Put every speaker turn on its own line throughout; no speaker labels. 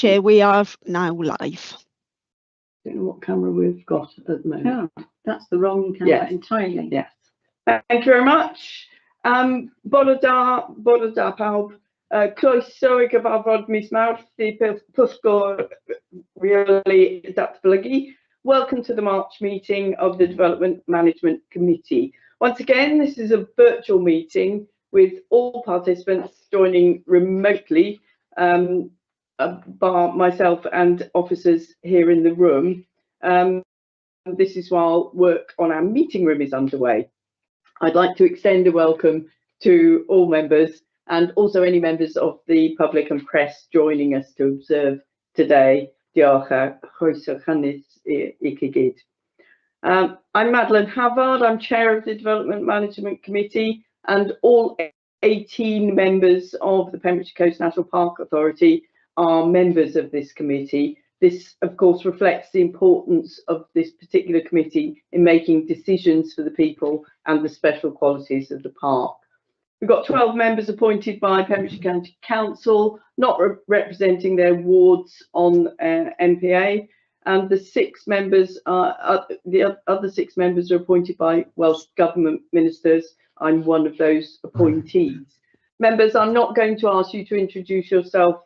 Chair, we are now live.
I don't know what camera we've got at the moment.
Oh, that's the wrong camera.
Yes.
Entirely.
Yes. Thank you very much. Bore da pawb. Croeso I gyfarfod mis Mawrth i Pwllgor Rheoli Datblygu. Welcome to the March meeting of the Development Management Committee. Once again, this is a virtual meeting with all participants joining remotely, bar myself and officers here in the room. This is while work on our meeting room is underway. I'd like to extend a welcome to all members and also any members of the public and press joining us to observe today. Diolch a chroeso chynnes I chi gyd. I'm Madeline Havard, I'm chair of the Development Management Committee, and all 18 members of the Pembrokeshire Coast National Park Authority are members of this committee. This, of course, reflects the importance of this particular committee in making decisions for the people and the special qualities of the park. We've got 12 members appointed by Pembrokeshire County Council, not representing their wards on MPA, and the other six members are appointed by Welsh Government ministers. I'm one of those appointees. Members, I'm not going to ask you to introduce yourself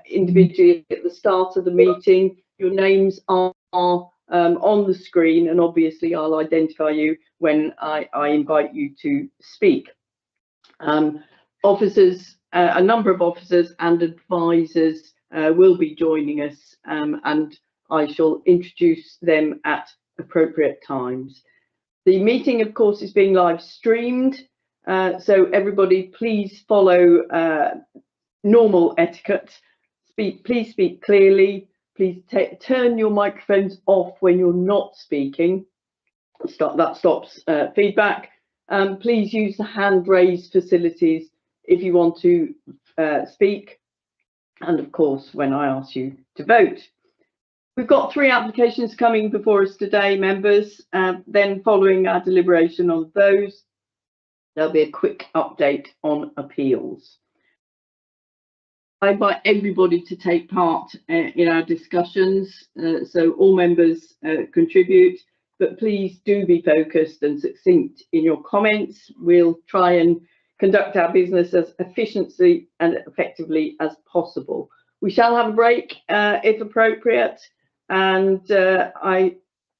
individually at the start of the meeting. Your names are on the screen, and obviously I'll identify you when I invite you to speak. Officers, a number of officers and advisors will be joining us, and I shall introduce them at appropriate times. The meeting, of course, is being live streamed, so everybody please follow normal etiquette. Please speak clearly. Please turn your microphones off when you're not speaking. That stops feedback. Please use the hand raise facilities if you want to speak, and of course when I ask you to vote. We've got 3 applications coming before us today, members. Then following our deliberation on those, there'll be a quick update on appeals. I invite everybody to take part in our discussions, so all members contribute, but please do be focused and succinct in your comments. We'll try and conduct our business as efficiently and effectively as possible. We shall have a break if appropriate, and I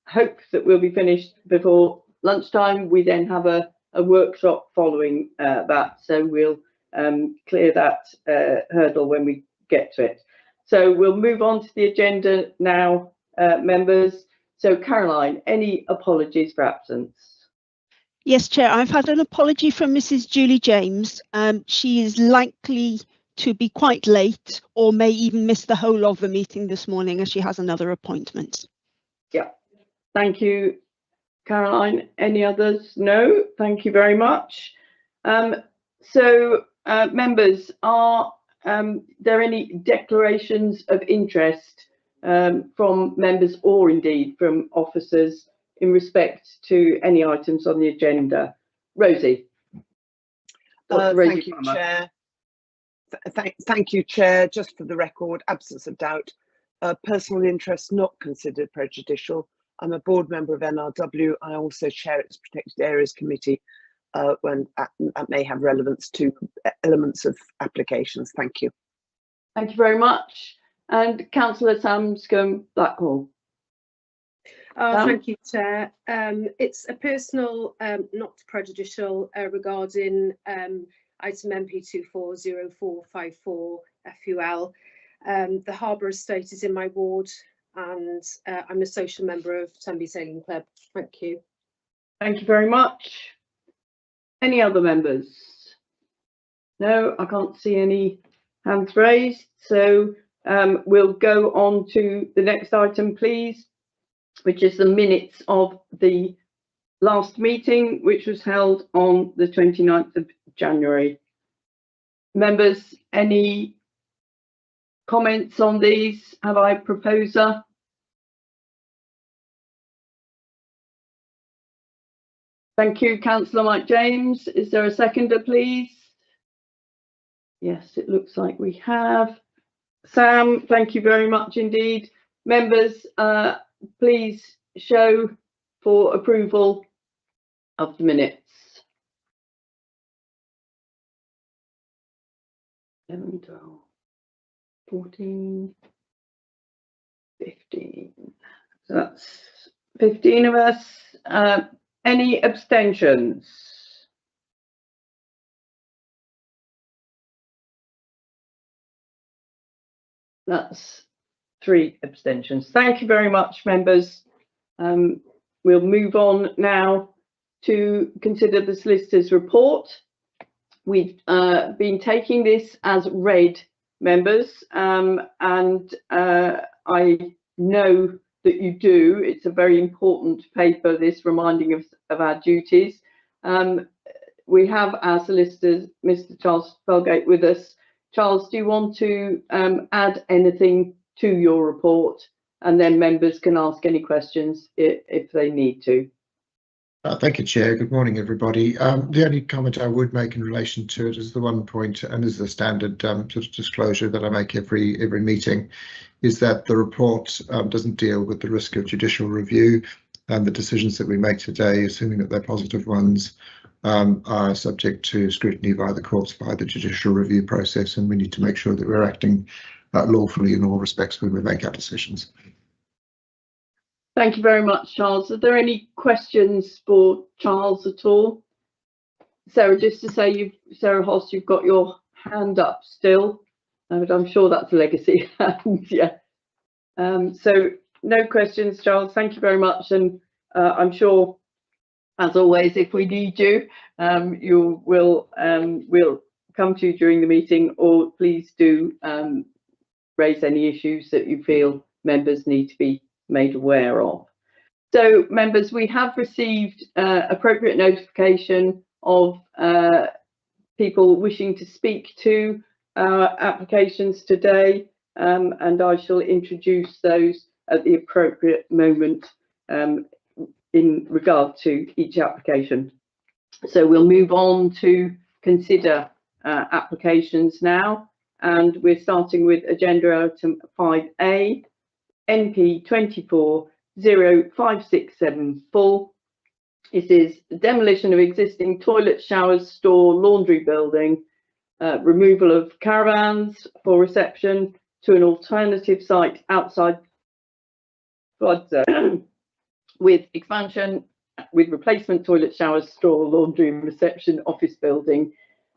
hope that we'll be finished before lunchtime. We then have a workshop following that, so we'll clear that hurdle when we get to it. So we'll move on to the agenda now, members. So Caroline, any apologies for absence?
Yes, Chair, I've had an apology from Mrs. Julie James. She is likely to be quite late or may even miss the whole of the meeting this morning as she has another appointment.
Yeah, thank you, Caroline. Any others? No, thank you very much. Members, are there any declarations of interest from members or indeed from officers in respect to any items on the agenda? Rosie.
Thank you, Chair. Thank you, Chair. Just for the record, absence of doubt, personal interest not considered prejudicial. I'm a board member of NRW. I also chair its Protected Areas Committee when that may have relevance to elements of applications. Thank you.
Thank you very much. And Councillor Samscombe Blackhall.
Thank you, Chair. It's a personal, not prejudicial, regarding item MP 240454 FUL. The Harbour Estate is in my ward, and I'm a social member of Tenby Sailing Club. Thank you.
Thank you very much. Any other members? No, I can't see any hands raised. So we'll go on to the next item, please, which is the minutes of the last meeting, which was held on the 29th of January. Members, any comments on these? Have I a proposer? Thank you, Councillor Mike James. Is there a seconder, please? Yes, it looks like we have. Sam, thank you very much indeed. Members, please show for approval of the minutes. 11, 12, 14, 15. So that's 15 of us. Any abstentions? That's 3 abstentions. Thank you very much, members. We'll move on now to consider the solicitor's report. We've been taking this as read, members, and I know that you do. It's a very important paper, this, reminding us of our duties. We have our solicitors, Mr. Charles Felgate, with us. Charles, do you want to add anything to your report? And then members can ask any questions if they need to.
Thank you, Chair. Good morning, everybody. The only comment I would make in relation to it is the one point, and is the standard sort of disclosure that I make every meeting, is that the report doesn't deal with the risk of judicial review, and the decisions that we make today, assuming that they're positive ones, are subject to scrutiny by the courts, by the judicial review process, and we need to make sure that we're acting lawfully in all respects when we make our decisions.
Thank you very much, Charles. Are there any questions for Charles at all? Sarah, just to say, Sarah Hoss, you've got your hand up still, but I'm sure that's a legacy. Yeah. So no questions, Charles. Thank you very much, and I'm sure, as always, if we need you, we'll come to you during the meeting, or please do raise any issues that you feel members need to be made aware of. So, members, we have received appropriate notification of people wishing to speak to our applications today, and I shall introduce those at the appropriate moment in regard to each application. So we'll move on to consider applications now, and we're starting with agenda item 5A, NP 24-05674. This is the demolition of existing toilet, showers, store, laundry building, removal of caravans for reception to an alternative site outside flood zone, with expansion, with replacement toilet, showers, store, laundry and reception office building,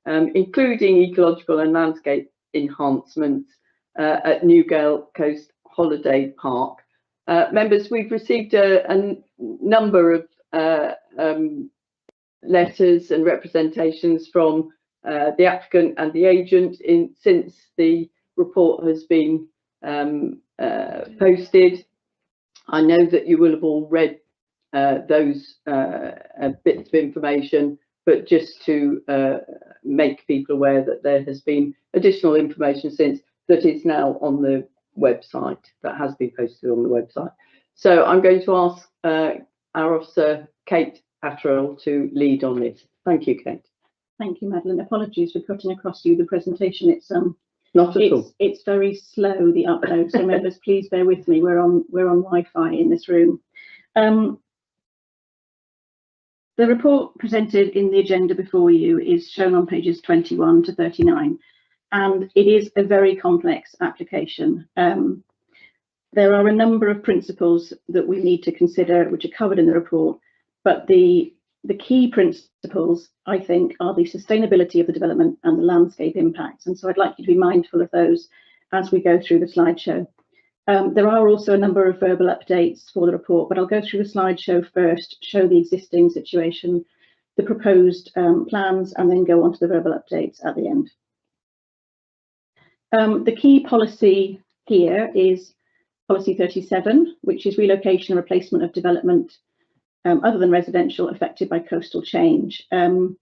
including ecological and landscape enhancements at Newgale Coast Holiday Park. Members, we've received a number of letters and representations from the applicant and the agent since the report has been posted. I know that you will have all read those bits of information, but just to make people aware that there has been additional information since that is now on the website, that has been posted on the website. So I'm going to ask our officer, Kate Attrell, to lead on this. Thank you, Kate.
Thank you, Madeline. Apologies for cutting across you the presentation. It's
not at all.
It's very slow, the upload. So members, please bear with me. We're on Wi-Fi in this room. The report presented in the agenda before you is shown on pages 21 to 39, and it is a very complex application. There are a number of principles that we need to consider, which are covered in the report, but the key principles, I think, are the sustainability of the development and the landscape impacts. And so I'd like you to be mindful of those as we go through the slideshow. There are also a number of verbal updates for the report, but I'll go through the slideshow first, show the existing situation, the proposed plans, and then go on to the verbal updates at the end. The key policy here is policy 37, which is relocation and replacement of development other than residential affected by coastal change. The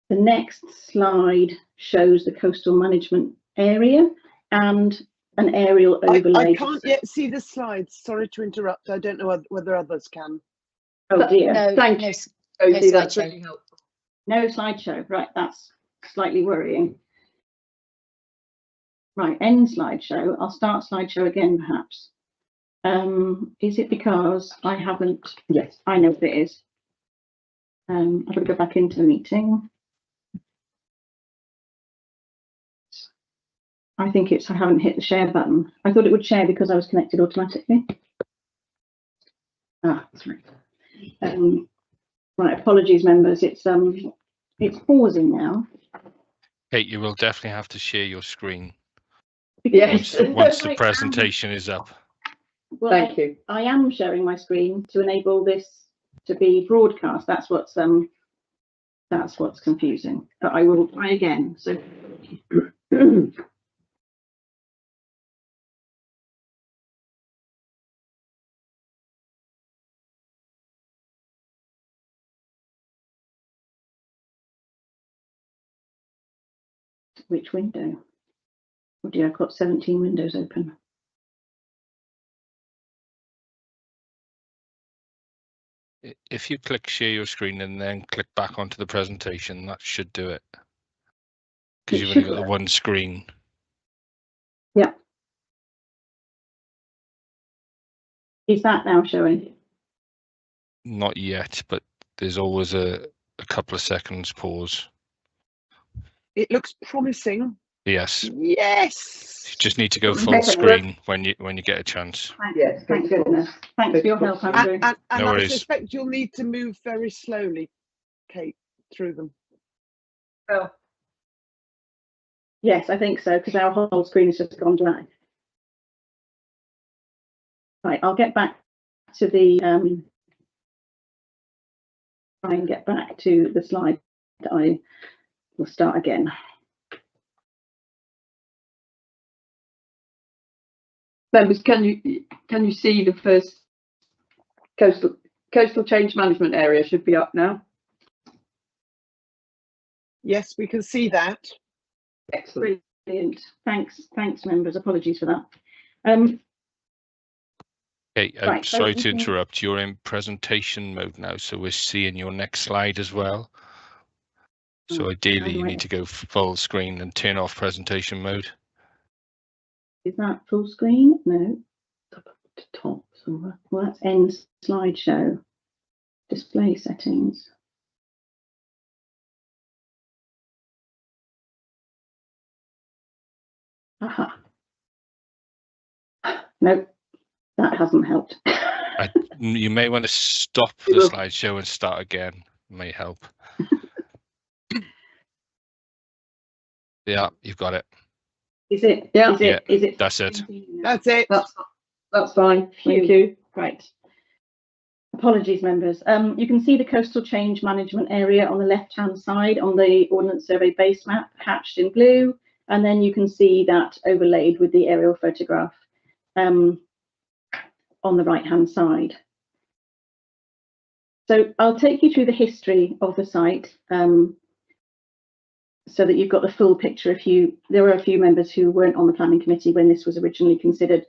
next slide shows the coastal management area and an aerial overlay.
I can't yet see the slides. Sorry to interrupt. I don't know whether others can.
Oh dear.
No,
thank you.
No
That's really helpful.
No slideshow. Right, that's slightly worrying. Right, end slideshow. I'll start slideshow again, perhaps. Is it because I haven't? Yes, I know what it is. I've got to go back into the meeting. I think it's I haven't hit the share button. I thought it would share because I was connected automatically. Ah, that's right. Right, apologies, members. It's pausing now.
Kate, you will definitely have to share your screen.
Yes.
Once the presentation is up.
Well,
Thank you.
I am sharing my screen to enable this to be broadcast. That's what's confusing. But I will try again. So which window? Oh dear, I've got 17 windows open.
If you click share your screen and then click back onto the presentation, that should do it. Because you've only got the one screen.
Yeah. Is that now showing?
Not yet, but there's always a couple of seconds pause.
It looks promising.
Yes.
Yes.
You just need to go full screen when you get a chance.
Yes.
Thank goodness. Thanks for your help, Andrew.
And
No
I
worries.
suspect you'll need to move very slowly, Kate, through them.
Well,
Yes, I think so, because our whole screen has just gone blank. Right, I'll get back to the try and get back to the slide that I will start again.
members, can you see the first coastal change management area should be up now?
Yes, we can see that.
Excellent.
Brilliant. Thanks, members. Apologies for that.
Okay,
Right, so
sorry
you
to
can-
interrupt. You're in presentation mode now, so we're seeing your next slide as well. So ideally, you need to go full screen and turn off presentation mode.
Is that full screen? No. Up at the top somewhere. Well, that's end slideshow. Display settings. Aha. No, that hasn't helped.
You may want to stop the slideshow and start again. May help. Yeah, you've got it.
Is it?
Yeah.
Is it? Is it?
That's it.
That's it.
That's fine. Thank you.
Right. Apologies, members. You can see the coastal change management area on the left-hand side on the Ordnance Survey base map, hatched in blue, and then you can see that overlaid with the aerial photograph on the right-hand side. So I'll take you through the history of the site so that you've got the full picture. There were a few members who weren't on the planning committee when this was originally considered.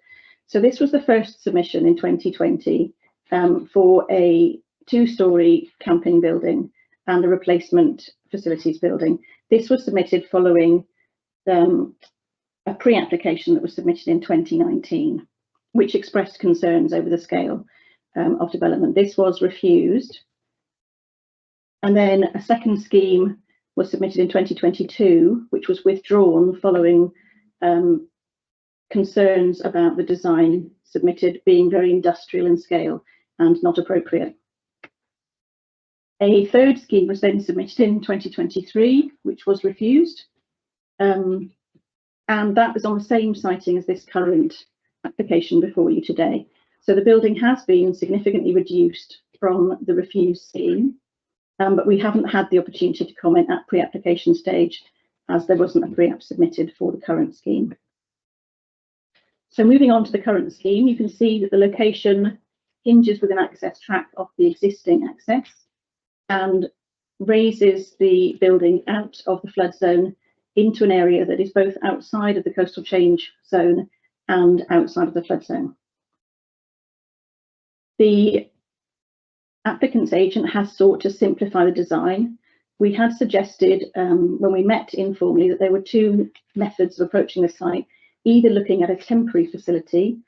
So this was the first submission in 2020 for a 2-storey camping building and a replacement facilities building. This was submitted following a pre-application that was submitted in 2019, which expressed concerns over the scale of development. This was refused. And then a second scheme was submitted in 2022, which was withdrawn following concerns about the design submitted being very industrial in scale and not appropriate. A third scheme was then submitted in 2023, which was refused. And that was on the same siting as this current application before you today. So the building has been significantly reduced from the refused scheme, but we haven't had the opportunity to comment at pre-application stage as there wasn't a pre-app submitted for the current scheme. So moving on to the current scheme, you can see that the location hinges with an access track off the existing access and raises the building out of the flood zone into an area that is both outside of the coastal change zone and outside of the flood zone. The applicant's agent has sought to simplify the design. We had suggested when we met informally that there were 2 methods of approaching the site. either looking at a temporary facility,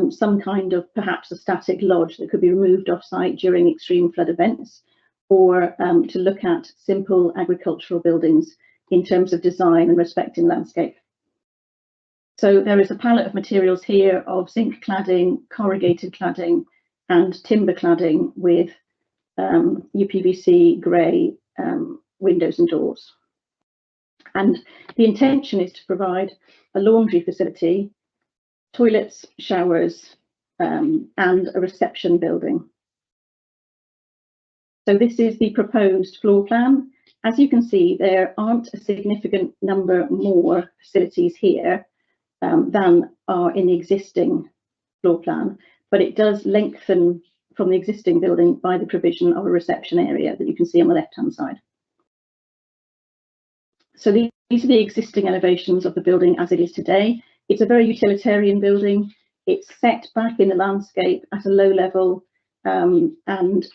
some kind of perhaps a static lodge that could be removed off-site during extreme flood events, or to look at simple agricultural buildings in terms of design and respecting landscape. So there is a palette of materials here of zinc cladding, corrugated cladding, and timber cladding with UPVC grey windows and doors. And the intention is to provide a laundry facility, toilets, showers, and a reception building. So this is the proposed floor plan. As you can see, there aren't a significant number more facilities here than are in the existing floor plan, but it does lengthen from the existing building by the provision of a reception area that you can see on the left-hand side. So these are the existing elevations of the building as it is today. It's a very utilitarian building. It's set back in the landscape at a low level, and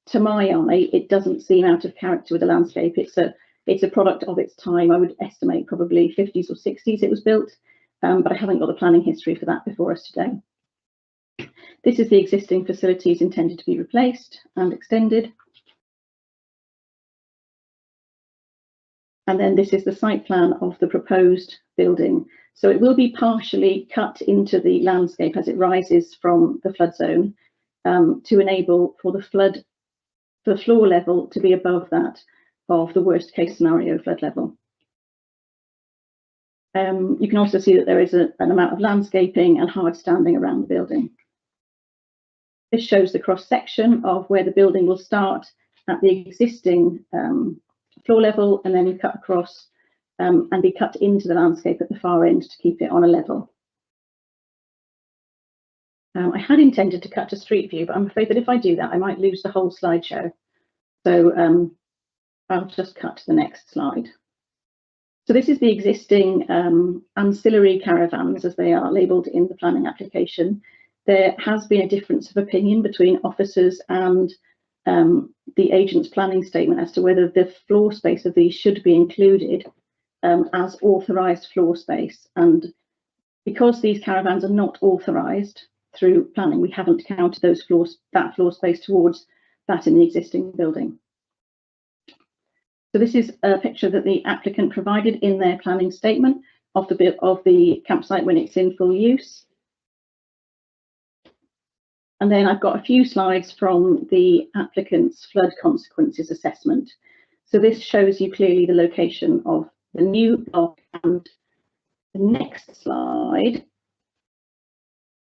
to my eye, it doesn't seem out of character with the landscape. It's a product of its time. I would estimate probably 50s or 60s it was built, but I haven't got the planning history for that before us today. This is the existing facilities intended to be replaced and extended. And then this is the site plan of the proposed building. So it will be partially cut into the landscape as it rises from the flood zone to enable for the floor level to be above that of the worst case scenario flood level. You can also see that there is an amount of landscaping and hard standing around the building. This shows the cross section of where the building will start at the existing floor level and then cut across and be cut into the landscape at the far end to keep it on a level. I had intended to cut to street view, but I'm afraid that if I do that, I might lose the whole slideshow. So I'll just cut to the next slide. So this is the existing ancillary caravans as they are labelled in the planning application. There has been a difference of opinion between officers and the agent's planning statement as to whether the floor space of these should be included as authorised floor space. And because these caravans are not authorised through planning, we haven't counted that floor space towards that in the existing building. So this is a picture that the applicant provided in their planning statement of the campsite when it's in full use. And then I've got a few slides from the applicant's flood consequences assessment. So this shows you clearly the location of the new block, and the next slide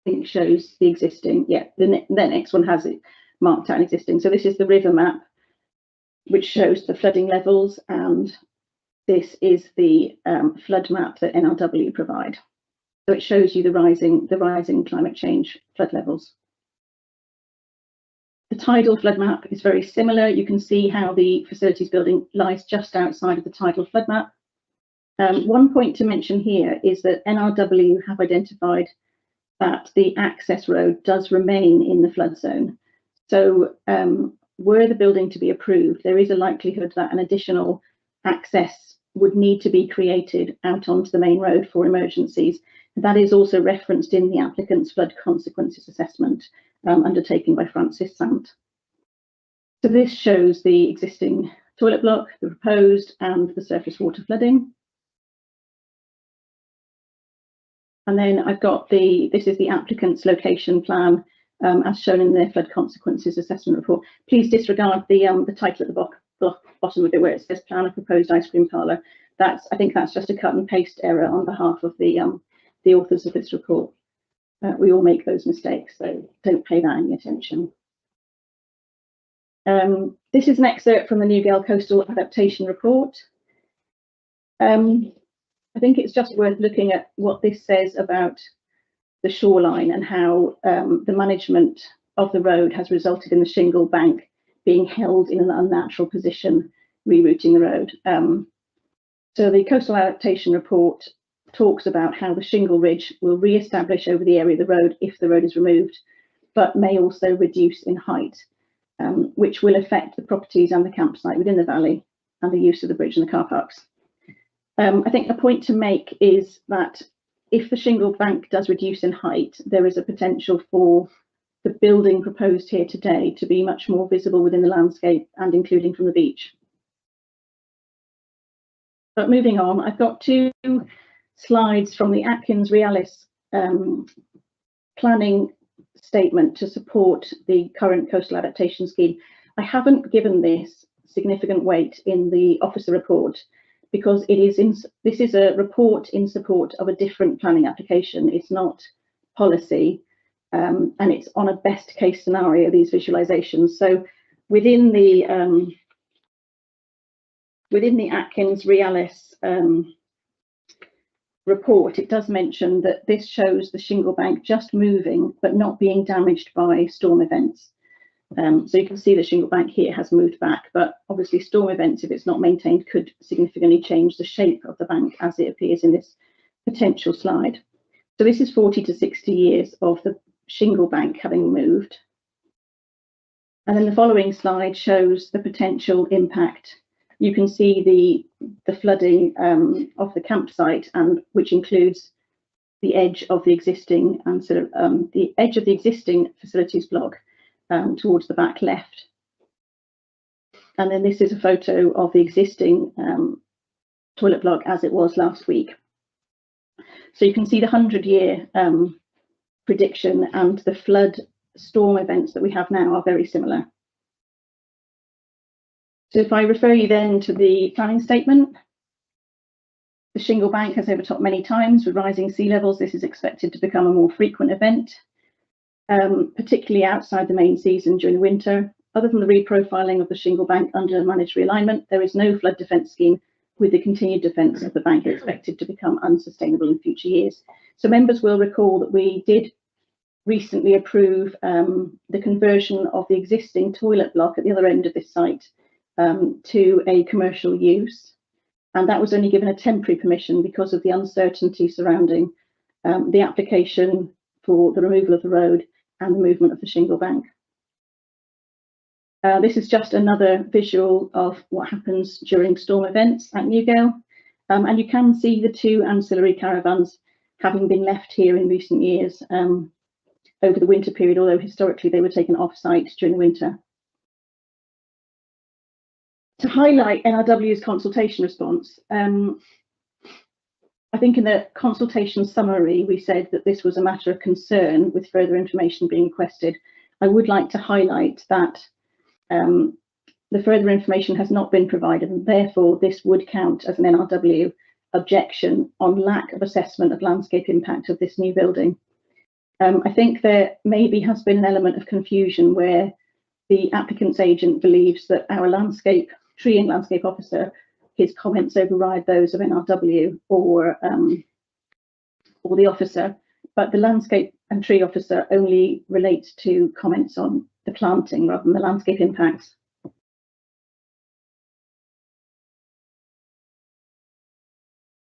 I think shows the existing, the next one has it marked out existing. So this is the river map, which shows the flooding levels, and this is the flood map that NRW provide. So it shows you the rising climate change flood levels. The tidal flood map is very similar. You can see how the facilities building lies just outside of the tidal flood map. One point to mention here is that NRW have identified that the access road does remain in the flood zone. So were the building to be approved, there is a likelihood that an additional access would need to be created out onto the main road for emergencies. That is also referenced in the applicant's flood consequences assessment undertaken by Francis Sant. So this shows the existing toilet block, the proposed, and the surface water flooding. And then I've got this is the applicant's location plan as shown in their flood consequences assessment report. Please disregard the title at the bottom of it where it says plan of proposed ice cream parlour. I think that's just a cut and paste error on behalf of the authors of this report. We all make those mistakes, so don't pay that any attention. This is an excerpt from the New Gale Coastal Adaptation Report. I think it's just worth looking at what this says about the shoreline and how the management of the road has resulted in the shingle bank being held in an unnatural position, rerouting the road. So the Coastal Adaptation Report talks about how the shingle ridge will re-establish over the area of the road if the road is removed, but may also reduce in height, which will affect the properties and the campsite within the valley and the use of the bridge and the car parks. I think a point to make is that if the shingle bank does reduce in height, there is a potential for the building proposed here today to be much more visible within the landscape and including from the beach. But moving on, I've got 2 slides from the Atkins Realis planning statement to support the current coastal adaptation scheme. I haven't given this significant weight in the officer report because this is a report in support of a different planning application. It's not policy, and it's on a best case scenario, these visualizations. So within the Atkins Realis report, it does mention that this shows the shingle bank just moving but not being damaged by storm events. So you can see the shingle bank here has moved back, but obviously storm events, if it's not maintained, could significantly change the shape of the bank as it appears in this potential slide. So this is 40 to 60 years of the shingle bank having moved. And then the following slide shows the potential impact. You can see the flooding of the campsite, and which includes the edge of the existing and sort of the edge of the existing facilities block towards the back left. And then this is a photo of the existing toilet block as it was last week. So you can see the 100-year prediction and the flood storm events that we have now are very similar. So if I refer you then to the planning statement, the shingle bank has overtopped many times. With rising sea levels, this is expected to become a more frequent event, particularly outside the main season during the winter. Other than the reprofiling of the shingle bank under managed realignment, there is no flood defence scheme, with the continued defence of the bank expected to become unsustainable in future years. So members will recall that we did recently approve the conversion of the existing toilet block at the other end of this site to a commercial use, and that was only given a temporary permission because of the uncertainty surrounding the application for the removal of the road and the movement of the shingle bank. This is just another visual of what happens during storm events at Newgale, and you can see the 2 ancillary caravans having been left here in recent years over the winter period, although historically they were taken off-site during the winter. To highlight NRW's consultation response, I think in the consultation summary we said that this was a matter of concern with further information being requested. I would like to highlight that the further information has not been provided, and therefore this would count as an NRW objection on lack of assessment of landscape impact of this new building. I think there maybe has been an element of confusion where the applicant's agent believes that our tree and landscape officer, his comments override those of NRW or the officer, but the landscape and tree officer only relates to comments on the planting rather than the landscape impacts.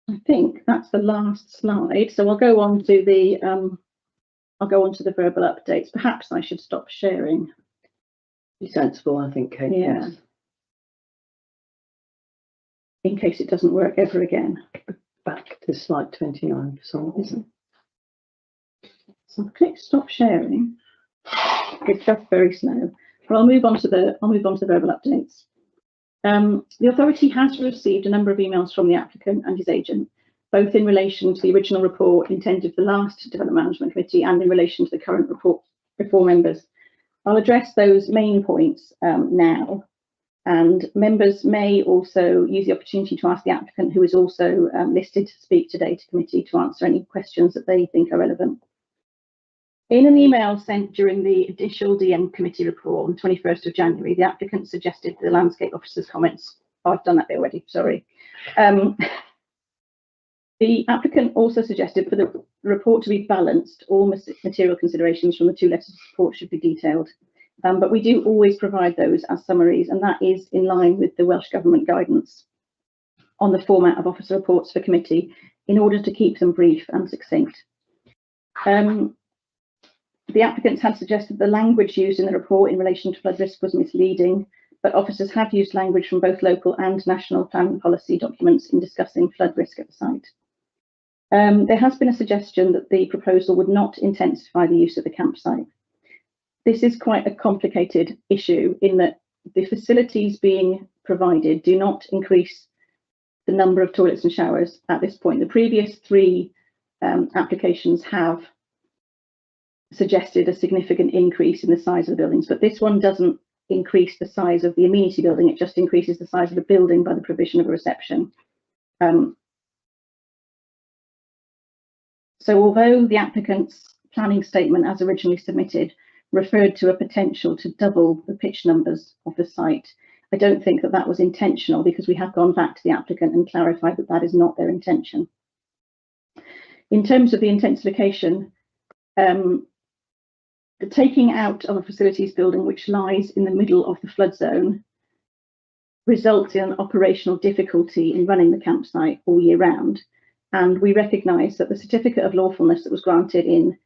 I think that's the last slide, so I'll go on to the verbal updates. Perhaps I should stop sharing.
Be sensible, I think, Kate.
Yeah. Yes. In case it doesn't work ever again.
Back to slide 29 for some reason.
So I'll click stop sharing. It's just very slow. But I'll move on to the verbal updates. The authority has received a number of emails from the applicant and his agent, both in relation to the original report intended for the last Development Management Committee and in relation to the current report before members. I'll address those main points now, and members may also use the opportunity to ask the applicant, who is also listed to speak today to committee, to answer any questions that they think are relevant. In an email sent during the initial DM committee report on the 21st of January, the applicant suggested the landscape officer's comments. Oh, I've done that bit already, sorry. The applicant also suggested for the report to be balanced, all material considerations from the 2 letters of support should be detailed. But we do always provide those as summaries, and that is in line with the Welsh Government guidance on the format of officer reports for committee in order to keep them brief and succinct. The applicants had suggested the language used in the report in relation to flood risk was misleading, but officers have used language from both local and national planning policy documents in discussing flood risk at the site. There has been a suggestion that the proposal would not intensify the use of the campsite. This is quite a complicated issue in that the facilities being provided do not increase the number of toilets and showers at this point. The previous 3 applications have suggested a significant increase in the size of the buildings, but this one doesn't increase the size of the amenity building, it just increases the size of the building by the provision of a reception. So although the applicant's planning statement as originally submitted referred to a potential to double the pitch numbers of the site, I don't think that that was intentional, because we have gone back to the applicant and clarified that that is not their intention. In terms of the intensification, the taking out of a facilities building which lies in the middle of the flood zone results in an operational difficulty in running the campsite all year round. And we recognise that the certificate of lawfulness that was granted in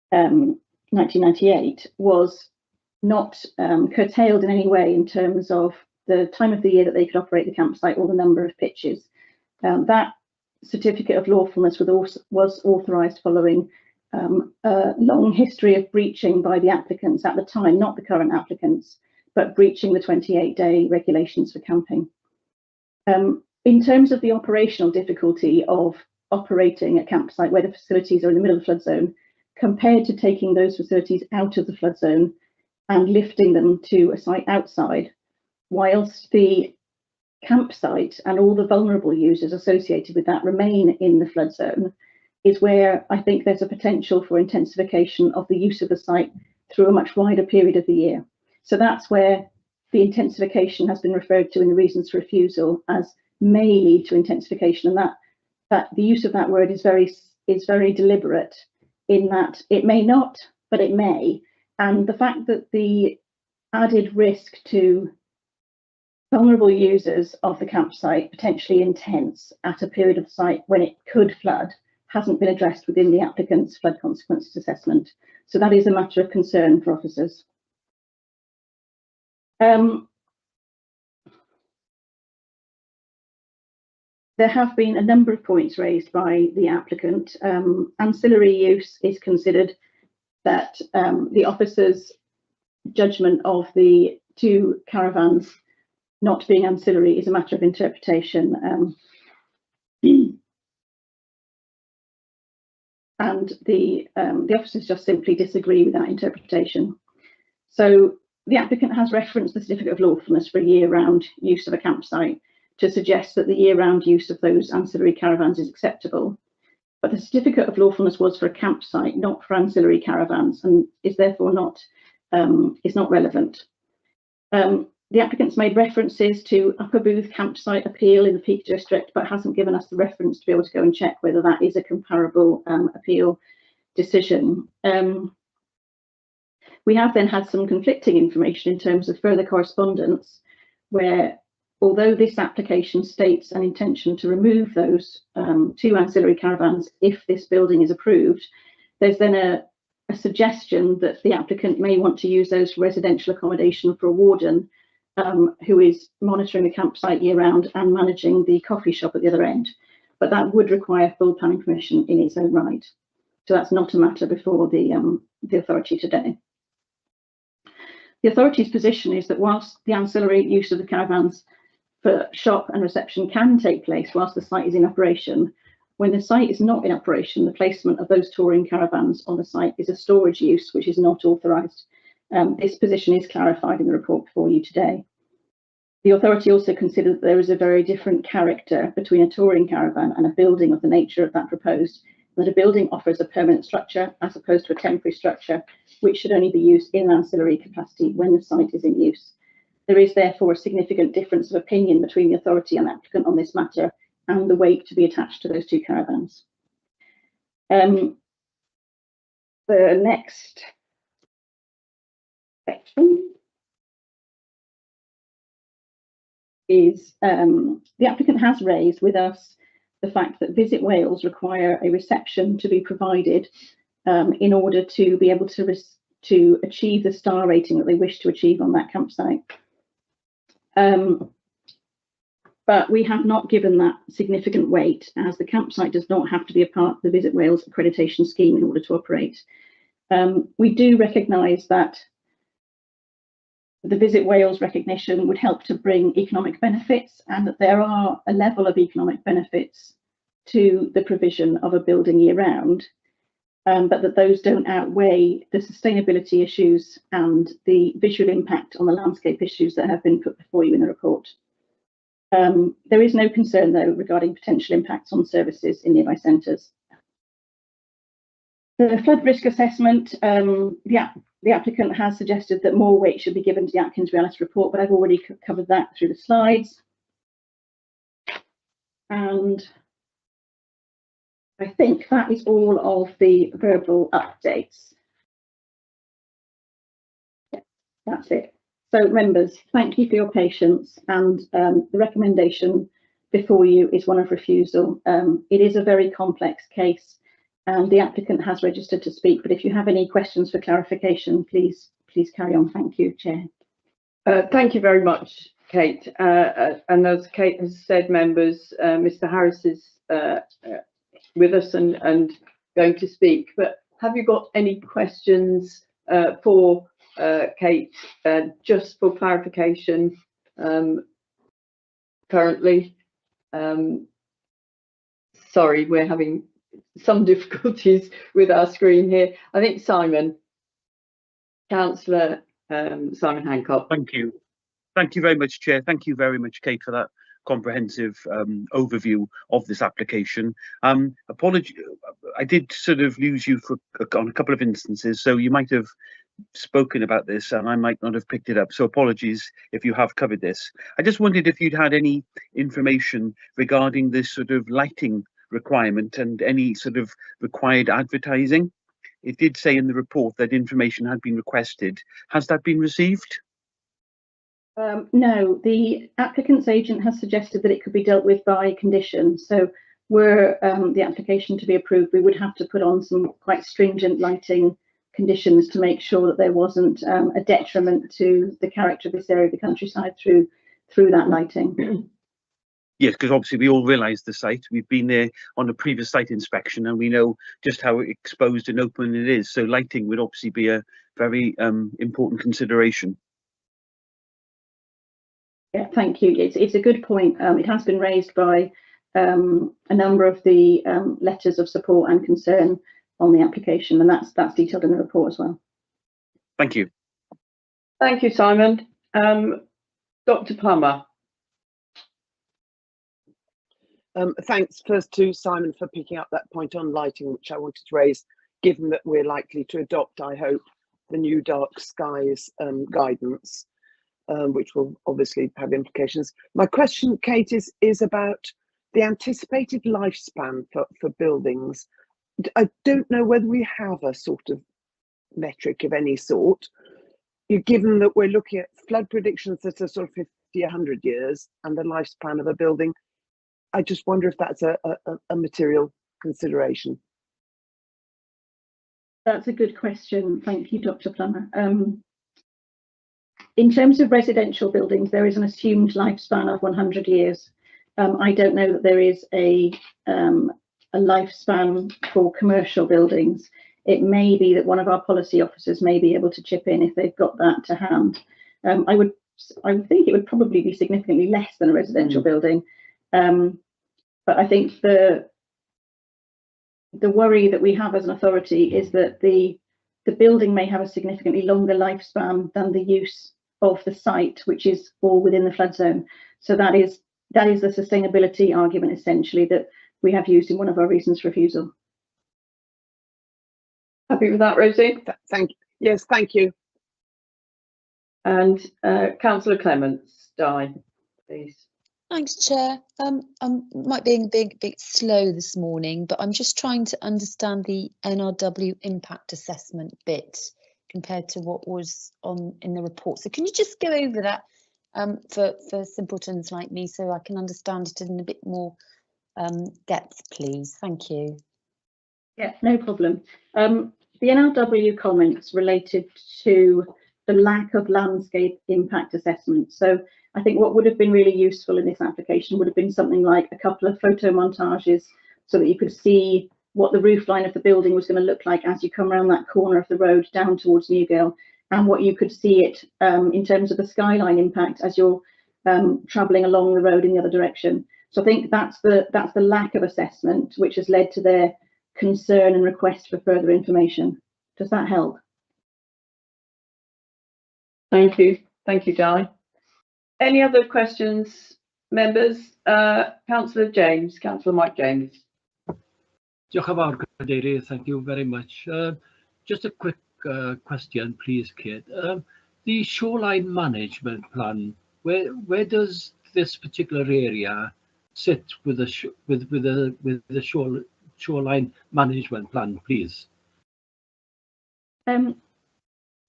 1998 was not curtailed in any way in terms of the time of the year that they could operate the campsite or the number of pitches. That certificate of lawfulness was authorised following a long history of breaching by the applicants at the time, not the current applicants, but breaching the 28-day regulations for camping. In terms of the operational difficulty of operating a campsite where the facilities are in the middle of the flood zone, compared to taking those facilities out of the flood zone and lifting them to a site outside, whilst the campsite and all the vulnerable users associated with that remain in the flood zone, is where I think there's a potential for intensification of the use of the site through a much wider period of the year. So that's where the intensification has been referred to in the reasons for refusal as may lead to intensification, and that the use of that word is very deliberate, in that it may not, but it may. And the fact that the added risk to vulnerable users of the campsite, potentially intense at a period of the site when it could flood, hasn't been addressed within the applicant's flood consequences assessment. So that is a matter of concern for officers. There have been a number of points raised by the applicant. Ancillary use is considered that the officer's judgment of the 2 caravans not being ancillary is a matter of interpretation. And the officers just simply disagree with that interpretation. So the applicant has referenced the certificate of lawfulness for a year-round use of a campsite to suggest that the year-round use of those ancillary caravans is acceptable. But the certificate of lawfulness was for a campsite, not for ancillary caravans, and is therefore not relevant. The applicant's made references to Upper Booth campsite appeal in the Peak District, but hasn't given us the reference to be able to go and check whether that is a comparable appeal decision. We have then had some conflicting information in terms of further correspondence, where although this application states an intention to remove those 2 ancillary caravans if this building is approved, there's then a suggestion that the applicant may want to use those for residential accommodation for a warden who is monitoring the campsite year round and managing the coffee shop at the other end. But that would require full planning permission in its own right. So that's not a matter before the authority today. The authority's position is that whilst the ancillary use of the caravans for shop and reception can take place whilst the site is in operation, when the site is not in operation, the placement of those touring caravans on the site is a storage use which is not authorised. This position is clarified in the report before you today. The authority also considered that there is a very different character between a touring caravan and a building of the nature of that proposed, that a building offers a permanent structure as opposed to a temporary structure, which should only be used in ancillary capacity when the site is in use. There is therefore a significant difference of opinion between the authority and the applicant on this matter, and the weight to be attached to those 2 caravans. The next section is the applicant has raised with us the fact that Visit Wales require a reception to be provided in order to be able to achieve the star rating that they wish to achieve on that campsite. But but we have not given that significant weight, as the campsite does not have to be a part of the Visit Wales accreditation scheme in order to operate. We do recognise that the Visit Wales recognition would help to bring economic benefits, and that there are a level of economic benefits to the provision of a building year-round, but that those don't outweigh the sustainability issues and the visual impact on the landscape issues that have been put before you in the report. There is no concern, though, regarding potential impacts on services in nearby centres. The flood risk assessment, the applicant has suggested that more weight should be given to the Atkins reality report, but I've already covered that through the slides. And I think that is all of the verbal updates. Yeah, that's it. So members, thank you for your patience, and the recommendation before you is one of refusal. It is a very complex case, and the applicant has registered to speak, but if you have any questions for clarification, please carry on. Thank you, Chair.
Thank you very much, Kate. And as Kate has said, members, Mr. Harris is with us and going to speak, but have you got any questions for Kate, just for clarification currently? Sorry, we're having some difficulties with our screen here. I think Councillor Simon Hancock.
Thank you. Thank you very much, Chair. Thank you very much, Kate, for that comprehensive overview of this application. Apology, I did sort of lose you on a couple of instances, so you might have spoken about this and I might not have picked it up, so apologies if you have covered this. I just wondered if you'd had any information regarding this sort of lighting requirement and any sort of required advertising. It did say in the report that information had been requested. Has that been received?
No, the applicant's agent has suggested that it could be dealt with by condition. So were the application to be approved, we would have to put on some quite stringent lighting conditions to make sure that there wasn't a detriment to the character of this area of the countryside through that lighting.
Yes, because obviously we all realise the site. We've been there on a previous site inspection and we know just how exposed and open it is. So lighting would obviously be a very important consideration.
Yeah, thank you. It's a good point. It has been raised by a number of the letters of support and concern on the application, and that's detailed in the report as well.
Thank you.
Thank you, Simon. Dr. Plummer.
Thanks first to Simon for picking up that point on lighting, which I wanted to raise, given that we're likely to adopt, I hope, the new dark skies guidance, which will obviously have implications. My question, Kate, is about the anticipated lifespan for buildings. I don't know whether we have a sort of metric of any sort, given that we're looking at flood predictions that are sort of 50, 100 years and the lifespan of a building. I just wonder if that's a material consideration.
That's a good question. Thank you, Dr. Plummer. In terms of residential buildings, there is an assumed lifespan of 100 years. I don't know that there is a lifespan for commercial buildings. It may be that one of our policy officers may be able to chip in if they've got that to hand. I would think it would probably be significantly less than a residential building. But I think the worry that we have as an authority is that the building may have a significantly longer lifespan than the use of the site, which is all within the flood zone. So that is the sustainability argument essentially that we have used in one of our reasons for refusal.
Happy with that, Rosie?
Thank you. Yes, thank you.
And Councillor Clements, Di, please.
Thanks, Chair. I might be being a bit slow this morning, but I'm just trying to understand the NRW impact assessment bit compared to what was in the report. So can you just go over that for simpletons like me so I can understand it in a bit more depth, please? Thank you.
Yeah, no problem. The NRW comments related to the lack of landscape impact assessment. So I think what would have been really useful in this application would have been something like a couple of photo montages so that you could see what the roof line of the building was going to look like as you come around that corner of the road down towards Newgale, and what you could see it in terms of the skyline impact as you're travelling along the road in the other direction. So I think that's the lack of assessment which has led to their concern and request for further information. Does that help?
Thank you, Di. Any other questions, members? Councillor Mike James.
Diolch yn fawr, Cadeirydd. Thank you very much. Just a quick question, please, Kate. The shoreline management plan, where does this particular area sit with the shoreline management plan, please?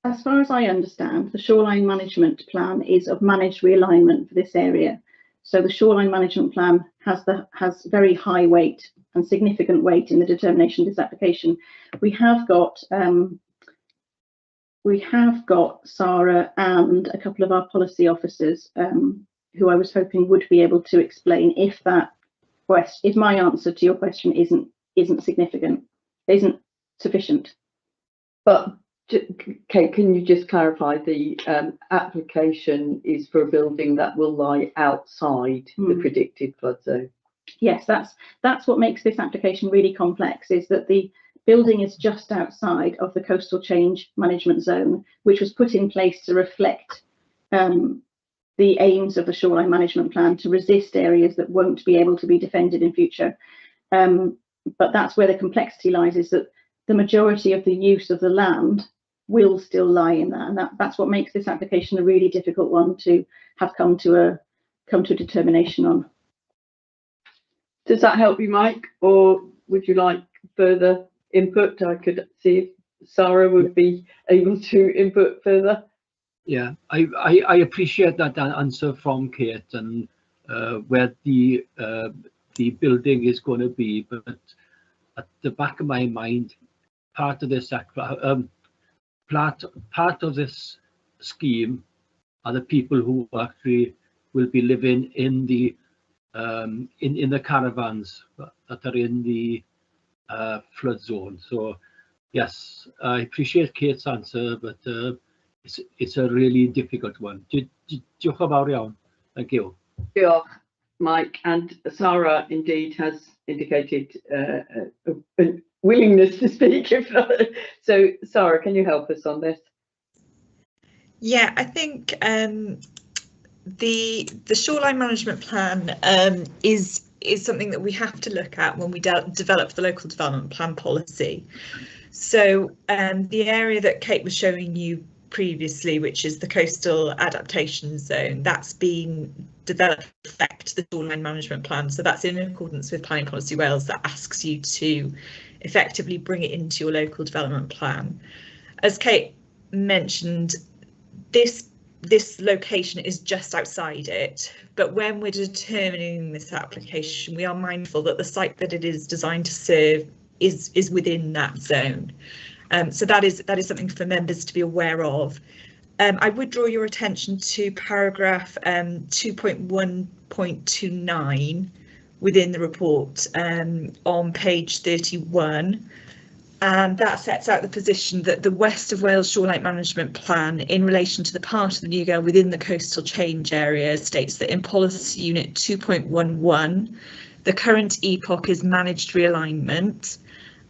As far as I understand, the shoreline management plan is of managed realignment for this area. So the shoreline management plan has very high weight and significant weight in the determination of this application. We have got Sarah and a couple of our policy officers who I was hoping would be able to explain if my answer to your question isn't significant, isn't sufficient.
But Kate, can you just clarify, the application is for a building that will lie outside the predicted flood zone?
Yes, that's what makes this application really complex, is that the building is just outside of the coastal change management zone, which was put in place to reflect the aims of the shoreline management plan to resist areas that won't be able to be defended in future. But that's where the complexity lies, is that the majority of the use of the land will still lie in that, and that's what makes this application a really difficult one to have come to a determination on.
Does that help you, Mike, or would you like further input? I could see if Sarah would be able to input further.
Yeah, I appreciate that answer from Kate and where the building is going to be, but at the back of my mind, part of this scheme are the people who actually will be living in the caravans that are in the flood zone. So yes, I appreciate Kate's answer, but it's a really difficult one. Diolch yn fawr iawn. Thank you.
Diolch, Mike. And Sarah indeed has indicated a willingness to speak. If not, so Sarah, can you help us on this?
Yeah, I think the shoreline management plan is something that we have to look at when we develop the local development plan policy. So the area that Kate was showing you previously, which is the coastal adaptation zone, that's been developed to affect the shoreline management plan. So that's in accordance with Planning Policy Wales, that asks you to effectively bring it into your local development plan. As Kate mentioned, this location is just outside it, but when we're determining this application, we are mindful that the site that it is designed to serve is within that zone. So that is something for members to be aware of. I would draw your attention to paragraph 2.1.29 within the report on page 31. And that sets out the position that the West of Wales Shoreline Management Plan in relation to the part of the Newgale within the coastal change area states that in policy unit 2.11, the current EPOC is managed realignment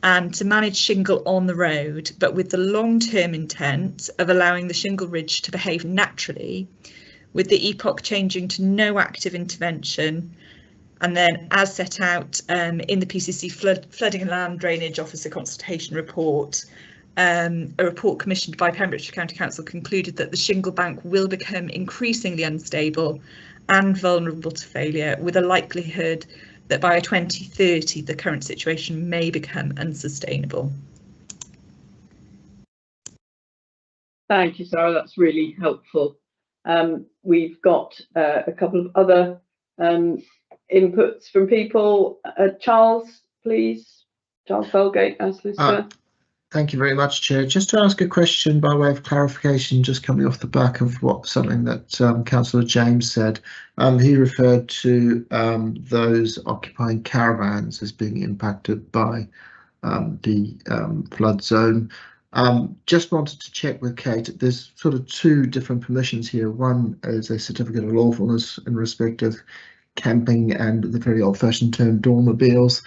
and to manage shingle on the road, but with the long-term intent of allowing the shingle ridge to behave naturally, with the EPOC changing to no active intervention. And then, as set out in the PCC Flooding and Land Drainage Officer Consultation Report, a report commissioned by Pembrokeshire County Council concluded that the shingle bank will become increasingly unstable and vulnerable to failure, with a likelihood that by 2030 the current situation may become unsustainable.
Thank you, Sarah, that's really helpful. We've got a couple of other inputs from people. Charles, please. Charles Belgate, as solicitor.
Thank you very much, Chair. Just to ask a question by way of clarification, just coming off the back of something that Councillor James said. He referred to those occupying caravans as being impacted by the flood zone. Just wanted to check with Kate. There's sort of two different permissions here. One is a certificate of lawfulness in respect of camping and the very old-fashioned term dormobiles.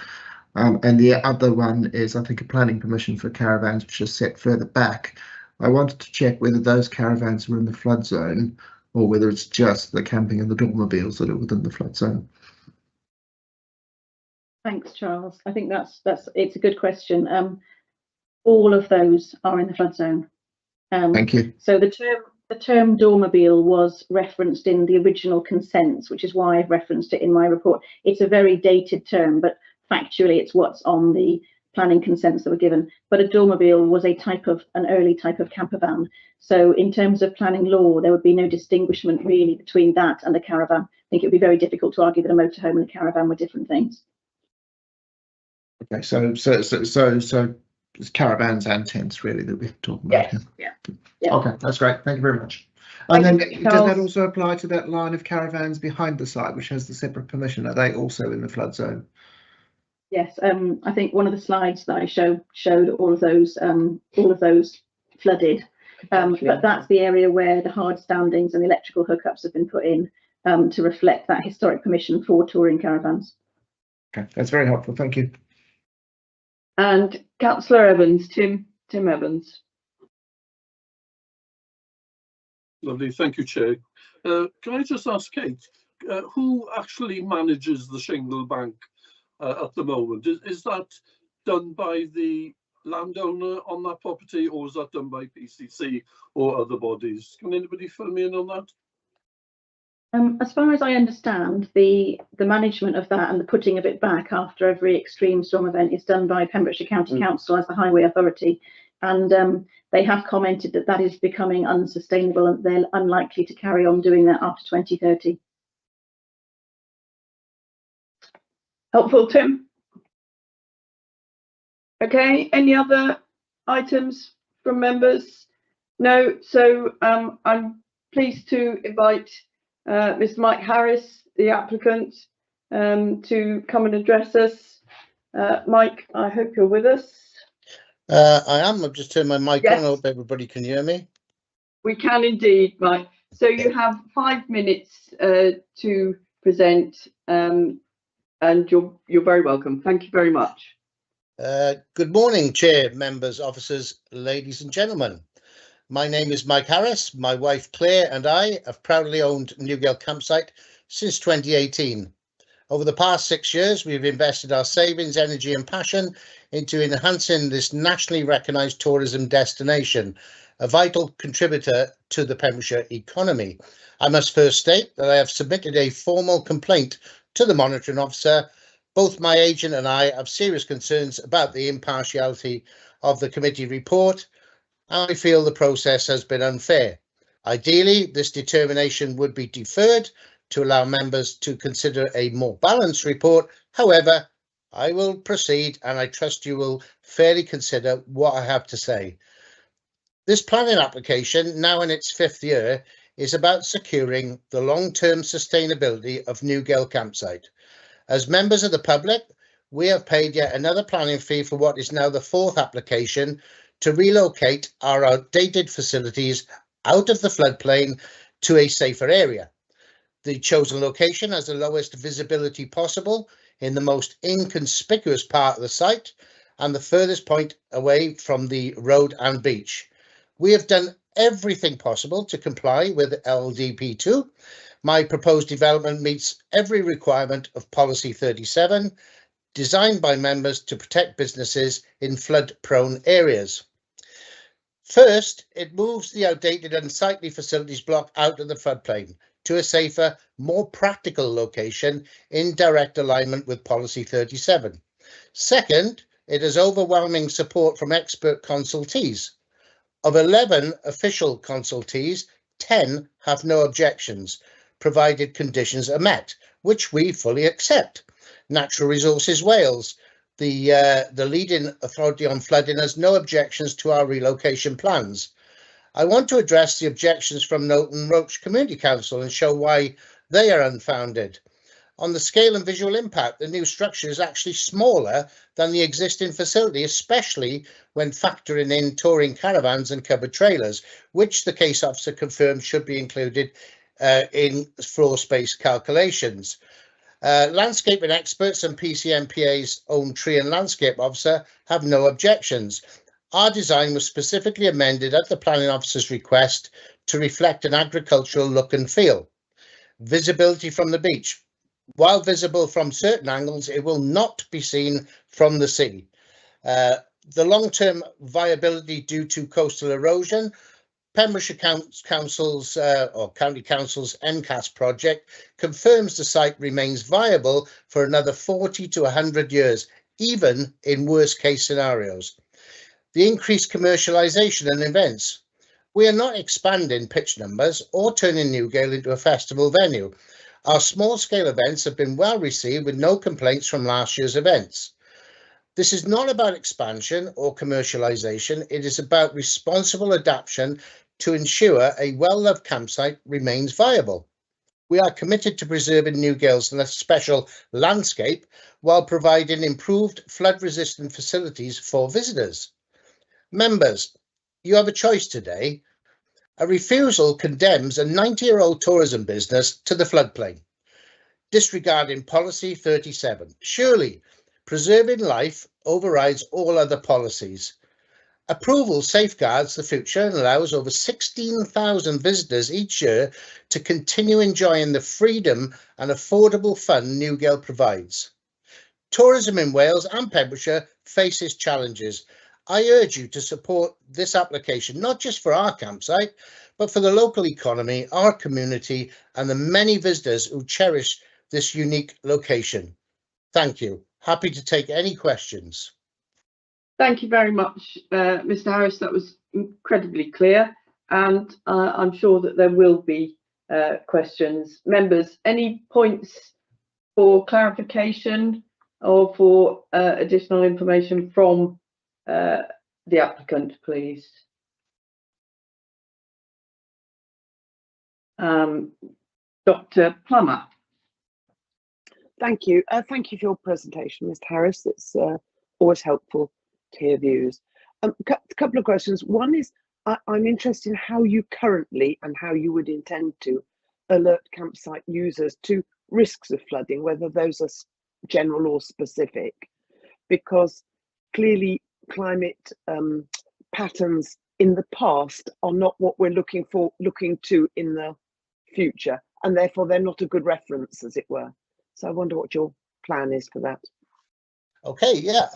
And the other one is, I think, a planning permission for caravans, which is set further back. I wanted to check whether those caravans were in the flood zone or whether it's just the camping and the dormobiles that are within the flood zone.
Thanks, Charles. I think it's a good question. All of those are in the flood zone.
Thank you.
So the term dormobile was referenced in the original consents, which is why I've referenced it in my report. It's a very dated term, but factually it's what's on the planning consents that were given. But a dormobile was an early type of camper van. So in terms of planning law, there would be no distinguishment really between that and a caravan. I think it would be very difficult to argue that a motorhome and a caravan were different things.
Okay, so it's caravans and tents really that we're talking about.
Yes, yeah.
Okay, that's great. Thank you very much. And then does that also apply to that line of caravans behind the site, which has the separate permission? Are they also in the flood zone?
Yes, I think one of the slides that I showed all of those flooded, but that's the area where the hard standings and the electrical hookups have been put in to reflect that historic permission for touring caravans.
Okay, that's very helpful. Thank you.
And Councillor Evans, Tim Evans.
Lovely, thank you, Chair. Can I just ask Kate, who actually manages the shingle bank at the moment? Is that done by the landowner on that property, or is that done by PCC or other bodies? Can anybody fill me in on that?
As far as I understand, the management of that and the putting of it back after every extreme storm event is done by Pembrokeshire County Council as the highway authority, and they have commented that that is becoming unsustainable and they're unlikely to carry on doing that after 2030.
Helpful, Tim? Okay, any other items from members? No, so I'm pleased to invite Mr. Mike Harris, the applicant, to come and address us. Mike, I hope you're with us.
I am. I've just turned my mic
Yes.
on. I hope everybody can hear me.
We can indeed, Mike. So you have 5 minutes to present, and you're very welcome. Thank you very much.
Good morning, Chair, members, officers, ladies and gentlemen. My name is Mike Harris. My wife Claire and I have proudly owned Newgale Campsite since 2018. Over the past 6 years, we've invested our savings, energy and passion into enhancing this nationally recognised tourism destination, a vital contributor to the Pembrokeshire economy. I must first state that I have submitted a formal complaint to the monitoring officer. Both my agent and I have serious concerns about the impartiality of the committee report. I feel the process has been unfair. Ideally, this determination would be deferred to allow members to consider a more balanced report. However, I will proceed and I trust you will fairly consider what I have to say. This planning application, now in its 5th year, is about securing the long-term sustainability of Newgale Campsite. As members of the public, we have paid yet another planning fee for what is now the 4th application to relocate our outdated facilities out of the floodplain to a safer area. The chosen location has the lowest visibility possible in the most inconspicuous part of the site and the furthest point away from the road and beach. We have done everything possible to comply with LDP2. My proposed development meets every requirement of Policy 37, designed by members to protect businesses in flood-prone areas. First, it moves the outdated and unsightly facilities block out of the floodplain to a safer, more practical location in direct alignment with Policy 37. Second, it has overwhelming support from expert consultees. Of 11 official consultees, 10 have no objections, provided conditions are met, which we fully accept. Natural Resources Wales, the leading authority on flooding, has no objections to our relocation plans. I want to address the objections from Knowlton Roach Community Council and show why they are unfounded. On the scale and visual impact, the new structure is actually smaller than the existing facility, especially when factoring in touring caravans and covered trailers, which the case officer confirmed should be included in floor space calculations. Landscaping experts and PCMPA's own tree and landscape officer have no objections. Our design was specifically amended at the planning officer's request to reflect an agricultural look and feel. Visibility from the beach. While visible from certain angles, it will not be seen from the sea. The long-term viability due to coastal erosion. Pembrokeshire Council's or County Council's MCAS project confirms the site remains viable for another 40 to 100 years, even in worst case scenarios. The increased commercialisation and events. We are not expanding pitch numbers or turning Newgale into a festival venue. Our small-scale events have been well received with no complaints from last year's events. This is not about expansion or commercialisation. It is about responsible adaptation to ensure a well-loved campsite remains viable. We are committed to preserving Newgale's special landscape while providing improved flood-resistant facilities for visitors. Members, you have a choice today. A refusal condemns a 90-year-old tourism business to the floodplain, disregarding Policy 37. Surely, preserving life overrides all other policies. Approval safeguards the future and allows over 16,000 visitors each year to continue enjoying the freedom and affordable fun Newgale provides. Tourism in Wales and Pembrokeshire faces challenges. I urge you to support this application, not just for our campsite, but for the local economy, our community, and the many visitors who cherish this unique location. Thank you. Happy to take any questions.
Thank you very much, Mr. Harris. That was incredibly clear, and I'm sure that there will be questions. Members, any points for clarification or for additional information from the applicant, please? Dr. Plummer.
Thank you. Thank you for your presentation, Mr. Harris. It's always helpful to hear views. A couple of questions. One is, I'm interested in how you currently and how you would intend to alert campsite users to risks of flooding, whether those are general or specific, because clearly climate patterns in the past are not what we're looking to in the future, and therefore they're not a good reference, as it were. So I wonder what your plan is for that.
Okay, yeah.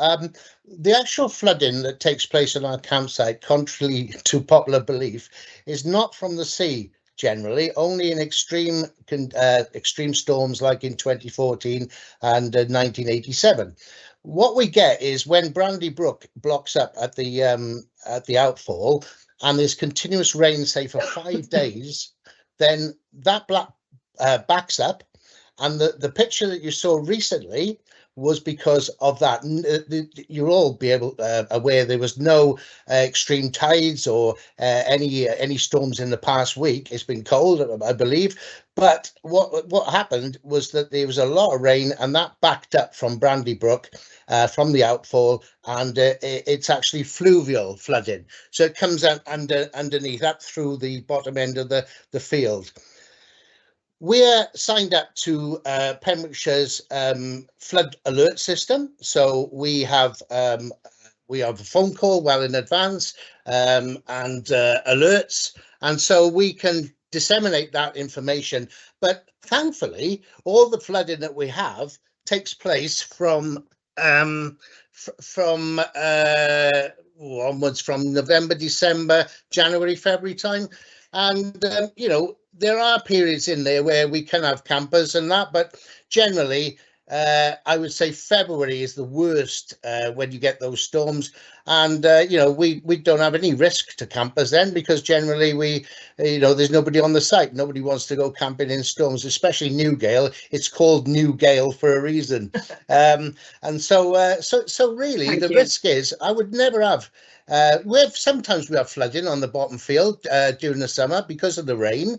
The actual flooding that takes place on our campsite, contrary to popular belief, is not from the sea generally, only in extreme storms like in 2014 and 1987. What we get is when Brandy Brook blocks up at the outfall and there's continuous rain, say for 5 days, then that backs up. And the picture that you saw recently was because of that. You'll all be aware there was no extreme tides or any storms in the past week. It's been cold, I believe. But what happened was that there was a lot of rain, and that backed up from Brandy Brook, from the outfall, and it's actually fluvial flooding. So it comes out underneath that through the bottom end of the field. We're signed up to Pembrokeshire's flood alert system, so we have a phone call well in advance and alerts, and so we can disseminate that information. But thankfully, all the flooding that we have takes place from onwards, from November, December, January, February time, and you know, there are periods in there where we can have campers and that, but generally I would say February is the worst when you get those storms, and you know, we don't have any risk to campers then, because generally there's nobody on the site. Nobody wants to go camping in storms, especially Newgale. It's called Newgale for a reason. And so really the risk is I would never have. Sometimes we have flooding on the bottom field during the summer because of the rain,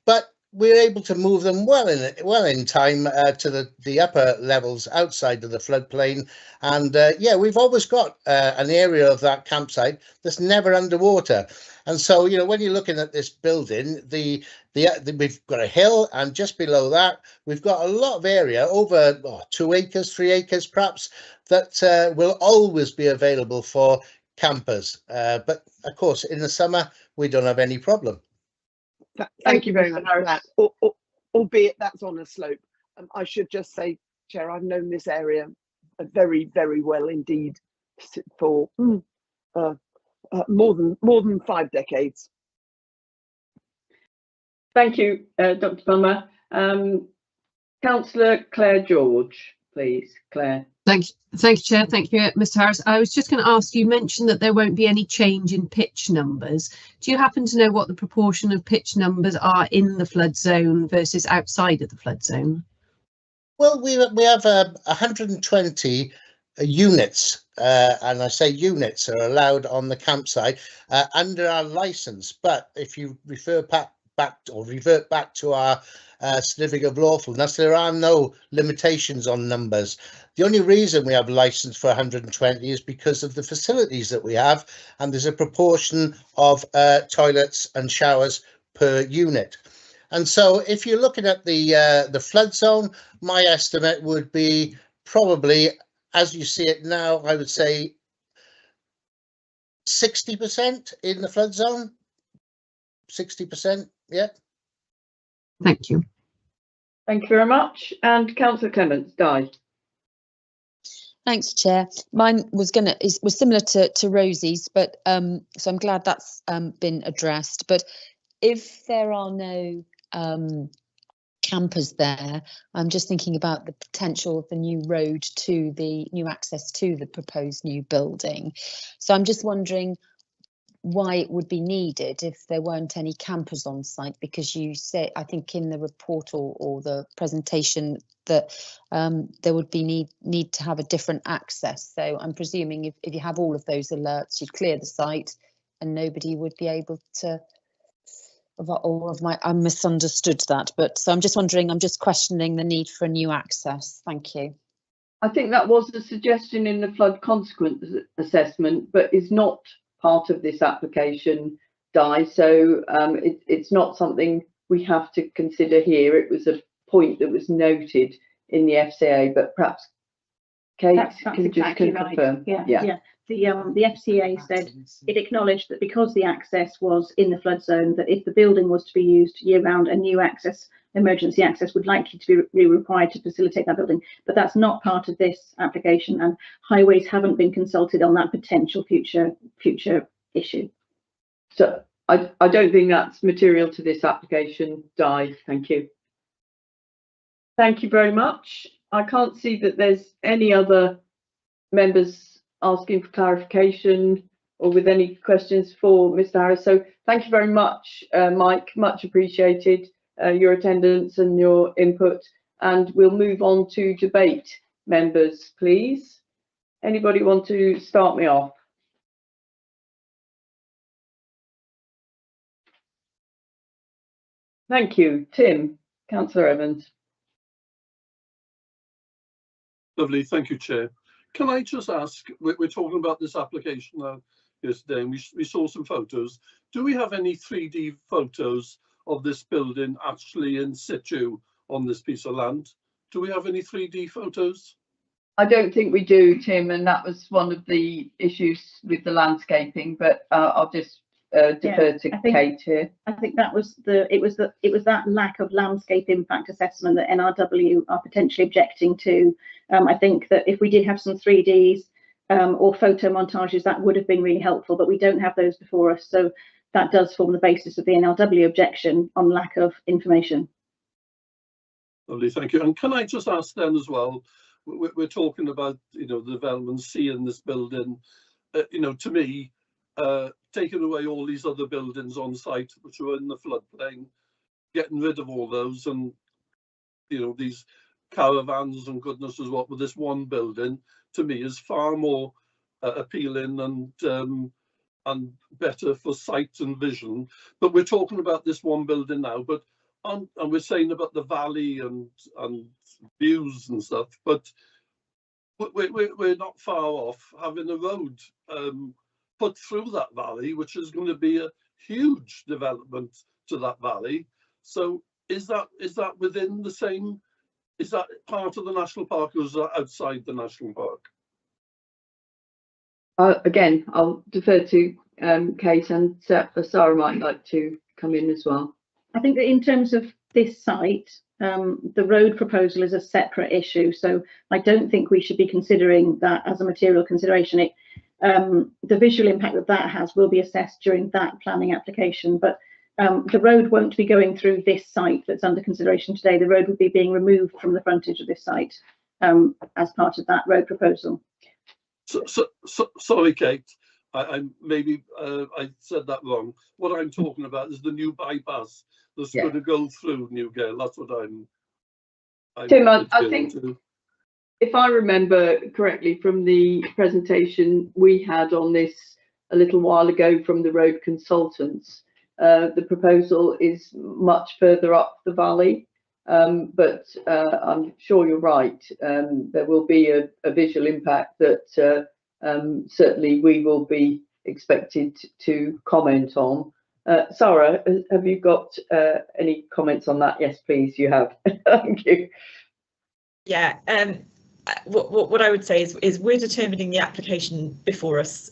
but we're able to move them well in time to the upper levels outside of the floodplain. And yeah, we've always got an area of that campsite that's never underwater. And so, you know, when you're looking at this building, we've got a hill, and just below that, we've got a lot of area, over 2 acres, 3 acres perhaps, that will always be available for campers. But of course, in the summer, we don't have any problem.
Thank you very much for that, albeit that's on a slope. I should just say, Chair, I've known this area very, very well indeed for more than 5 decades.
Thank you, Dr. Plummer. Councillor Claire George, please. Claire.
Thank you, Chair. Thank you, Mr. Harris. I was just going to ask, you mentioned that there won't be any change in pitch numbers. Do you happen to know what the proportion of pitch numbers are in the flood zone versus outside of the flood zone?
Well, we have 120 units, and I say units are allowed on the campsite under our licence. But if you revert back to our certificate of lawfulness, there are no limitations on numbers. The only reason we have license for 120 is because of the facilities that we have, and there's a proportion of toilets and showers per unit. And so if you're looking at the flood zone, my estimate would be probably, as you see it now, I would say 60% in the flood zone. 60%, yeah.
Thank you.
Thank you very much. And Councillor Clements, Di.
Thanks, Chair. Mine was similar to Rosie's, but so I'm glad that's been addressed. But if there are no campers there, I'm just thinking about the potential of the new road to the new access to the proposed new building. So I'm just wondering why it would be needed if there weren't any campers on site, because you say, I think in the report or the presentation, that there would be need to have a different access. So I'm presuming if you have all of those alerts, you'd clear the site and nobody would be able to, I misunderstood that. But so I'm just wondering, I'm just questioning the need for a new access. Thank you.
I think that was a suggestion in the flood consequence assessment, but is not part of this application, Di. So it's not something we have to consider here. It was a point that was noted in the FCA, but perhaps Kate can
exactly
just confirm.
Right. Yeah. The FCA said it acknowledged that because the access was in the flood zone, that if the building was to be used year round, a new access, emergency access, would likely to be required to facilitate that building. But that's not part of this application, and highways haven't been consulted on that potential future issue.
So I don't think that's material to this application, Di. Thank you. Thank you very much. I can't see that there's any other members asking for clarification or with any questions for Mr. Harris. So thank you very much, Mike. Much appreciated your attendance and your input. And we'll move on to debate, members, please. Anybody want to start me off? Thank you. Tim, Councillor Evans.
Lovely, thank you, Chair. Can I just ask, we're talking about this application yesterday, and we saw some photos. Do we have any 3D photos of this building actually in situ on this piece of land? Do we have any 3D photos?
I don't think we do, Tim, and that was one of the issues with the landscaping, but I'll just defer to Kate here.
I think that was it was that lack of landscape impact assessment that NRW are potentially objecting to. I think that if we did have some 3Ds or photo montages, that would have been really helpful, but we don't have those before us, so that does form the basis of the NRW objection on lack of information.
Lovely, thank you. And can I just ask then as well, we're talking about, you know, the development C in this building, you know, to me, taking away all these other buildings on site which are in the floodplain, getting rid of all those, and, you know, these caravans and goodness knows what with this one building, to me is far more appealing and better for sight and vision. But we're talking about this one building now, but and we're saying about the valley and views and stuff, but we're not far off having a road put through that valley, which is going to be a huge development to that valley. So is that within the same, is that part of the national park, or is that outside the national park?
Again, I'll defer to Kate, and Sarah might like to come in as well.
I think that in terms of this site, the road proposal is a separate issue, so I don't think we should be considering that as a material consideration. The visual impact that has will be assessed during that planning application, but the road won't be going through this site that's under consideration today. The road would be being removed from the frontage of this site as part of that road proposal.
Sorry, Kate, I maybe I said that wrong. What I'm talking about is the new bypass that's going to go through Newgale. That's what I'm
Tim, I think if I remember correctly from the presentation we had on this a little while ago from the road consultants, the proposal is much further up the valley, but I'm sure you're right. There will be a visual impact that certainly we will be expected to comment on. Sarah, have you got any comments on that? Yes, please, you have. Thank you.
Yeah, what I would say is we're determining the application before us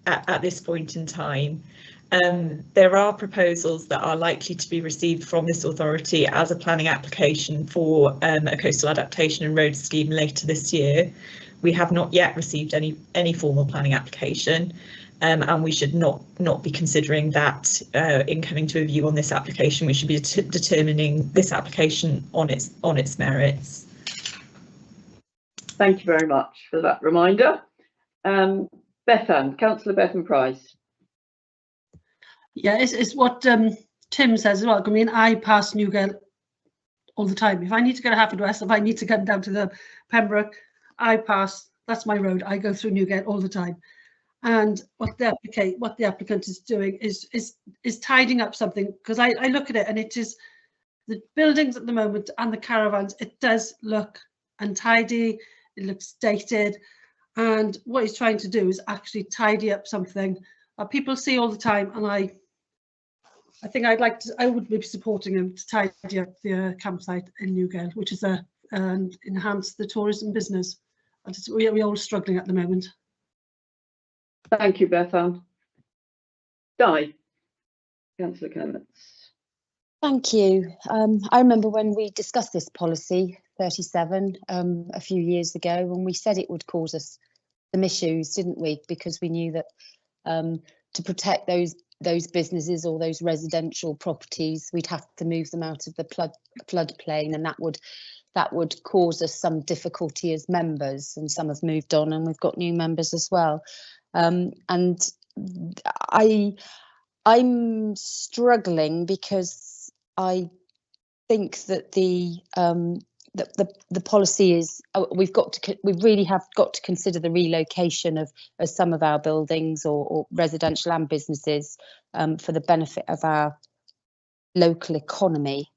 at this point in time. There are proposals that are likely to be received from this authority as a planning application for a coastal adaptation and road scheme later this year. We have not yet received any formal planning application, and we should not be considering that in coming to a view on this application. We should be determining this application on its merits.
Thank you very much for that reminder. Councillor Bethan Price.
Yeah, it's what Tim says as well. I mean, I pass Newgale all the time. If I need to go to Haverfordwest, if I need to come down to the Pembroke, I pass. That's my road. I go through Newgale all the time. And what the applicant is doing is tidying up something, because I look at it and it is the buildings at the moment and the caravans. It does look untidy. It looks dated, and what he's trying to do is actually tidy up something that people see all the time. And I think I would be supporting him to tidy up the campsite in Newgale, which is and enhance the tourism business. We're all struggling at the moment.
Thank you, Bethan. Di, Councillor Clements.
Thank you. I remember when we discussed this policy 37 a few years ago, and we said it would cause us some issues, didn't we? Because we knew that to protect those businesses or those residential properties, we'd have to move them out of the floodplain, and that would cause us some difficulty as members. And some have moved on, and we've got new members as well. And I'm struggling because I think that the policy is we really have got to consider the relocation of some of our buildings or residential and businesses for the benefit of our local economy.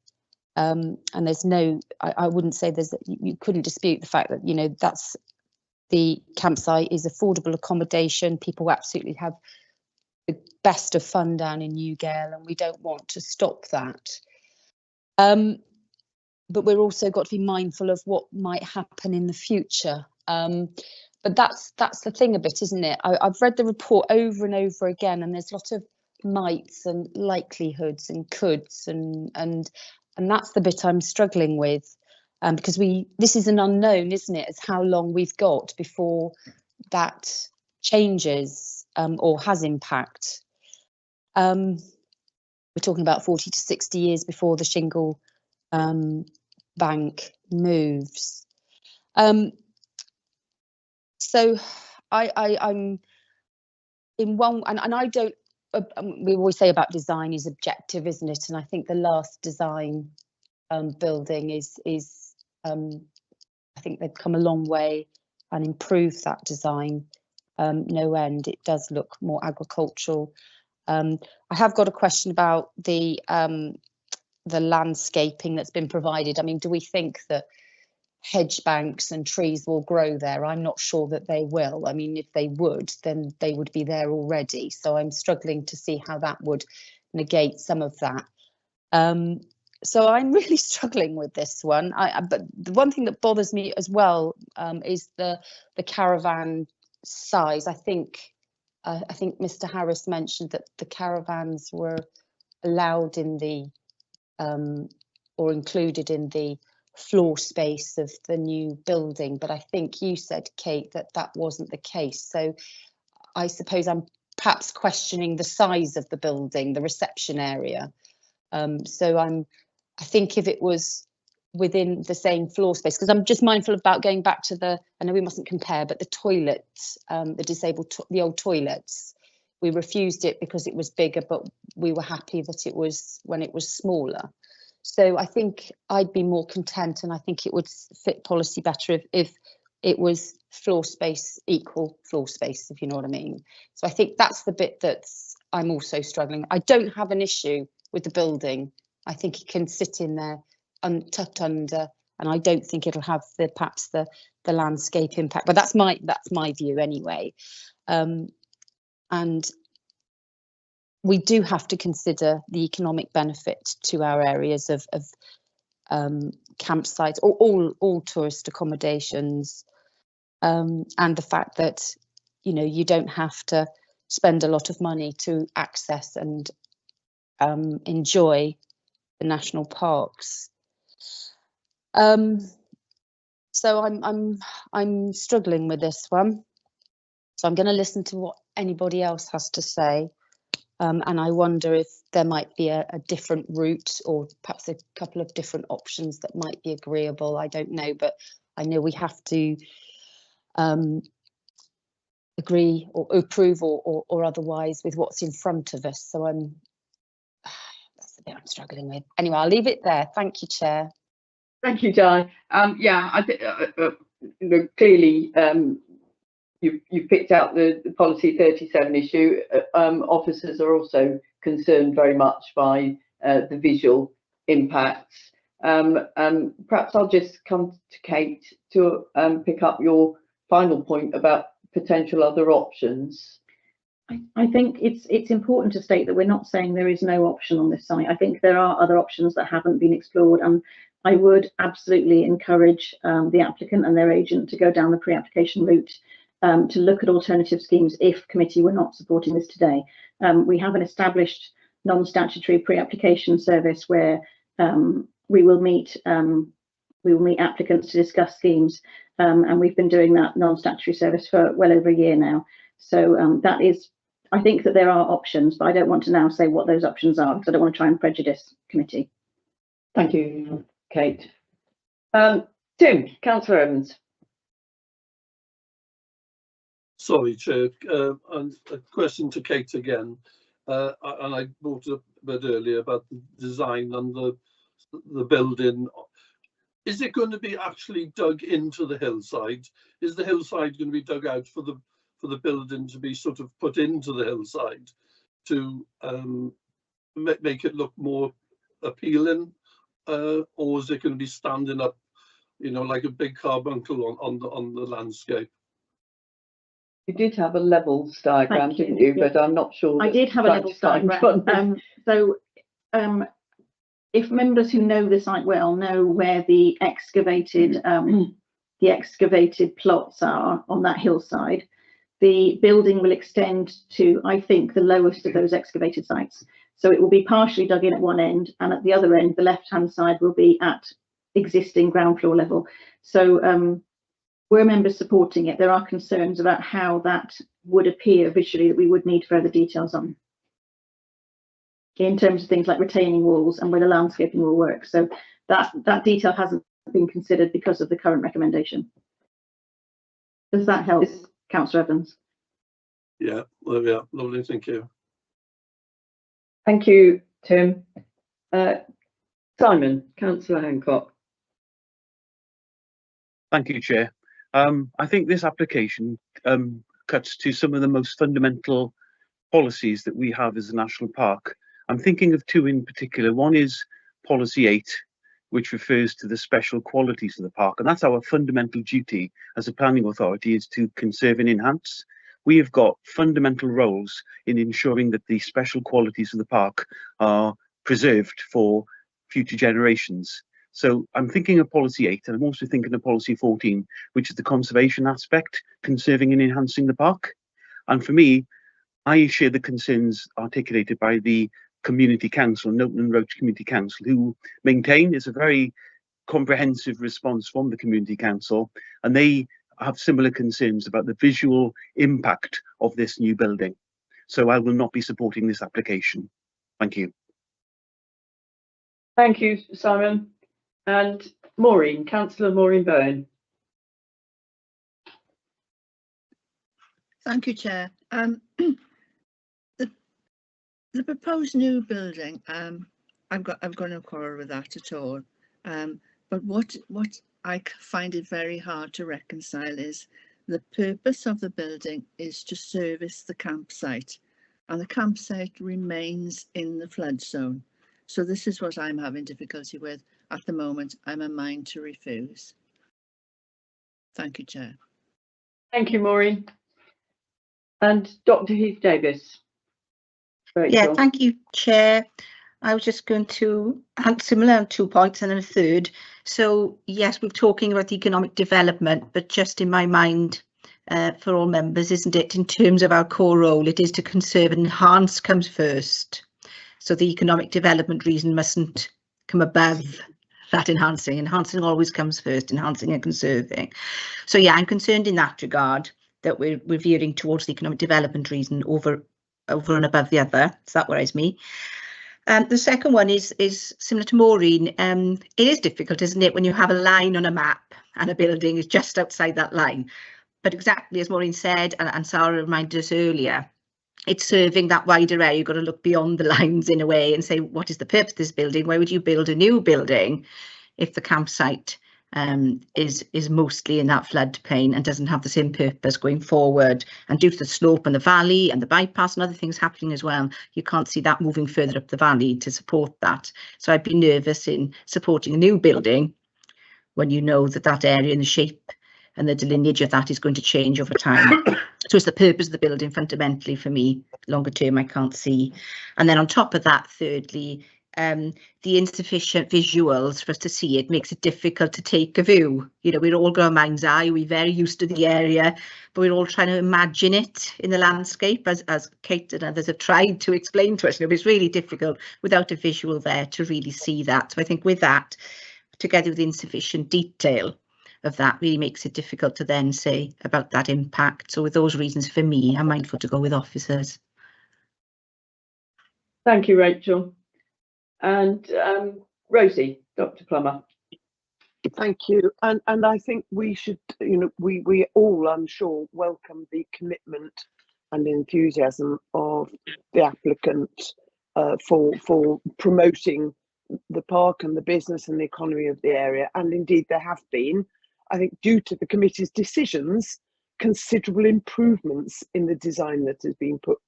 And there's no, I wouldn't say you couldn't dispute the fact that, you know, that's the campsite is affordable accommodation. People absolutely have the best of fun down in Newgale, and we don't want to stop that. But we're also got to be mindful of what might happen in the future. But that's the thing a bit, isn't it? I've read the report over and over again, and there's a lot of mights and likelihoods and coulds, and that's the bit I'm struggling with, because this is an unknown, isn't it? It's how long we've got before that changes or has impact. We're talking about 40 to 60 years before the shingle bank moves. So I'm in one, and I don't, we always say about design is objective, isn't it? And I think the last design building is I think they've come a long way and improved that design no end. It does look more agricultural. I have got a question about the landscaping that's been provided. I mean, do we think that hedge banks and trees will grow there? I'm not sure that they will. I mean, if they would, then they would be there already. So I'm struggling to see how that would negate some of that. So I'm really struggling with this one. But the one thing that bothers me as well is the caravan size. I think Mr. Harris mentioned that the caravans were allowed in the or included in the floor space of the new building, but I think you said, Kate, that that wasn't the case. So I suppose I'm perhaps questioning the size of the building, the reception area. So I think if it was within the same floor space, because I'm just mindful about going back to I know we mustn't compare, but the toilets, the old toilets, we refused it because it was bigger, but we were happy that it was when it was smaller. So I think I'd be more content, and I think it would fit policy better if it was floor space, equal floor space, if you know what I mean. So I think that's the bit that's I'm also struggling. I don't have an issue with the building. I think it can sit in there tucked under, and I don't think it'll have perhaps the landscape impact. But that's my view anyway. And we do have to consider the economic benefit to our areas of campsites or all tourist accommodations, and the fact that you don't have to spend a lot of money to access and enjoy the national parks. So I'm struggling with this one. So I'm going to listen to what anybody else has to say. And I wonder if there might be a different route, or perhaps a couple of different options that might be agreeable. I don't know, but I know we have to agree or approve or otherwise with what's in front of us. So that's the bit I'm struggling with. Anyway, I'll leave it there. Thank you, Chair.
Thank you, Di. Yeah, I think clearly you picked out the policy 37 issue. Officers are also concerned very much by the visual impacts. Perhaps I'll just come to Kate to pick up your final point about potential other options.
I think it's important to state that we're not saying there is no option on this site. I think there are other options that haven't been explored, and I would absolutely encourage the applicant and their agent to go down the pre-application route to look at alternative schemes if committee were not supporting this today. We have an established non-statutory pre-application service where we will meet applicants to discuss schemes, and we've been doing that non-statutory service for well over a year now. So that is, I think that there are options, but I don't want to now say what those options are because I don't want to try and prejudice committee.
Thank you, Kate. Tim, Councillor Evans.
Sorry, Chair, and a question to Kate again. And I brought it up a bit earlier about the design and the building. Is it going to be actually dug into the hillside? Is the hillside going to be dug out for the building to be sort of put into the hillside to make it look more appealing, or is it going to be standing up, like a big carbuncle on the landscape?
You did have a levels diagram, didn't you? But I'm not sure.
I did have a levels diagram. If members who know the site well know where the excavated plots are on that hillside, the building will extend to, I think, the lowest of those excavated sites. So it will be partially dug in at one end, and at the other end, the left-hand side will be at existing ground floor level. So were members supporting it, there are concerns about how that would appear visually that we would need further details on, in terms of things like retaining walls and where the landscaping will work. So that detail hasn't been considered because of the current recommendation. Does that help, Councillor Evans?
Yeah, well, yeah, lovely, thank you.
Thank you, Tim. Simon, Councillor Hancock.
Thank you, Chair. I think this application cuts to some of the most fundamental policies that we have as a national park. I'm thinking of two in particular. One is Policy 8, which refers to the special qualities of the park, and that's our fundamental duty as a planning authority, is to conserve and enhance. We have got fundamental roles in ensuring that the special qualities of the park are preserved for future generations. So I'm thinking of Policy 8, and I'm also thinking of Policy 14, which is the conservation aspect, conserving and enhancing the park. And for me, I share the concerns articulated by the Community Council, Nowton and Roach Community Council, who maintain it's a very comprehensive response from the Community Council, and they have similar concerns about the visual impact of this new building. So I will not be supporting this application. Thank you.
Thank you, Simon. And Maureen, Councillor Maureen Bowen.
Thank you, Chair. The proposed new building, I've got no quarrel with that at all. But what I find it very hard to reconcile is the purpose of the building is to service the campsite, and the campsite remains in the flood zone. So this is what I'm having difficulty with at the moment. I'm a mind to refuse. Thank you, Chair.
Thank you, Maureen. And Dr. Heath Davis. Rachel.
Yeah, thank you, Chair. I was just going to add similar on 2 points and then a third. So yes, we're talking about economic development, but just in my mind, for all members, isn't it, in terms of our core role, it is to conserve and enhance comes first. So the economic development reason mustn't come above that enhancing. Enhancing always comes first, enhancing and conserving. So yeah, I'm concerned in that regard that we're veering towards the economic development reason over and above the other. So that worries me. The second one is similar to Maureen. It is difficult, isn't it, when you have a line on a map and a building is just outside that line. But exactly as Maureen said, and Sarah reminded us earlier, it's serving that wider area. You've got to look beyond the lines in a way and say, what is the purpose of this building? Why would you build a new building if the campsite is mostly in that floodplain and doesn't have the same purpose going forward? And due to the slope and the valley and the bypass and other things happening as well, you can't see that moving further up the valley to support that. So I'd be nervous in supporting a new building when you know that that area and the shape and the delineage of that is going to change over time. So it's the purpose of the building fundamentally for me. Longer term, I can't see. And then on top of that, thirdly, the insufficient visuals for us to see it makes it difficult to take a view. You know, we're all got a mind's eye, we're very used to the area, but we're all trying to imagine it in the landscape, as Kate and others have tried to explain to us. You know, it's really difficult without a visual there to really see that. So I think with that, together with insufficient detail of that, really makes it difficult to then say about that impact. So with those reasons, for me, I'm mindful to go with officers.
Thank you, Rachel. And Rosie, Dr. Plummer.
Thank you. And I think we should, you know, we all, I'm sure, welcome the commitment and enthusiasm of the applicant for promoting the park and the business and the economy of the area. And indeed, there have been, I think, due to the committee's decisions, considerable improvements in the design that has been put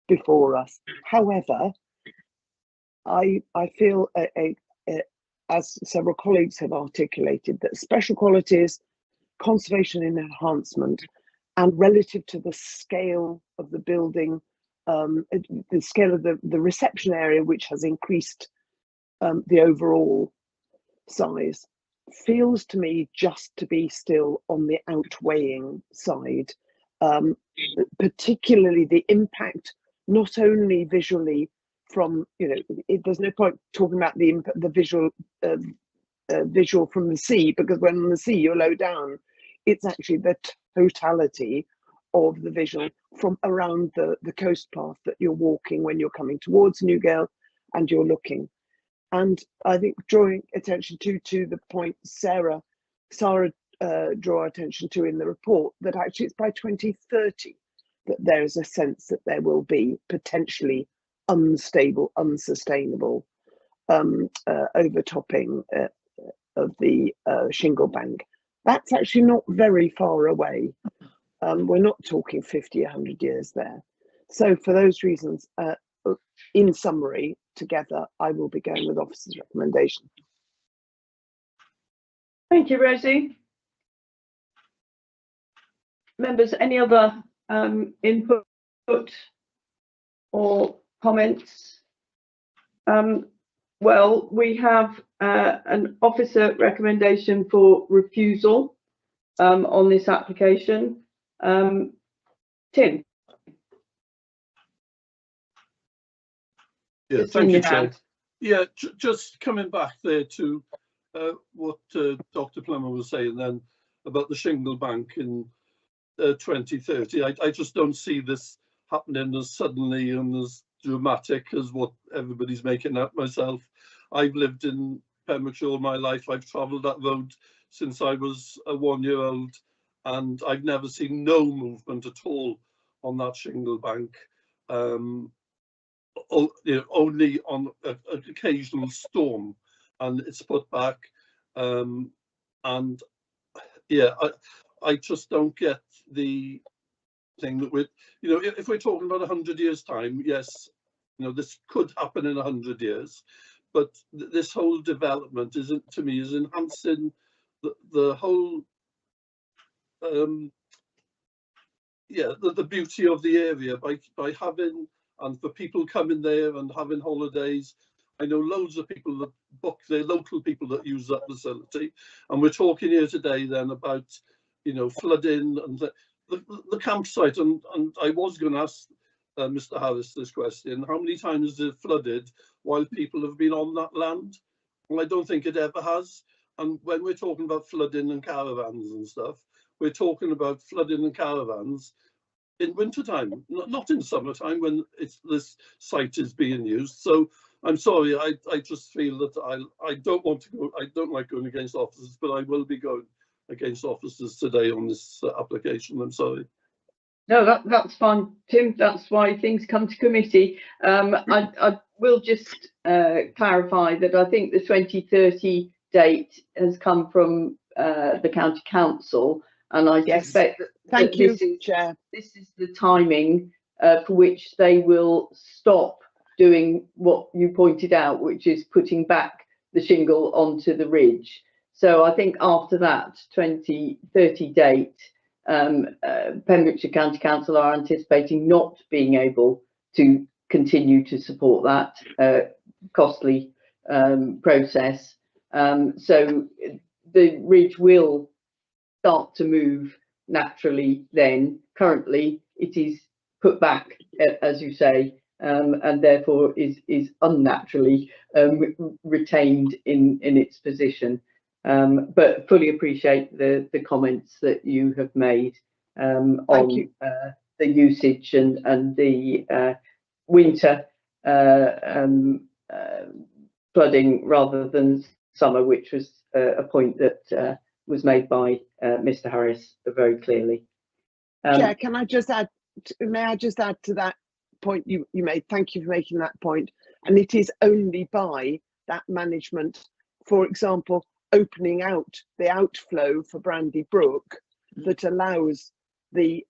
before us. However, I feel, as several colleagues have articulated, that special qualities, conservation and enhancement, and relative to the scale of the building, the scale of the reception area, which has increased the overall size, feels to me just to be still on the outweighing side, particularly the impact, not only visually from, you know, there's no point talking about the visual visual from the sea, because when on the sea you're low down. It's actually the totality of the visual from around the coast path that you're walking when you're coming towards Newgale and you're looking. And I think drawing attention to the point Sarah Sarah draw attention to in the report, that actually it's by 2030 that there is a sense that there will be potentially unstable, unsustainable overtopping of the shingle bank. That's actually not very far away. We're not talking 50, 100 years there. So for those reasons, in summary, together, I will be going with officer's recommendation.
Thank you, Rosie. Members, any other input or comments? Well, we have an officer recommendation for refusal on this application. Tim.
Yeah, thank you, Chair. Yeah, just coming back there to what Dr. Plummer was saying then about the shingle bank in 2030. I just don't see this happening as suddenly and as dramatic as what everybody's making out. Myself, I've lived in Pembrokeshire all my life. I've travelled that road since I was a 1-year-old, and I've never seen no movement at all on that shingle bank. Only on an occasional storm, and it's put back. And yeah, I just don't get the thing that we're, if we're talking about 100 years time, yes, this could happen in 100 years, but this whole development isn't, to me, is enhancing the whole the beauty of the area by having, and for people coming there and having holidays. I know loads of people that book, their local people that use that facility, and we're talking here today then about flooding and the campsite, and I was going to ask Mr. Harris this question: how many times has it flooded while people have been on that land? Well, I don't think it ever has. And when we're talking about flooding and caravans and stuff, we're talking about flooding and caravans in wintertime, not in summertime when this site is being used. So I'm sorry, I just feel that I don't want to go, I don't like going against officers, but I will be going against officers today on this application. I'm sorry.
No, that's fine, Tim. That's why things come to committee. I will just clarify that I think the 2030 date has come from the County Council, and I suspect that this is the timing for which they will stop doing what you pointed out, which is putting back the shingle onto the ridge. So I think after that 2030 date, Pembrokeshire County Council are anticipating not being able to continue to support that costly process. So the ridge will start to move naturally then. Currently it is put back, as you say, and therefore is unnaturally retained in its position. But fully appreciate the comments that you have made on the usage and the winter flooding rather than summer, which was a point that was made by Mr. Harris very clearly.
Chair, can I just add? May I just add to that point you made? Thank you for making that point. And it is only by that management, for example, opening out the outflow for Brandy Brook, that allows the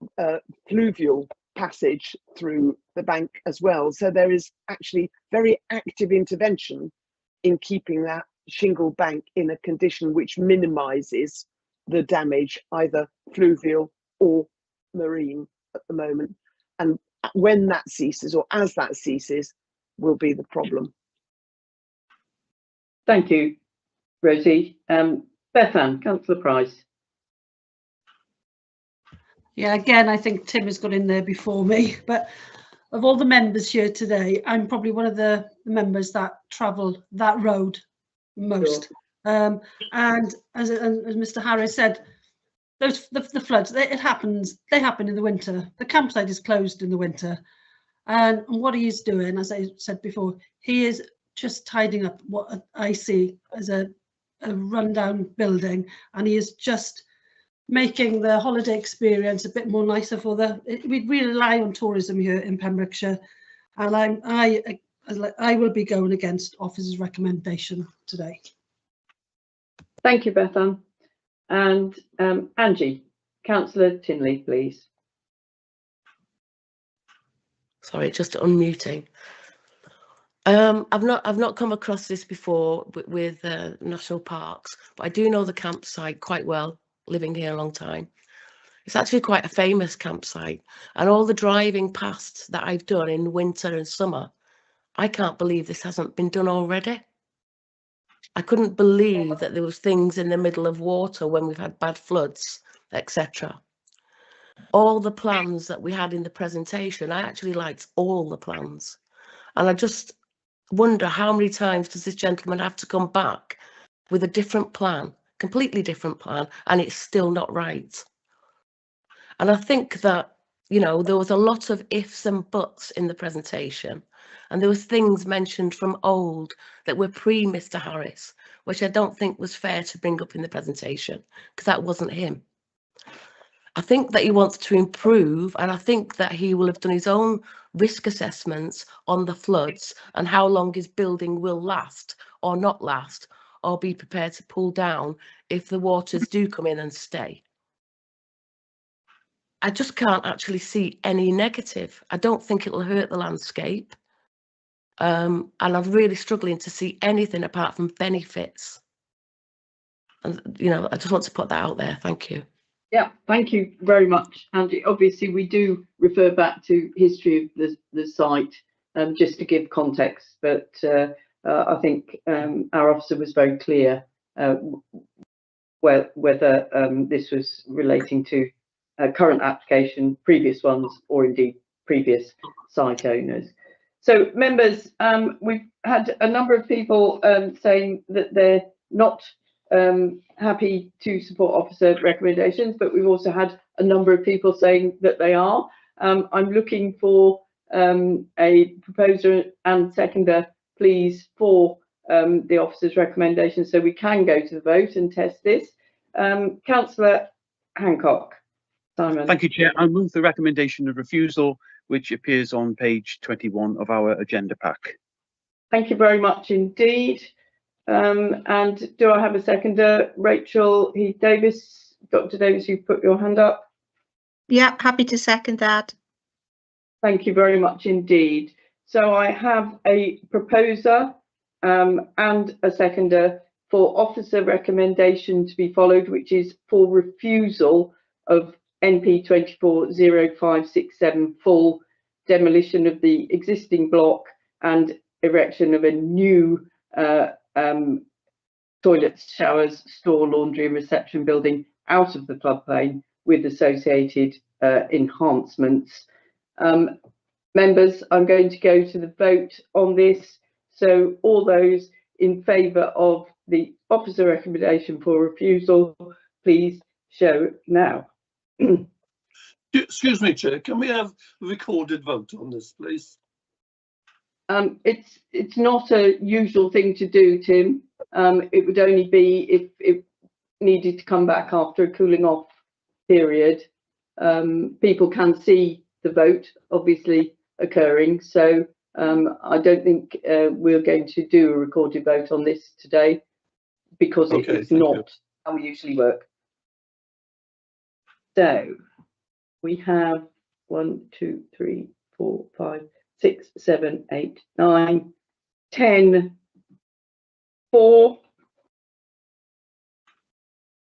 fluvial passage through the bank as well. So there is actually very active intervention in keeping that shingle bank in a condition which minimises the damage, either fluvial or marine at the moment. And when that ceases, or as that ceases, will be the problem.
Thank you, Rosie. Bethan, Councillor Price.
Yeah, again, I think Tim has got in there before me, but of all the members here today, I'm probably one of the members that travel that road most. Sure. And as Mr. Harris said, the floods, they happen in the winter. The campsite is closed in the winter. And what he is doing, as I said before, he is just tidying up what I see as a a rundown building, and he is just making the holiday experience a bit more nicer for we rely on tourism here in Pembrokeshire, and I will be going against officer's recommendation today.
Thank you, Bethan. And Angie, Councillor Tinley, please.
Sorry, just unmuting. I've not come across this before with national parks, but I do know the campsite quite well, living here a long time. It's actually quite a famous campsite, and all the driving past that I've done in winter and summer, I can't believe this hasn't been done already. I couldn't believe that there was things in the middle of water when we've had bad floods, etc. All the plans that we had in the presentation, I actually liked all the plans, and I just wonder how many times does this gentleman have to come back with a different plan, completely different plan, and it's still not right. And I think that, you know, there was a lot of ifs and buts in the presentation, and there was things mentioned from old that were pre Mr. Harris, which I don't think was fair to bring up in the presentation, because that wasn't him. I think that he wants to improve, and I think that he will have done his own risk assessments on the floods and how long his building will last or not last, or be prepared to pull down if the waters do come in and stay. I just can't actually see any negative. I don't think it'll hurt the landscape. And I'm really struggling to see anything apart from benefits. And, you know, I just want to put that out there. Thank you.
Yeah, thank you very much, Andy. Obviously, we do refer back to history of the site, just to give context, but I think our officer was very clear whether this was relating to current application, previous ones, or indeed previous site owners. So, members, we've had a number of people saying that they're not happy to support officer recommendations, but we've also had a number of people saying that they are. I'm looking for a proposer and seconder, please, for the officer's recommendations, so we can go to the vote and test this. Councillor Hancock. Simon.
Thank you, Chair. I move the recommendation of refusal, which appears on page 21 of our agenda pack.
Thank you very much indeed. And do I have a seconder? Rachel Heath Davis. Dr. Davis, you've put your hand up.
Yeah, happy to second that.
Thank you very much indeed. So I have a proposer and a seconder for officer recommendation to be followed, which is for refusal of NP 240567 full demolition of the existing block and erection of a new toilets, showers, store, laundry and reception building out of the floodplain with associated enhancements. Members, I'm going to go to the vote on this. So all those in favour of the officer recommendation for refusal, please show now.
Excuse me, Chair, can we have a recorded vote on this, please?
It's not a usual thing to do, Tim. It would only be if it needed to come back after a cooling off period. People can see the vote obviously occurring, so I don't think we're going to do a recorded vote on this today, because it's not how we usually work. So we have 1, 2, 3, 4, 5, 6, 7, 8, 9, 10, 4.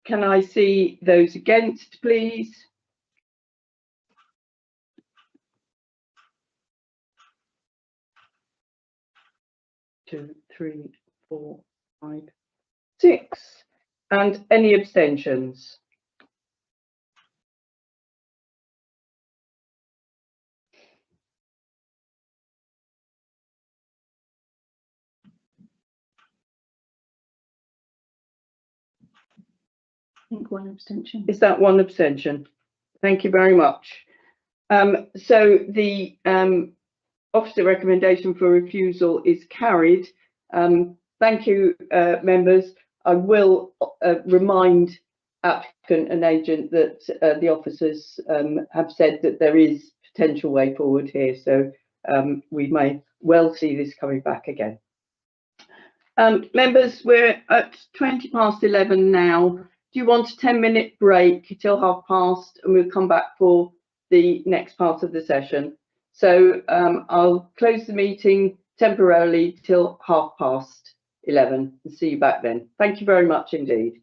Can I see those against, please? Two, 3, 4, 5, 6. And any abstentions?
I think one abstention.
Is that one abstention? Thank you very much. So the officer recommendation for refusal is carried. Thank you, members. I will remind applicant and agent that the officers have said that there is potential way forward here, so we may well see this coming back again. Members, we're at 11:20 now. Do you want a 10-minute break till past, and we'll come back for the next part of the session? So I'll close the meeting temporarily till 11:30 and see you back then. Thank you very much indeed.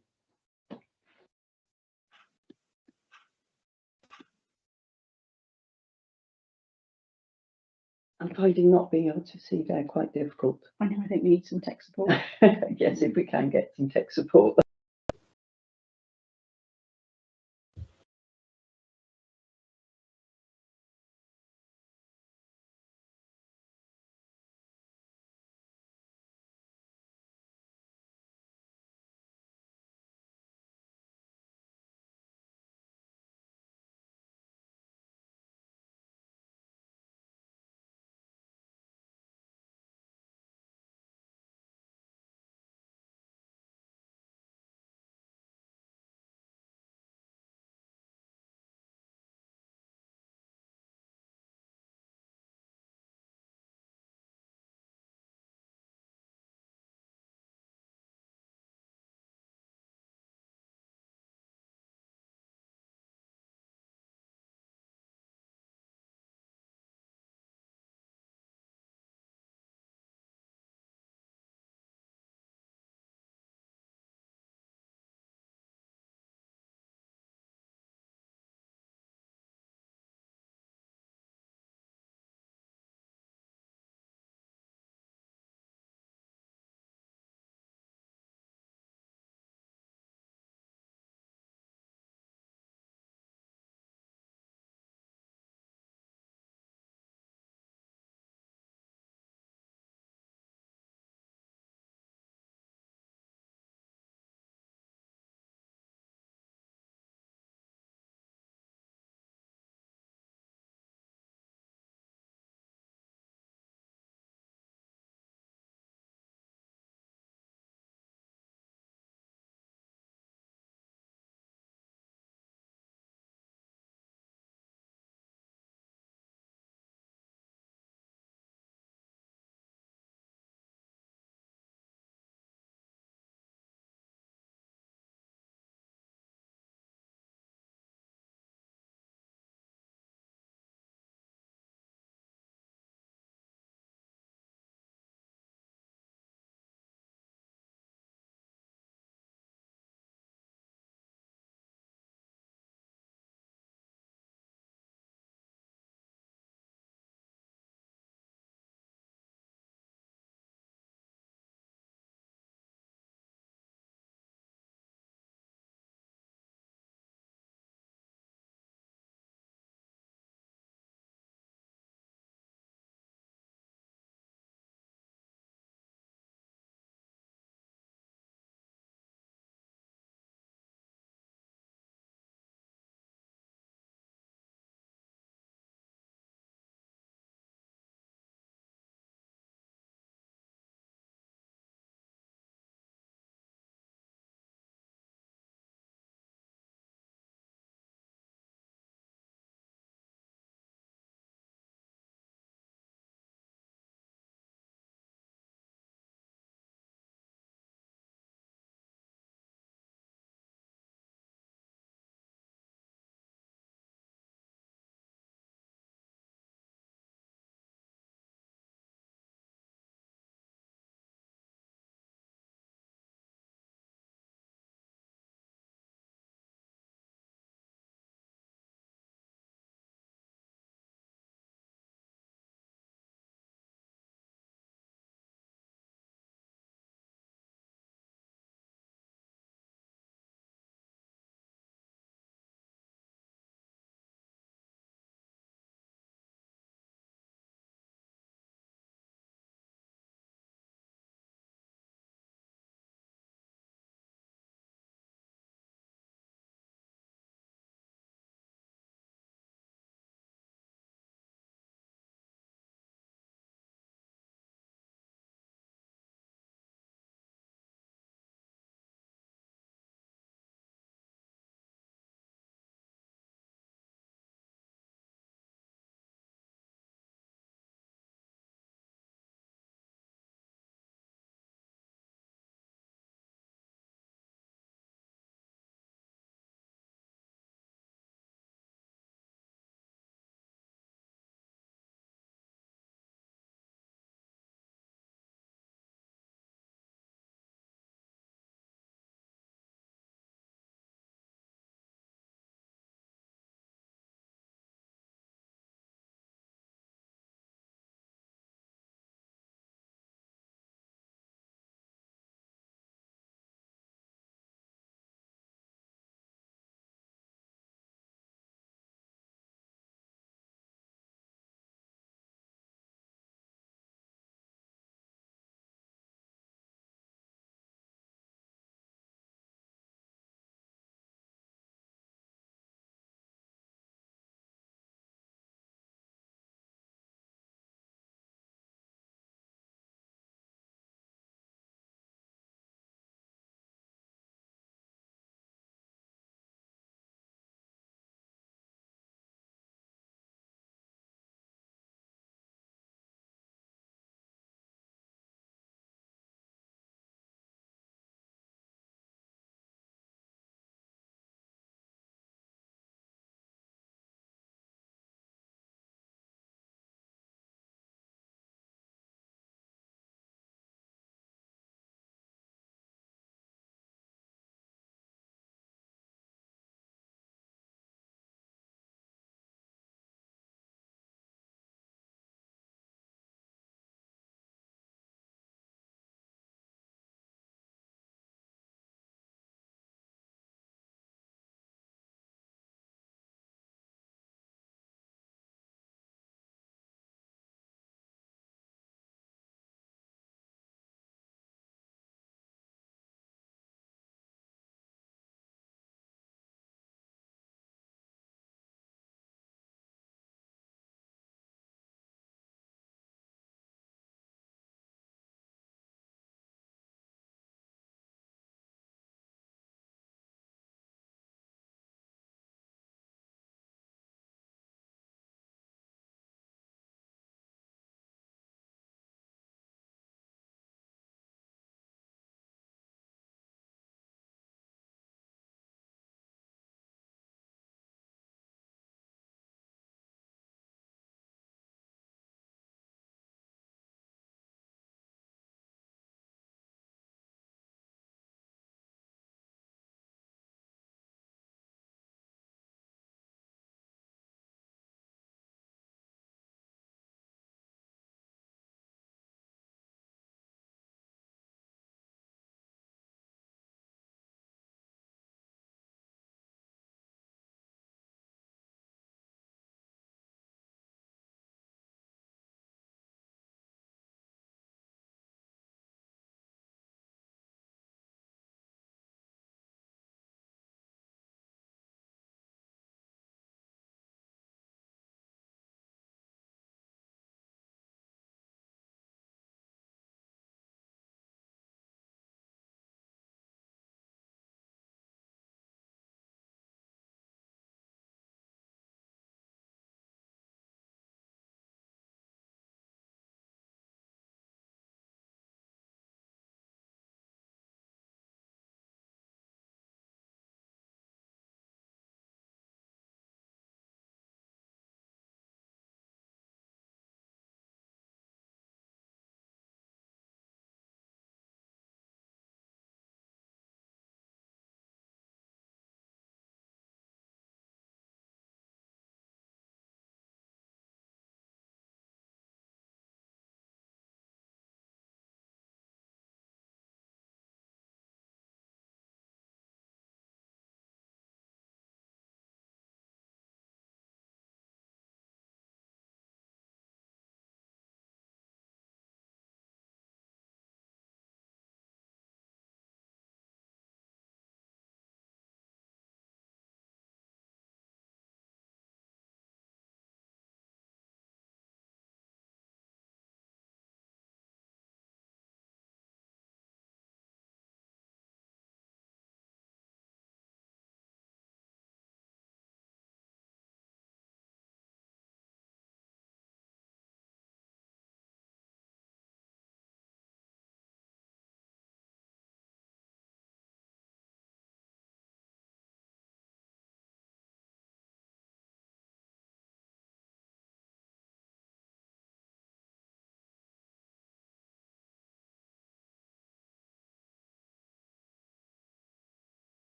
I'm finding not being able to see there quite difficult.
I know, I think we need some tech support.
Yes, if we can get some tech support.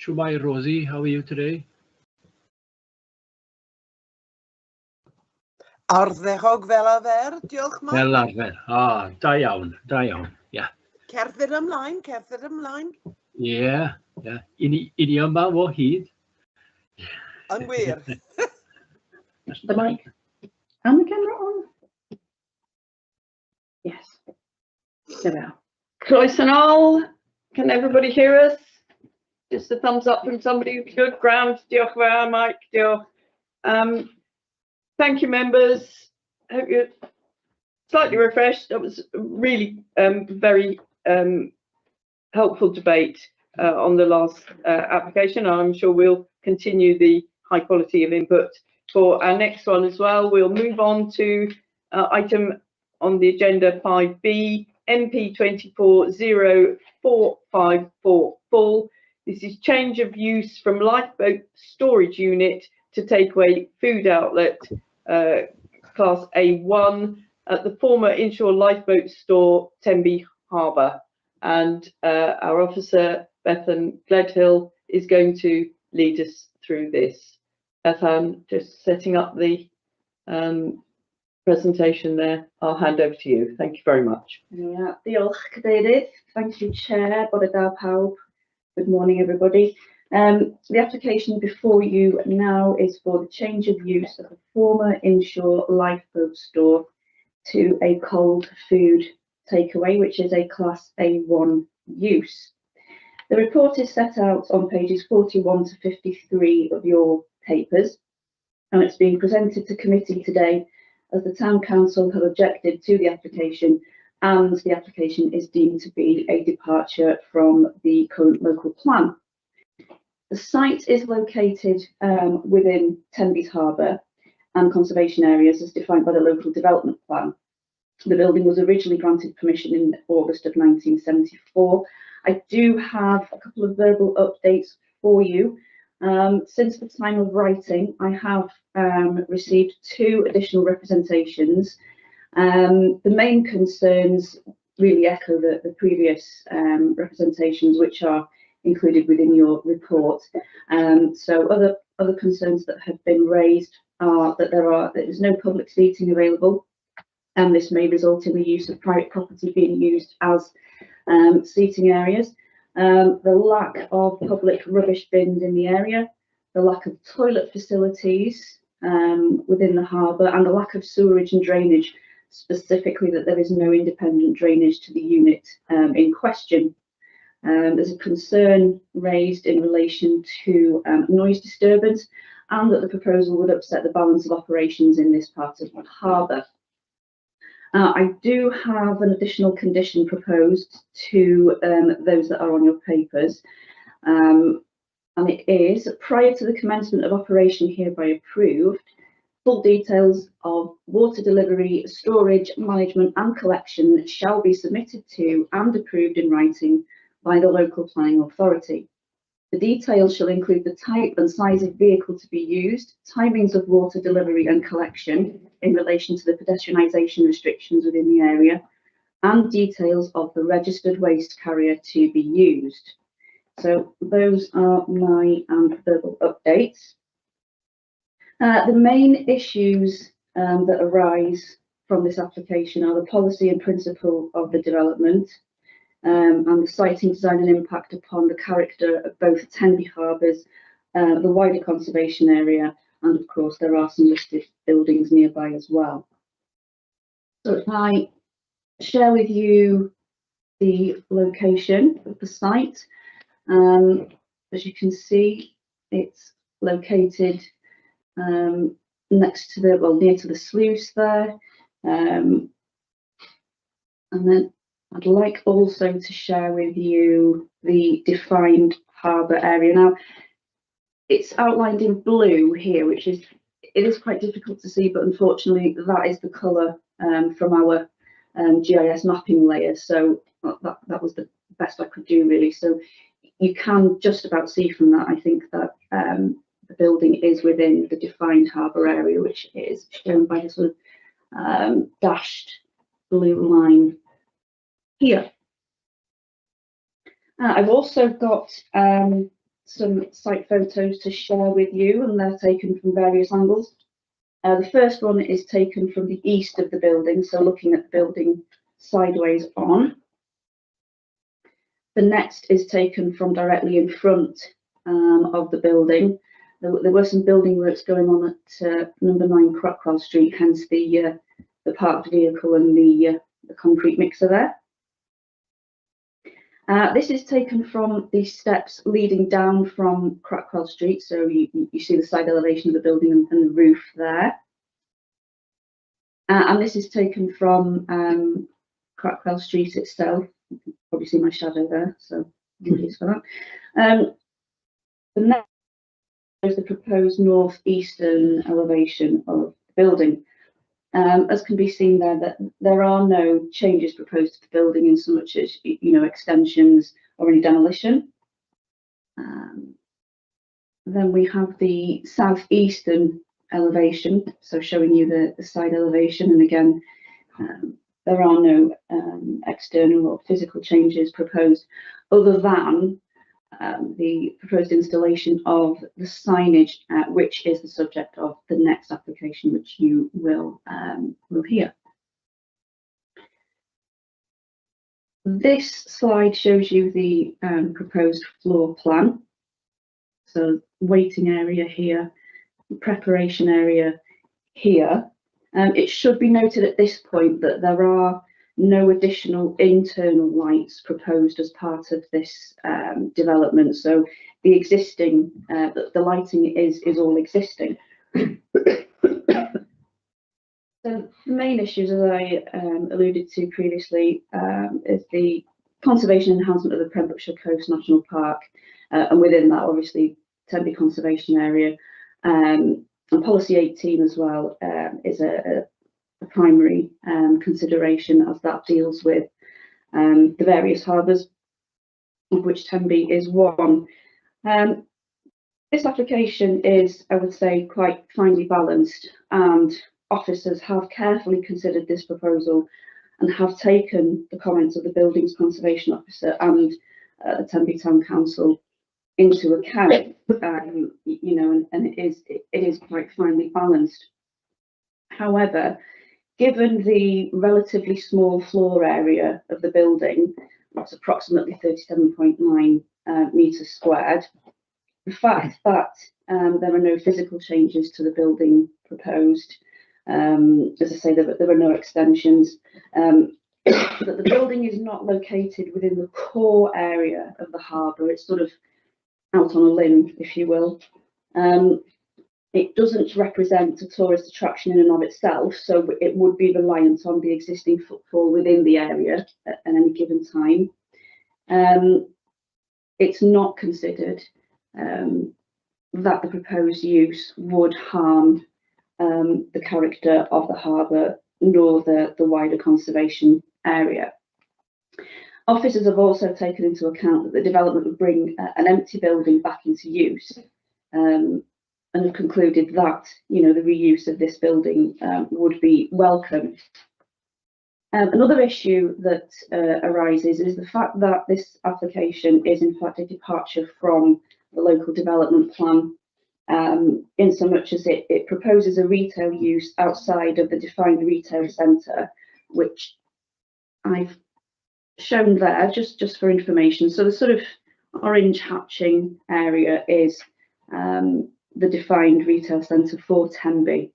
Shwmai Rosie, how are you today?
Ardderchog fel arfer, diolch Mike.
Fel arfer. Da iawn, da iawn. Yeah.
Cerdded ymlaen, cerdded ymlaen.
Yeah, yeah. I ni yma o hyd.
Yn wir.
The mic and the camera on. Yes. There we are.
Croes and all, can everybody hear us? Just a thumbs up from somebody. Good ground. Diolch fawr, Mike. Diolch. Thank you, members. Hope you're slightly refreshed. That was a really very helpful debate on the last application. I'm sure we'll continue the high quality of input for our next one as well. We'll move on to item on the agenda 5B, MP 240454 full. This is change of use from lifeboat storage unit to takeaway food outlet, class A1 at the former inshore lifeboat store, Tenby Harbour. And our officer, Bethan Gledhill, is going to lead us through this. Bethan, just setting up the presentation there. I'll hand over to you. Thank you very much.
Yeah, diolch, Cadeirydd. Thank you, Chair. Bore da pawb. Good morning, everybody. The application before you now is for the change of use of a former inshore lifeboat store to a cold food takeaway, which is a Class A1 use. The report is set out on pages 41 to 53 of your papers, and it's being presented to committee today as the Town Council have objected to the application, and the application is deemed to be a departure from the current local plan. The site is located within Tenby Harbour and conservation areas as defined by the local development plan. The building was originally granted permission in August of 1974. I do have a couple of verbal updates for you. Since the time of writing, I have received 2 additional representations. The main concerns really echo the previous representations, which are included within your report. So other concerns that have been raised are that there is no public seating available, and this may result in the use of private property being used as seating areas. The lack of public rubbish bins in the area, the lack of toilet facilities within the harbour, and the lack of sewerage and drainage, specifically that there is no independent drainage to the unit in question. There's a concern raised in relation to noise disturbance, and that the proposal would upset the balance of operations in this part of the harbour. I do have an additional condition proposed to those that are on your papers, and it is, prior to the commencement of operation hereby approved, full details of water delivery, storage, management and collection shall be submitted to and approved in writing by the local planning authority. The details shall include the type and size of vehicle to be used, timings of water delivery and collection in relation to the pedestrianisation restrictions within the area, and details of the registered waste carrier to be used. So those are my verbal updates. The main issues that arise from this application are the policy and principle of the development, and the siting, design and impact upon the character of both Tenby Harbours, the wider conservation area, and of course there are some listed buildings nearby as well. So if I share with you the location of the site, as you can see, it's located next to the, well, near to the sluice there, and then I'd like also to share with you the defined harbour area. Now, it's outlined in blue here, which is, it is quite difficult to see, but unfortunately that is the colour from our GIS mapping layer. So that was the best I could do really. So you can just about see from that, I think, that the building is within the defined harbour area, which is shown by the sort of dashed blue line here. I've also got
some site photos to share with you, and they're taken from various angles. The first one is taken from the east of the building, so looking at the building sideways on. The next is taken from directly in front of the building. There were some building works going on at number 9 Crockwell Street, hence the parked vehicle and the concrete mixer there. This is taken from the steps leading down from Crockwell Street, so you see the side elevation of the building and the roof there. And this is taken from Crockwell Street itself. You can probably see my shadow there, so apologies for that. The next is the proposed northeastern elevation of the building. As can be seen there, that there are no changes proposed to the building in so much as, you know, extensions or any demolition. Then we have the southeastern elevation, so showing you the side elevation, and again, there are no external or physical changes proposed other than the proposed installation of the signage, which is the subject of the next application, which you will hear. This slide shows you the proposed floor plan. So waiting area here, preparation area here. It should be noted at this point that there are no additional internal lights proposed as part of this development. So the existing, the lighting is all existing. So the main issues, as I alluded to previously, is the conservation enhancement of the Pembrokeshire Coast National Park, and within that, obviously, Tenby Conservation Area, and Policy 18 as well is a primary consideration, as that deals with the various harbours, of which Tenby is one. This application is, I would say, quite finely balanced, and officers have carefully considered this proposal and have taken the comments of the Buildings Conservation Officer and the Tenby Town Council into account. You know, and it is quite finely balanced. However, given the relatively small floor area of the building, that's approximately 37.9 metres squared, the fact that there are no physical changes to the building proposed, as I say, there are no extensions, that the building is not located within the core area of the harbour. It's sort of out on a limb, if you will. It doesn't represent a tourist attraction in and of itself, so it would be reliant on the existing footfall within the area at any given time. It's not considered that the proposed use would harm the character of the harbour nor the wider conservation area. Officers have also taken into account that the development would bring an empty building back into use, and have concluded that, you know, the reuse of this building would be welcome. Another issue that arises is the fact that this application is in fact a departure from the local development plan, in so much as it proposes a retail use outside of the defined retail centre, which I've shown there just for information. So the sort of orange hatching area is the defined retail centre for Tenby.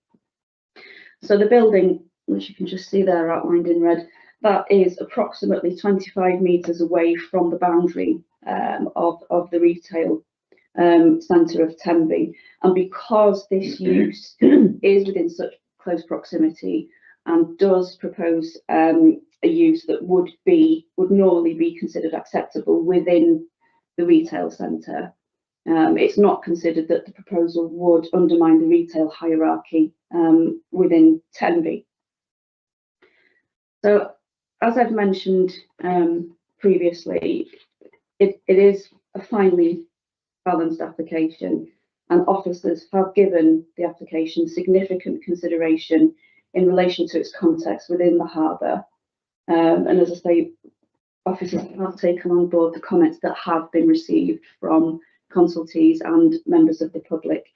So the building, which you can just see there outlined in red, that is approximately 25 metres away from the boundary of the retail centre of Tenby. And because this use is within such close proximity and does propose a use that would normally be considered acceptable within the retail centre, it's not considered that the proposal would undermine the retail hierarchy within Tenby. So, as I've mentioned previously, it is a finely balanced application, and officers have given the application significant consideration in relation to its context within the harbour. And as I say, officers have taken on board the comments that have been received from consultees and members of the public.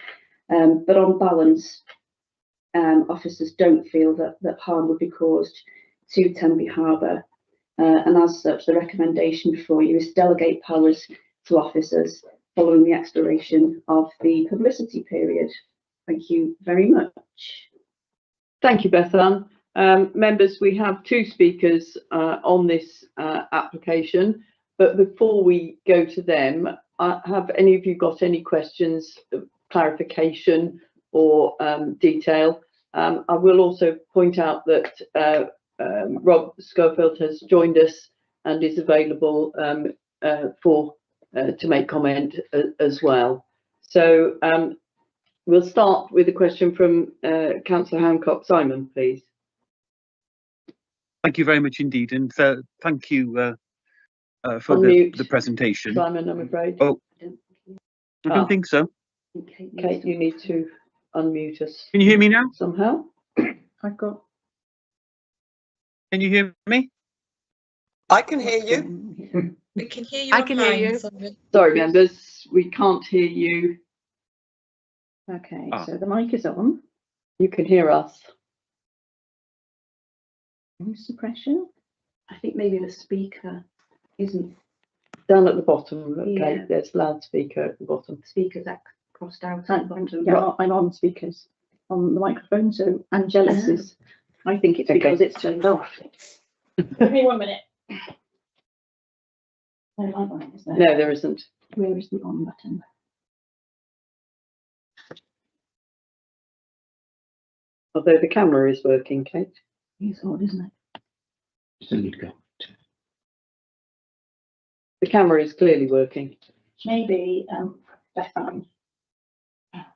But on balance, officers don't feel that harm would be caused to Tenby Harbour. And as such, the recommendation before you is to delegate powers to officers following the expiration of the publicity period. Thank you very much.
Thank you, Bethan. Members, we have 2 speakers on this application, but before we go to them, have any of you got any questions, clarification or detail? I will also point out that Rob Schofield has joined us and is available to make comment as well. So we'll start with a question from Councillor Hancock. Simon, please.
Thank you very much indeed, and thank you for the presentation.
Simon, I'm afraid.
Oh, I don't think so.
Kate, you need to unmute us.
Can you hear me now?
Somehow.
I've got.
Can you hear me?
I can hear you.
We can hear you.
I can hear you.
Sorry, members, we can't hear you.
Okay, so the mic is on.
You can hear us.
Noise suppression.
I think maybe the speaker isn't
down at the bottom. Okay,
yeah.
There's loudspeaker at the bottom.
Speakers that crossed out.
Yeah, I'm on speakers on the microphone, so Angelus is. I think it's because it's turned off. Give me 1 minute.
No, there isn't.
Where is the on button?
Although the camera is working, Kate.
It's odd, isn't it?
Still need to go.
The camera is clearly working.
Maybe Bethan.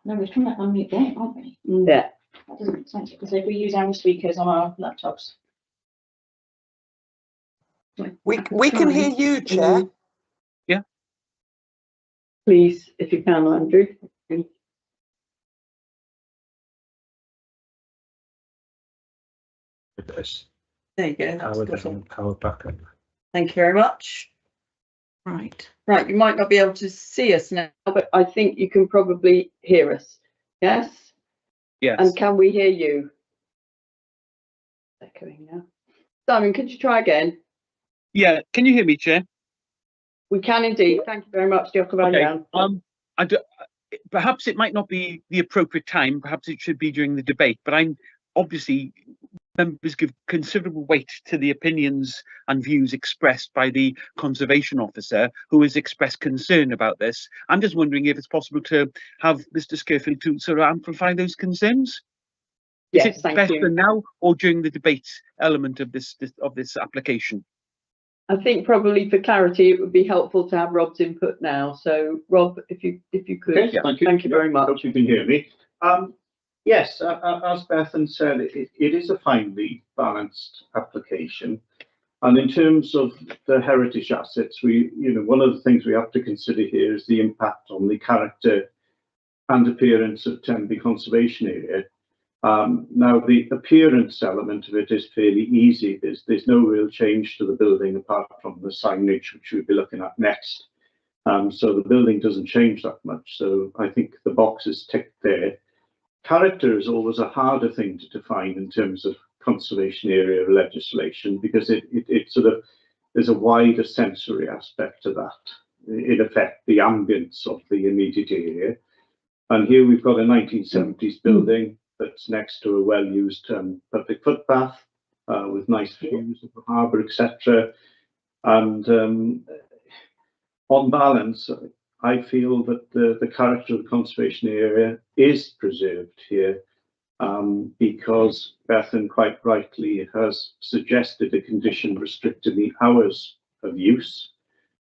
No, we're trying to unmute them, aren't we?
Yeah.
That doesn't make sense because if we use our speakers on our laptops.
We can hear you, Chair.
Yeah.
Please, if you can, Andrew.
There you go.
Power backup.
Thank you very much.
Right. Right, you might not be able to see us now, but I think you can probably hear us. Yes?
Yes.
And can we hear you? Echoing now. Simon, could you try again?
Yeah, can you hear me, Chair?
We can indeed. Thank you very much, Diogo.
Okay. Perhaps it might not be the appropriate time. Perhaps it should be during the debate. But I'm obviously members give considerable weight to the opinions and views expressed by the conservation officer, who has expressed concern about this. I'm just wondering if it's possible to have Mr. Schofield to sort of amplify those concerns.
Yes,
is it better now or during the debate element of this application?
I think probably for clarity, it would be helpful to have Rob's input now. So, Rob, if you could,
okay, thank you very much. Hope you can hear me. Yes, as Bethan said, it is a finely balanced application, and in terms of the heritage assets, one of the things we have to consider here is the impact on the character and appearance of Tenby Conservation Area. Now, the appearance element of it is fairly easy. There's no real change to the building apart from the signage, which we'll be looking at next. So the building doesn't change that much. So I think the box is ticked there. Character is always a harder thing to define in terms of conservation area legislation because it sort of, there's a wider sensory aspect to that. In effect, the ambience of the immediate area. And here we've got a 1970s building that's next to a well-used public footpath with nice views of the harbour, etc. And on balance, I feel that the character of the conservation area is preserved here because Bethan quite rightly has suggested a condition restricting the hours of use.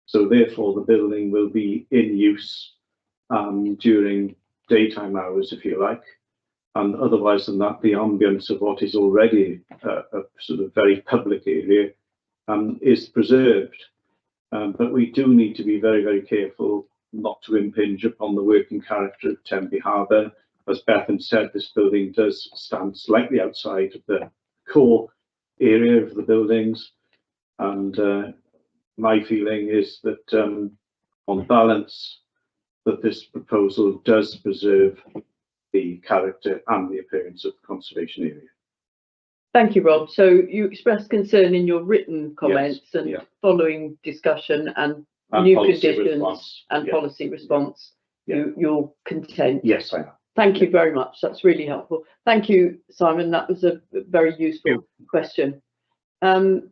So therefore the building will be in use during daytime hours, if you like. And otherwise than that, the ambience of what is already a sort of very public area is preserved. But we do need to be very, very careful not to impinge upon the working character of Tenby Harbour. As Bethan said, this building does stand slightly outside of the core area of the buildings. And my feeling is that on balance, that this proposal does preserve the character and the appearance of the conservation area.
Thank you, Rob. So you expressed concern in your written comments,
Yes,
and
yeah.
following discussion and
And
new
policy
conditions
response,
and
yeah.
policy response,
Yeah.
you're content?
Yes, I am.
Thank you very much. That's really helpful. Thank you, Simon. That was a very useful question. Dr.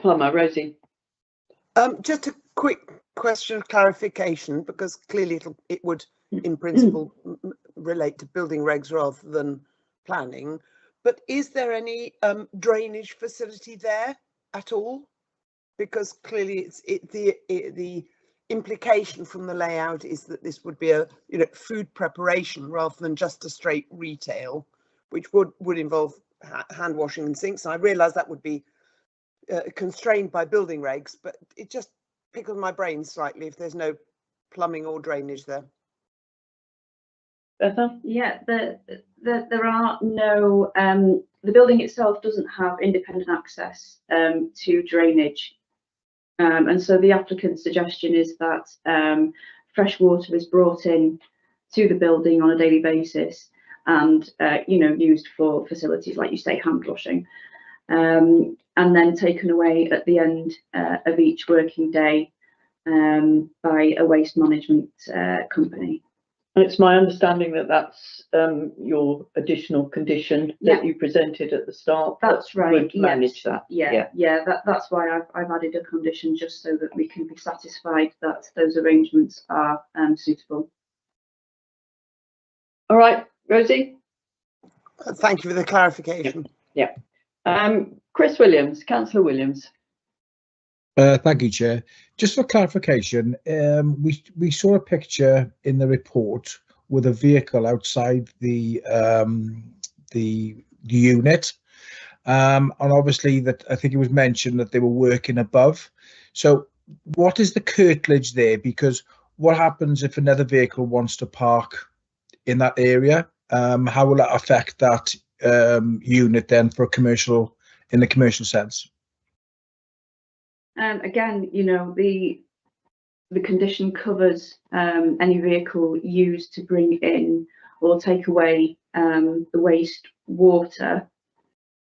Plummer, Rosie.
Just a quick question of clarification, because clearly it would, in principle, relate to building regs rather than planning. But is there any drainage facility there at all? Because clearly the implication from the layout is that this would be a food preparation rather than just a straight retail, which would involve hand washing and sinks. And I realise that would be constrained by building regs, but it just pickles my brain slightly if there's no plumbing or drainage there.
Betha?
Yeah, there are no, the building itself doesn't have independent access to drainage. And so the applicant's suggestion is that fresh water is brought in to the building on a daily basis and, used for facilities like you say, hand washing, and then taken away at the end of each working day by a waste management company.
And it's my understanding that that's your additional condition that you presented at the start.
That's right.
Would manage that.
Yeah. That's why I've added a condition, just so that we can be satisfied that those arrangements are suitable.
All right, Rosie.
Thank you for the clarification.
Yeah. Chris Williams, Councillor Williams.
Thank you, Chair. Just for clarification, we saw a picture in the report with a vehicle outside the unit, and obviously that I think it was mentioned that they were working above. So, what is the curtilage there? Because what happens if another vehicle wants to park in that area? How will that affect that unit then for in the commercial sense?
Again, the condition covers any vehicle used to bring in or take away the waste water.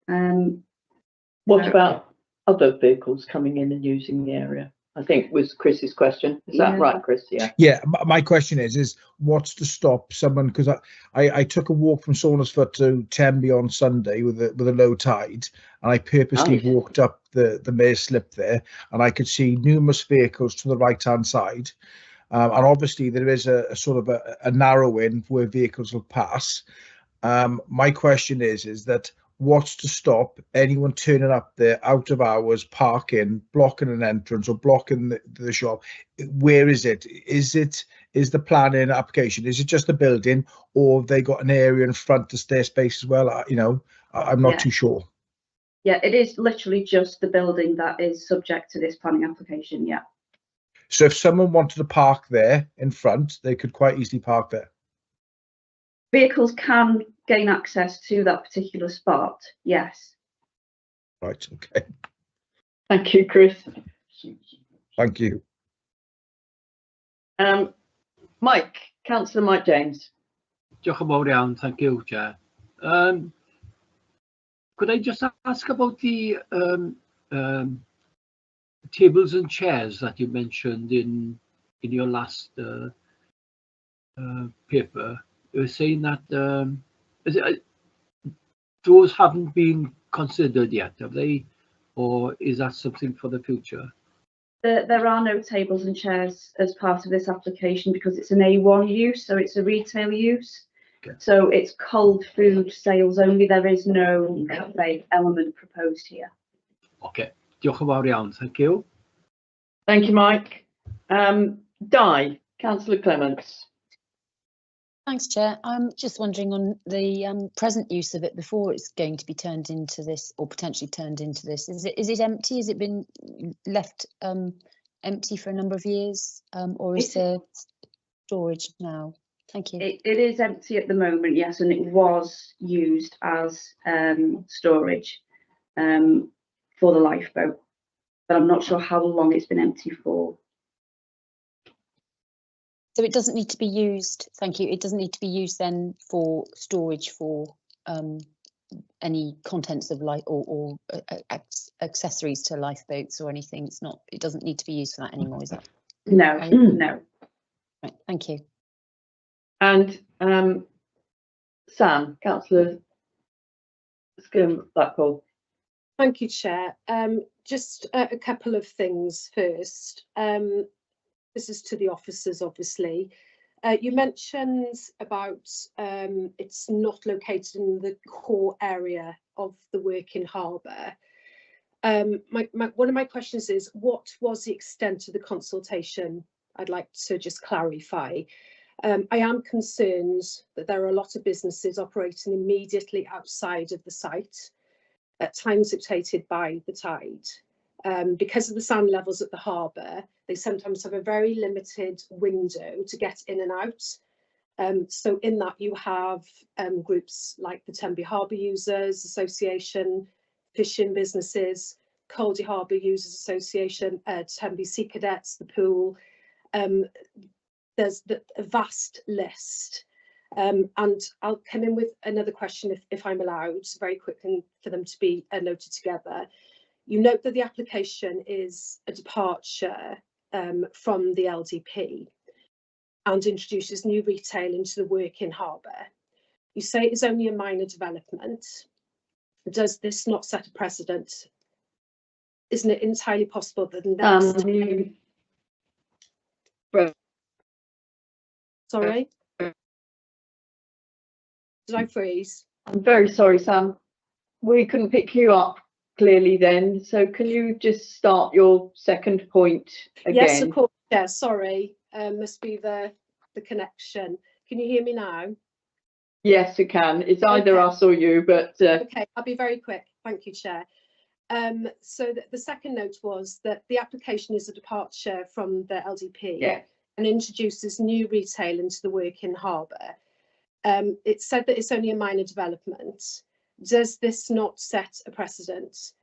What about other vehicles coming in and using the area? I think was Chris's question. Is that right, Chris? Yeah.
Yeah. My question is what's to stop someone? Because I took a walk from Saundersfoot to Tenby on Sunday with a low tide, and I purposely walked up the Mayor's Slip there, and I could see numerous vehicles to the right hand side, and obviously there is a sort of a narrowing where vehicles will pass. My question is that what's to stop anyone turning up there out of hours, parking, blocking an entrance or blocking the shop? Where is it? Is the planning application, is it just the building, or have they got an area in front to spare space as well? I'm not too sure.
Yeah, it is literally just the building that is subject to this planning application. Yeah.
So if someone wanted to park there in front, they could quite easily park there.
Vehicles can gain access to that particular spot, yes.
Right, okay.
Thank you, Chris.
Thank you.
Mike, Councillor Mike James.
Diolch yn fawr iawn, thank you, Chair. Could I just ask about the tables and chairs that you mentioned in your last paper? You were saying that those haven't been considered yet, have they? Or is that something for the future?
There are no tables and chairs as part of this application because it's an A1 use, so it's a retail use. Okay. So it's cold food sales only. There is no cafe element proposed here.
Okay. Diolch yn fawr iawn. Thank you.
Thank you, Mike. Di, Councillor Clements.
Thanks, Chair. I'm just wondering on the present use of it before it's going to be turned into this, or potentially turned into this. Is it empty? Has it been left empty for a number of years, or is there storage now? Thank you.
It is empty at the moment, yes, and it was used as storage for the lifeboat, but I'm not sure how long it's been empty for.
So it doesn't need to be used, thank you, it doesn't need to be used then for storage for any contents of life or accessories to lifeboats or anything. It's not, it doesn't need to be used for that anymore, is that?
No,
Right?
no.
Right, thank you.
And Sam, Councillor Skirm-Blackwell.
Thank you, Chair. Just a couple of things first. This is to the officers, obviously. You mentioned about it's not located in the core area of the working harbour. One of my questions is, what was the extent of the consultation? I'd like to just clarify. I am concerned that there are a lot of businesses operating immediately outside of the site, at times dictated by the tide. Because of the sand levels at the harbour, they sometimes have a very limited window to get in and out. So in that you have groups like the Tenby Harbour Users Association, fishing businesses, Caldy Harbour Users Association, Tenby Sea Cadets, the pool. There's a vast list. And I'll come in with another question if I'm allowed, very quickly for them to be noted together. You note that the application is a departure from the LDP and introduces new retail into the working harbour. You say it is only a minor development. Does this not set a precedent? Isn't it entirely possible that the next time... Sorry? Did I freeze?
I'm very sorry, Sam. We couldn't pick you up clearly then. So can you just start your second point again?
Yes, of course. Yeah, sorry. Must be the connection. Can you hear me now?
Yes, you can. It's either us or you, but...
Okay, I'll be very quick. Thank you, Chair. So the second note was that the application is a departure from the LDP and introduces new retail into the working harbour. It said that it's only a minor development. Does this not set a precedent?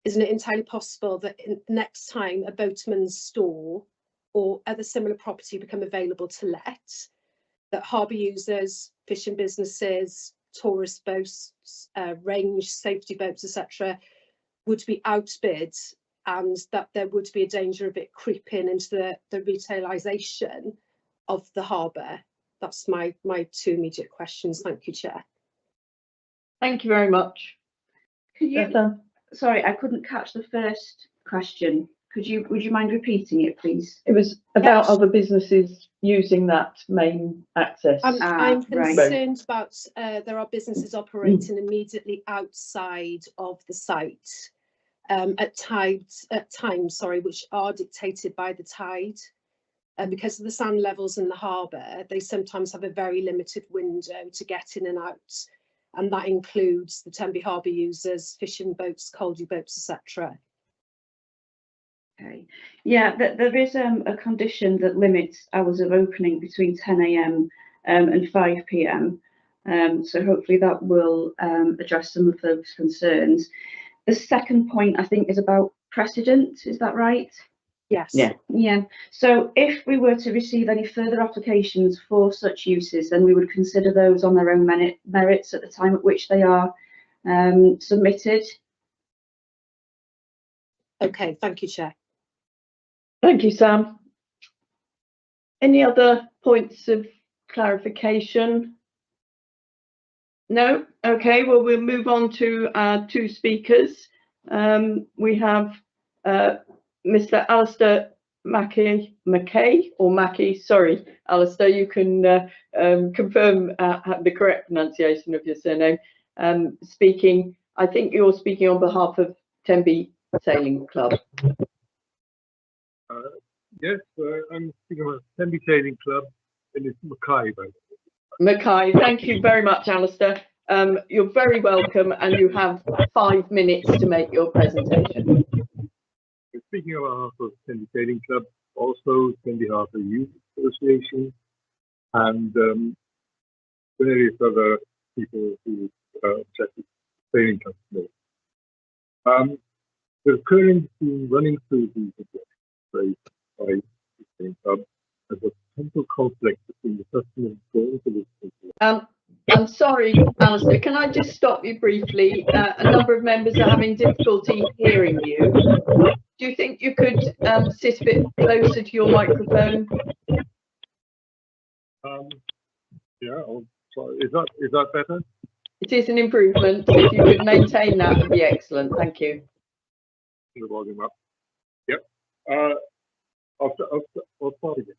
Isn't it entirely possible that next time a boatman's store or other similar property become available to let, that harbour users, fishing businesses, tourist boats, range safety boats, etc., would be outbid, and that there would be a danger of it creeping into the retailisation of the harbour? That's my two immediate questions. Thank you, Chair.
Thank you very much.
Could you, sorry, I couldn't catch the first question. Would you mind repeating it, please?
It was about other businesses using that main access.
I'm concerned about there are businesses operating immediately outside of the site at times, which are dictated by the tide. Because of the sand levels in the harbour, they sometimes have a very limited window to get in and out. And that includes the Tenby Harbour Users, fishing boats, Caldy boats, etc.
Okay. Yeah, there is a condition that limits hours of opening between 10 AM and 5 PM. So hopefully that will address some of those concerns. The second point, I think, is about precedent. Is that right?
Yes.
Yeah. So if we were to receive any further applications for such uses, then we would consider those on their own merits at the time at which they are submitted.
Okay, thank you, Chair.
Thank you, Sam. Any other points of clarification? No? Okay, well, we'll move on to our two speakers. We have Mr. Alistair Mackey, sorry, Alistair, you can confirm the correct pronunciation of your surname. Speaking, I think you're speaking on behalf of Tenby Sailing Club.
Yes, I'm speaking about Tenby Sailing Club, and it's Mackay.
Mackay, thank you very much, Alistair. You're very welcome, and you have 5 minutes to make your presentation.
Speaking on behalf of Tenby Sailing Club, also Tenby Harbour Youth Association, and various other people who check the sailing club today. The current running through these by the sailing club as a potential conflict between the customers going to this facility?
I'm sorry, Alistair, can I just stop you briefly? A number of members are having difficulty hearing you. Do you think you could sit a bit closer to your microphone?
Yeah, I'll try. Is that better?
It is an improvement. If you could maintain that, would be excellent. Thank you.
The volume up. Yep. I'll start again.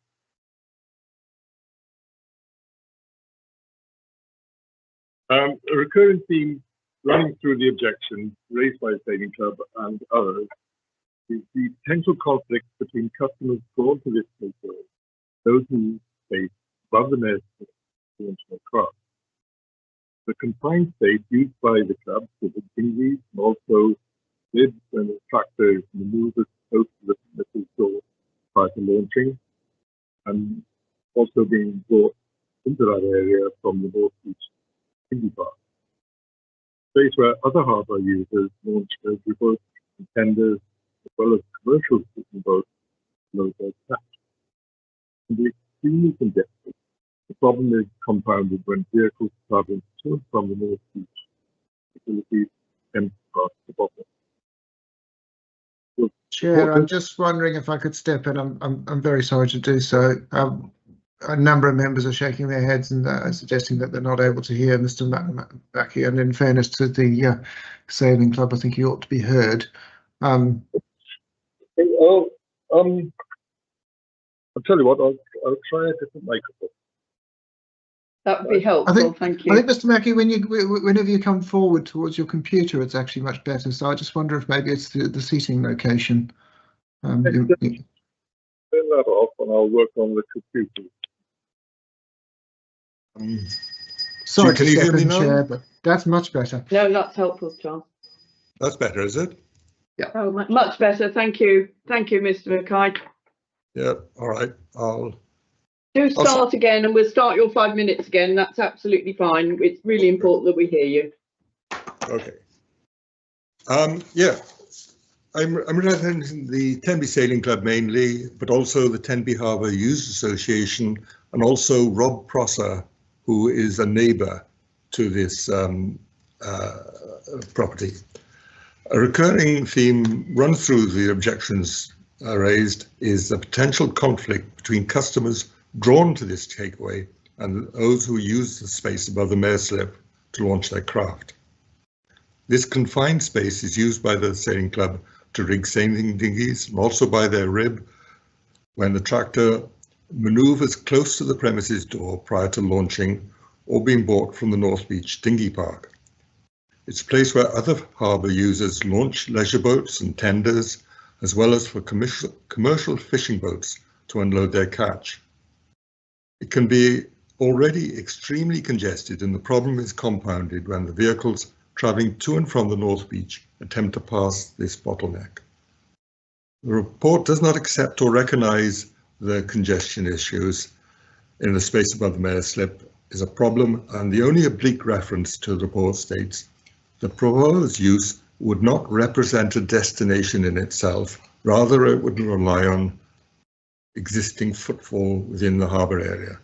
A recurring theme running through the objections raised by the Sailing Club and others is the potential conflict between customers drawn to this facility, those who space above the mast to launch their craft. The confined space used by the club for the dinghies and also lids and tractors maneuvered close to the missile door prior to launching, and also being brought into that area from the North Beach Dinghy Park. Space where other harbour users launch their boats and tenders, as well as commercial fishing boats, load their catch. Can be extremely congested. The problem is compounded when vehicles traveling to and from the North Beach facilities tend to cross the bottom.
Chair, I'm just wondering if I could step in. I'm very sorry to do so. A number of members are shaking their heads and suggesting that they're not able to hear Mr. Mackey. And in fairness to the Sailing Club, I think he ought to be heard.
I'll tell you what. I'll try a different microphone.
That would be helpful. Thank you.
I think, Mr. Mackey, whenever you come forward towards your computer, it's actually much better. So I just wonder if maybe it's the seating location.
Turn that off, and I'll work on the computer.
Sorry,
can you hear me now?
Chair, but that's much better.
No, that's helpful, John.
That's better, is it?
Yeah.
Oh, much better. Thank you. Thank you, Mr. Mackay.
Yeah. All right. I'll
start again, and we'll start your 5 minutes again. That's absolutely fine. It's really important that we hear you.
Okay. Yeah. I'm representing the Tenby Sailing Club mainly, but also the Tenby Harbour Users Association, and also Rob Prosser, who is a neighbour to this property. A recurring theme run through the objections raised is the potential conflict between customers drawn to this takeaway and those who use the space above the mare slip to launch their craft. This confined space is used by the Sailing Club to rig sailing dinghies and also by their rib when the tractor manoeuvres close to the premises door prior to launching or being bought from the North Beach Dinghy Park. It's a place where other harbour users launch leisure boats and tenders, as well as for commercial fishing boats to unload their catch. It can be already extremely congested, and the problem is compounded when the vehicles travelling to and from the North Beach attempt to pass this bottleneck. The report does not accept or recognise the congestion issues in the space above the mare slip is a problem, and the only oblique reference to the report states the proposed use would not represent a destination in itself, rather it would rely on existing footfall within the harbour area.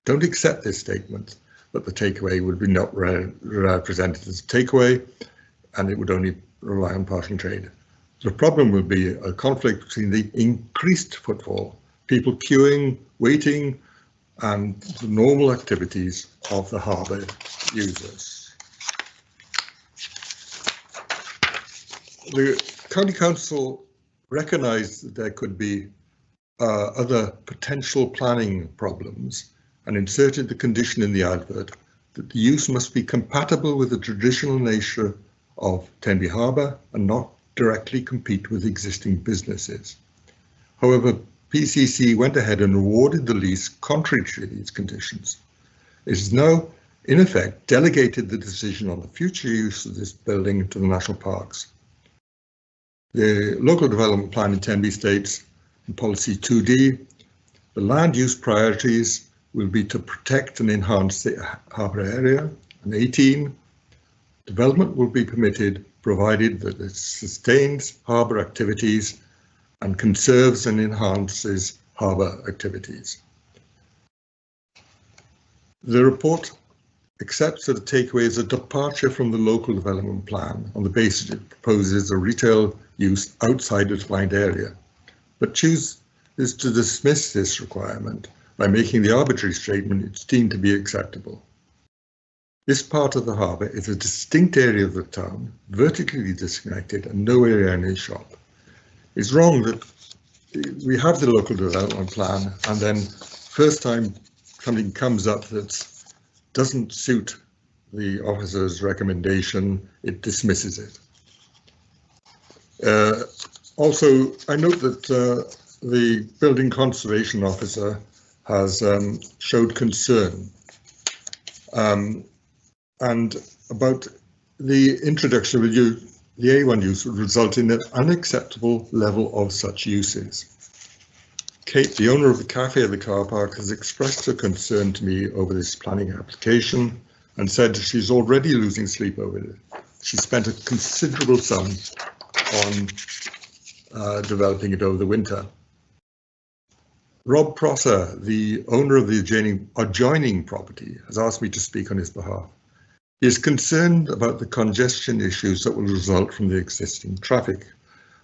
Don't accept this statement, but the takeaway would be not represented as a takeaway, and it would only rely on parking trade. The problem would be a conflict between the increased footfall, people queuing, waiting, and the normal activities of the harbour users. The County Council recognised that there could be other potential planning problems and inserted the condition in the advert that the use must be compatible with the traditional nature of Tenby Harbour and not directly compete with existing businesses. However, PCC went ahead and awarded the lease contrary to these conditions. It has now, in effect, delegated the decision on the future use of this building to the national parks. The local development plan in Tenby states in policy 2D, the land use priorities will be to protect and enhance the harbour area, and 18, development will be permitted provided that it sustains harbour activities and conserves and enhances harbour activities. The report accepts that a takeaway is a departure from the local development plan on the basis it proposes a retail use outside a defined area, but chooses to dismiss this requirement by making the arbitrary statement it's deemed to be acceptable. This part of the harbour is a distinct area of the town, vertically disconnected and nowhere near any shop. It's wrong that we have the local development plan and then first time something comes up that doesn't suit the officer's recommendation, it dismisses it. Also, I note that the building conservation officer has showed concern and about the introduction of the A1 use would result in an unacceptable level of such uses. Kate, the owner of the cafe at the car park, has expressed her concern to me over this planning application and said she's already losing sleep over it. She spent a considerable sum on developing it over the winter. Rob Prosser, the owner of the adjoining property, has asked me to speak on his behalf. He is concerned about the congestion issues that will result from the existing traffic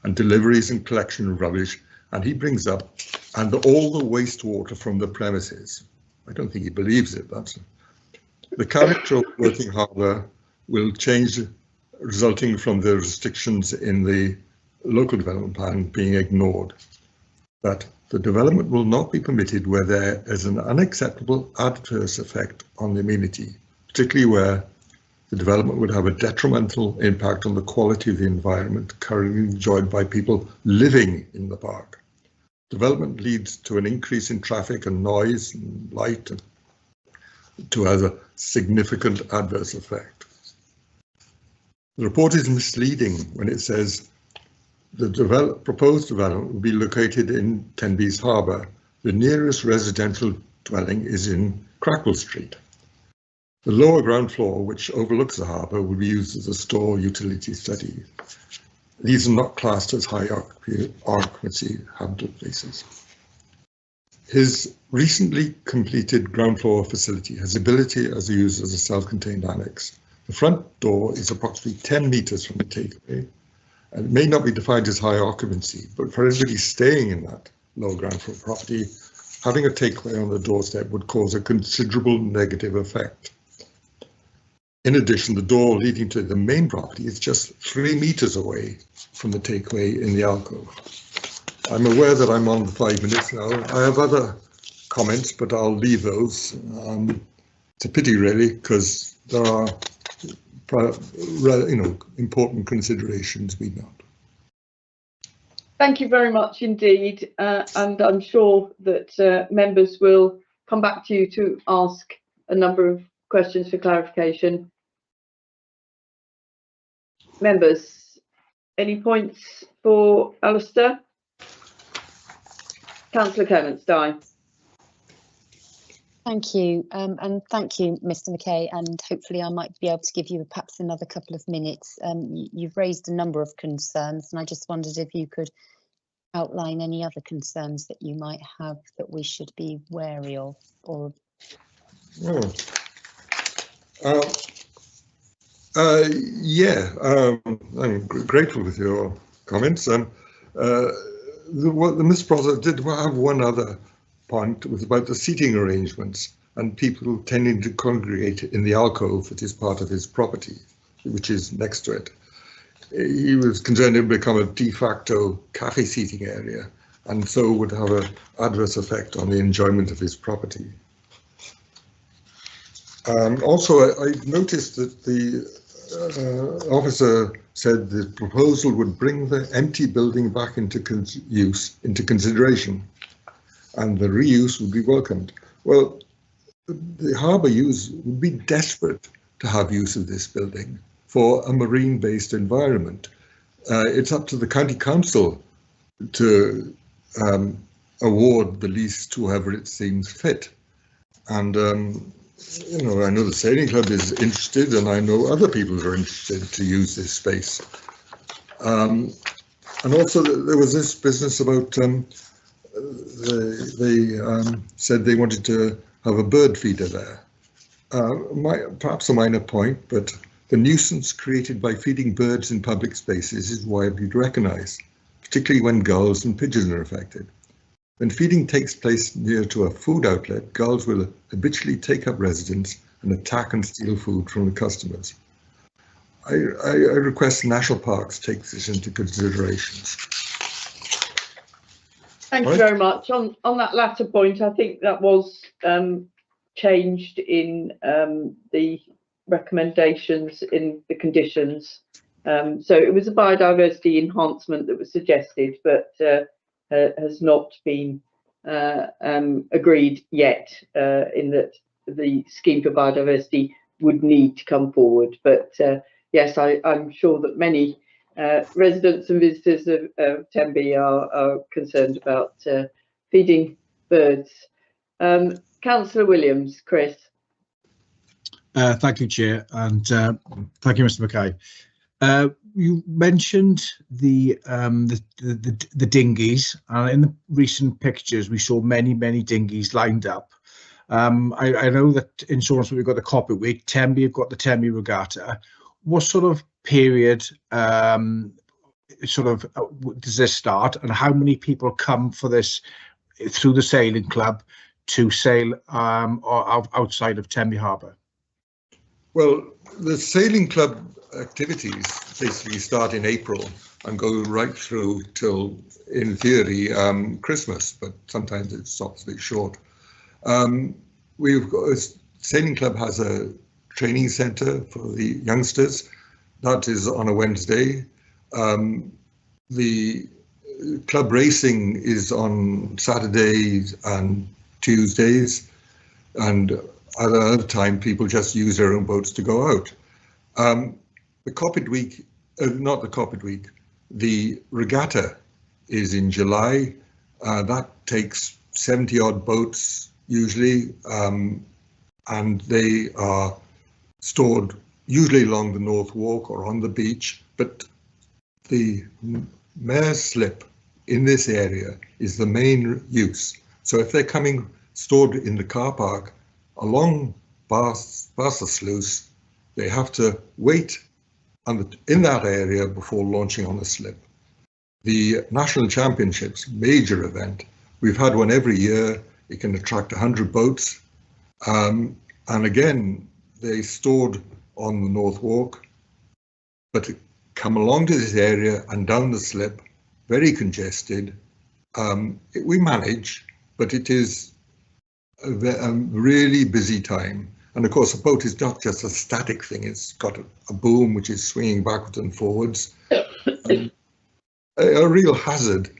and deliveries and collection of rubbish, and he brings up and all the wastewater from the premises. I don't think he believes it, but the character of working harbour will change, resulting from the restrictions in the local development plan being ignored. That the development will not be permitted where there is an unacceptable adverse effect on the amenity, particularly where the development would have a detrimental impact on the quality of the environment currently enjoyed by people living in the park. Development leads to an increase in traffic and noise and light and to have a significant adverse effect. The report is misleading when it says the proposed development will be located in Tenby's Harbour. The nearest residential dwelling is in Crackle Street. The lower ground floor, which overlooks the harbour, will be used as a store utility study. These are not classed as high occupancy habitat places. His recently completed ground floor facility has the ability as used as a self-contained annex. The front door is approximately 10 metres from the takeaway, and it may not be defined as high occupancy, but for everybody staying in that lower ground floor property, having a takeaway on the doorstep would cause a considerable negative effect. In addition, the door leading to the main property is just 3 metres away from the takeaway in the alcove. I'm aware that I'm on 5 minutes now. I have other comments, but I'll leave those. It's a pity, really, because there are, important considerations we note.
Thank you very much indeed, and I'm sure that members will come back to you to ask a number of questions for clarification. Members, any points for Alistair? Councillor Clements, Di.
Thank you, and thank you, Mr. McKay, and hopefully I might be able to give you perhaps another couple of minutes. You've raised a number of concerns, and I just wondered if you could outline any other concerns that you might have that we should be wary of. Or
I'm grateful with your comments. The Ms. Prosser did have one other point, was about the seating arrangements and people tending to congregate in the alcove that is part of his property, which is next to it. He was concerned it would become a de facto cafe seating area and so would have an adverse effect on the enjoyment of his property. Also, I noticed that the officer said the proposal would bring the empty building back into consideration, and the reuse would be welcomed. Well, the harbour use would be desperate to have use of this building for a marine-based environment. It's up to the county council to award the lease to whoever it seems fit, and I know the sailing club is interested, and I know other people are interested to use this space. And also there was this business about they said they wanted to have a bird feeder there. Perhaps a minor point, but the nuisance created by feeding birds in public spaces is widely recognised, particularly when gulls and pigeons are affected. When feeding takes place near to a food outlet, gulls will habitually take up residence and attack and steal food from the customers. I request National Parks take this into consideration.
Thank you very much. On that latter point, I think that was changed in the recommendations in the conditions. So it was a biodiversity enhancement that was suggested, but has not been agreed yet, in that the scheme for biodiversity would need to come forward. But yes, I'm sure that many residents and visitors of Tenby are concerned about feeding birds. Councillor Williams, Chris.
Thank you, Chair, and thank you, Mr. Mackay. You mentioned the dinghies, and in the recent pictures we saw many dinghies lined up. I know that in Swansea we've got the Copper Week, Tenby have got the Tenby Regatta. What sort of period does this start, and how many people come for this through the sailing club to sail outside of Tenby Harbour?
Well, the sailing club activities basically start in April and go right through till, in theory, Christmas, but sometimes it stops a bit short. We've got, sailing club has a training centre for the youngsters. That is on a Wednesday. The club racing is on Saturdays and Tuesdays, and at another time people just use their own boats to go out. The Coppet Week, not the Coppet Week, the regatta is in July. That takes 70 odd boats usually, and they are stored usually along the North Walk or on the beach, but the Mayor's Slip in this area is the main use. So if they're coming stored in the car park along Barca Sluice, they have to wait in that area before launching on the slip. The National Championships, major event, we've had one every year. It can attract 100 boats. And again, they stored on the North Walk, but come along to this area and down the slip, very congested. We manage, but it is a really busy time. And of course, a boat is not just a static thing. It's got a boom which is swinging backwards and forwards. A real hazard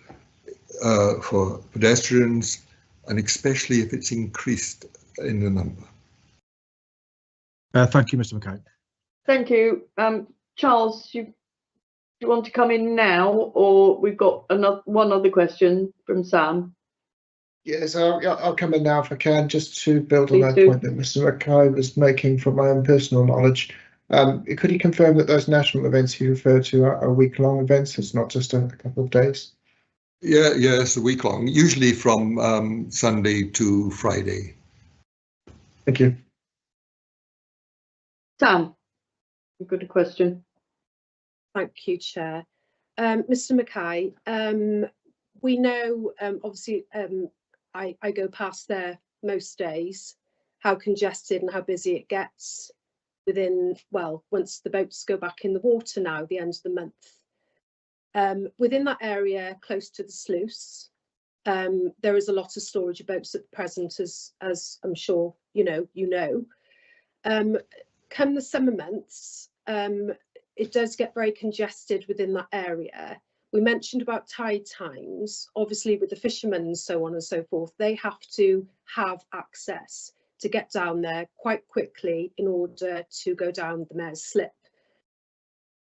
for pedestrians, and especially if it's increased in the number.
Thank you, Mr. Mackay.
Thank you. Charles, you want to come in now, or we've got one other question from Sam?
Yes, I'll come in now if I can, just to build on that point that Mr. Mackay was making from my own personal knowledge. Could you confirm that those national events you refer to are week-long events? It's not just a couple of days?
Yeah, it's a week-long, usually from Sunday to Friday.
Thank you.
Sam, you've got a question.
Thank you, Chair. Mr. Mackay, we know, obviously, I go past there most days, how congested and how busy it gets within, well, once the boats go back in the water now, the end of the month. Within that area close to the sluice, there is a lot of storage of boats at present, as I'm sure you know. Come the summer months, it does get very congested within that area. We mentioned about tide times, obviously with the fishermen and so on and so forth, they have to have access to get down there quite quickly in order to go down the Mayor's Slip.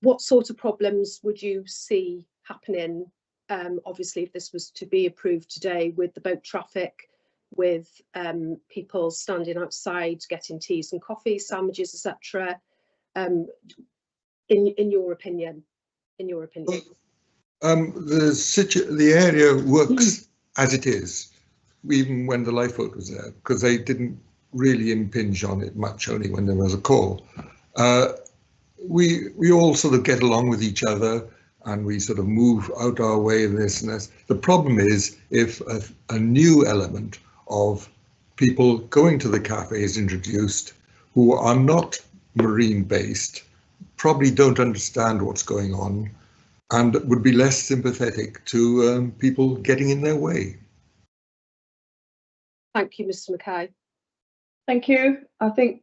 What sort of problems would you see happening, obviously, if this was to be approved today, with the boat traffic, with people standing outside getting teas and coffees, sandwiches, etc. In your opinion?
The area works as it is, even when the lifeboat was there, because they didn't really impinge on it much, only when there was a call. We all sort of get along with each other, and we sort of move out our way of this and this. The problem is if a new element of people going to the cafe is introduced who are not marine based, probably don't understand what's going on, and would be less sympathetic to people getting in their way.
Thank you, Mr. Mackay.
Thank you. I think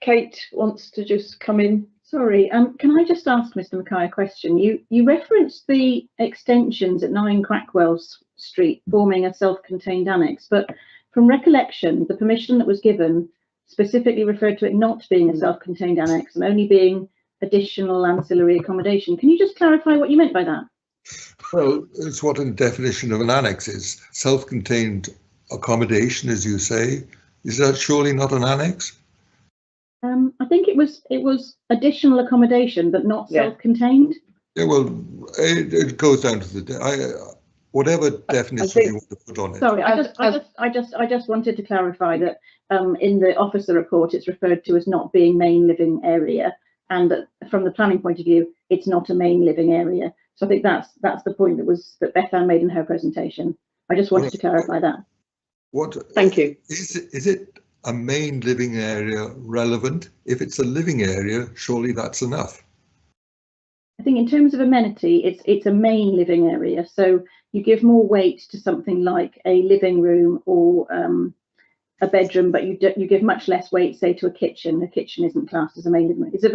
Kate wants to just come in.
Sorry, can I just ask Mr. Mackay a question? You referenced the extensions at 9 Crackwell Street forming a self-contained annex, but from recollection, the permission that was given specifically referred to it not being a self-contained annex and only being additional ancillary accommodation. Can you just clarify what you meant by that?
Well, it's what a definition of an annex is. Self-contained accommodation, as you say. Is that surely not an annex?
I think it was additional accommodation, but not self-contained.
Yeah, well, it goes down to the whatever definition you want to put on it.
Sorry, I just wanted to clarify that in the officer report, it's referred to as not being main living area, and that from the planning point of view, it's not a main living area. So I think that's the point that Beth Ann made in her presentation. I just wanted to clarify that.
Thank you.
Is it a main living area relevant? If it's a living area, surely that's enough.
I think in terms of amenity, it's a main living area. So you give more weight to something like a living room or a bedroom, but you give much less weight, say, to a kitchen. A kitchen isn't classed as a main living room. It's a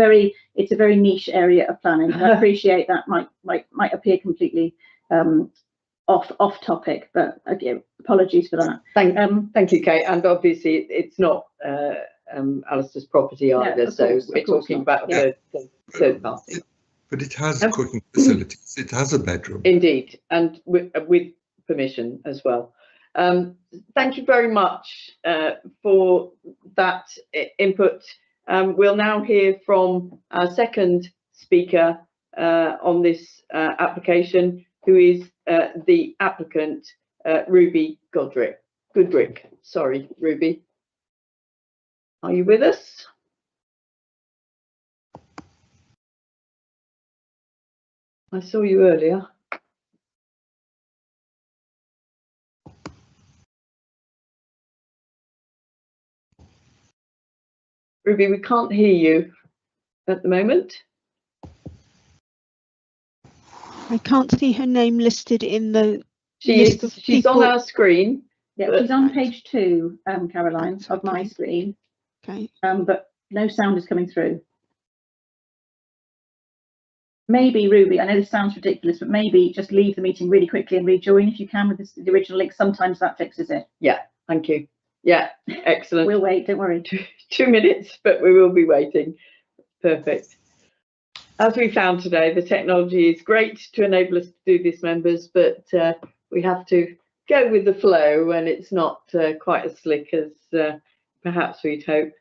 very niche area of planning. I appreciate that might appear completely off topic, but again, apologies for that.
Thank you, Kate. And obviously, it's not Alistair's property either,
yeah,
so
course,
we're talking about the third party.
But it has cooking facilities. It has a bedroom.
Indeed, and with permission as well. Thank you very much for that input. We'll now hear from our second speaker on this application, who is the applicant, Ruby Goodrick. Sorry, Ruby. Are you with us? I saw you earlier. Ruby, we can't hear you at the moment.
I can't see her name listed in the
She's on our screen.
Yeah, she's on page 2, Caroline, of my screen.
Okay.
But no sound is coming through. Maybe, Ruby, I know this sounds ridiculous, but maybe just leave the meeting really quickly and rejoin if you can with the original link. Sometimes that fixes it.
Yeah, thank you. Yeah, excellent.
We'll wait, don't worry.
2 minutes, but we will be waiting. Perfect. As we found today, the technology is great to enable us to do this, members, but we have to go with the flow, and it's not quite as slick as perhaps we'd hope.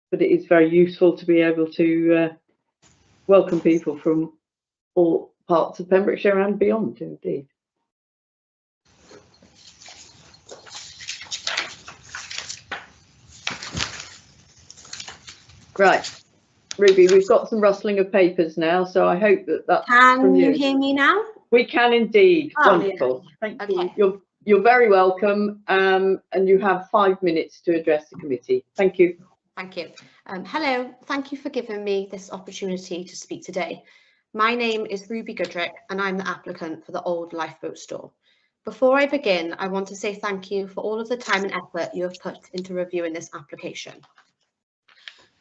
But it is very useful to be able to welcome people from all parts of Pembrokeshire and beyond, indeed. Right, Ruby, we've got some rustling of papers now, so I hope that's from you.
Can you hear me now?
We can indeed.
Oh,
wonderful.
Yeah. Thank
you. You're very welcome, and you have 5 minutes to address the committee. Thank you.
Thank you. Hello, thank you for giving me this opportunity to speak today. My name is Ruby Goodrick, and I'm the applicant for the Old Lifeboat Store. Before I begin, I want to say thank you for all of the time and effort you have put into reviewing this application.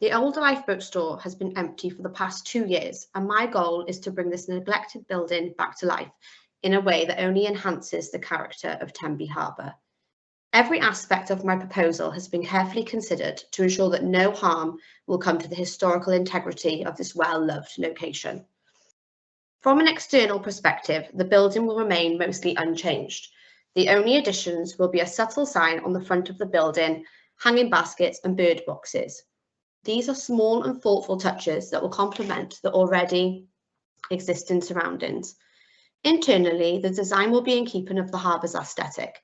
The Old Lifeboat Store has been empty for the past 2 years, and my goal is to bring this neglected building back to life in a way that only enhances the character of Tenby Harbour. Every aspect of my proposal has been carefully considered to ensure that no harm will come to the historical integrity of this well-loved location. From an external perspective, the building will remain mostly unchanged. The only additions will be a subtle sign on the front of the building, hanging baskets and bird boxes. These are small and thoughtful touches that will complement the already existing surroundings. Internally, the design will be in keeping of the harbour's aesthetic.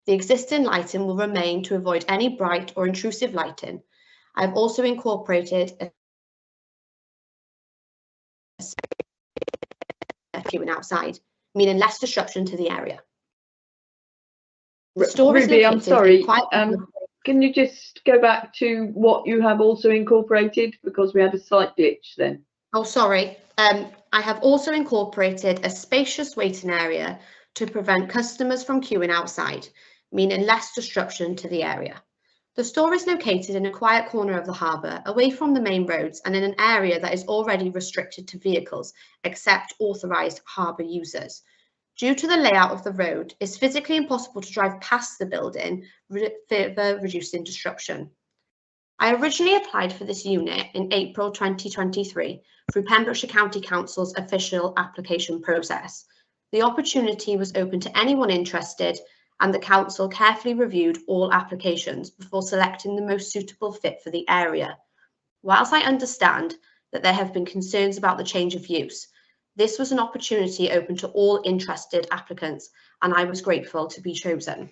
The existing lighting will remain to avoid any bright or intrusive lighting. I have also incorporated a queuing outside, meaning less disruption to the area. The store is
Ruby, I'm
located
sorry.
in quite
Can you just go back to what you have also incorporated, because we had a slight glitch then?
Oh, sorry. I have also incorporated a spacious waiting area to prevent customers from queuing outside, meaning less disruption to the area. The store is located in a quiet corner of the harbour, away from the main roads and in an area that is already restricted to vehicles, except authorised harbour users. Due to the layout of the road, it's physically impossible to drive past the building, further reducing disruption. I originally applied for this unit in April 2023 through Pembrokeshire County Council's official application process. The opportunity was open to anyone interested, and the council carefully reviewed all applications before selecting the most suitable fit for the area. Whilst I understand that there have been concerns about the change of use, this was an opportunity open to all interested applicants, and I was grateful to be chosen.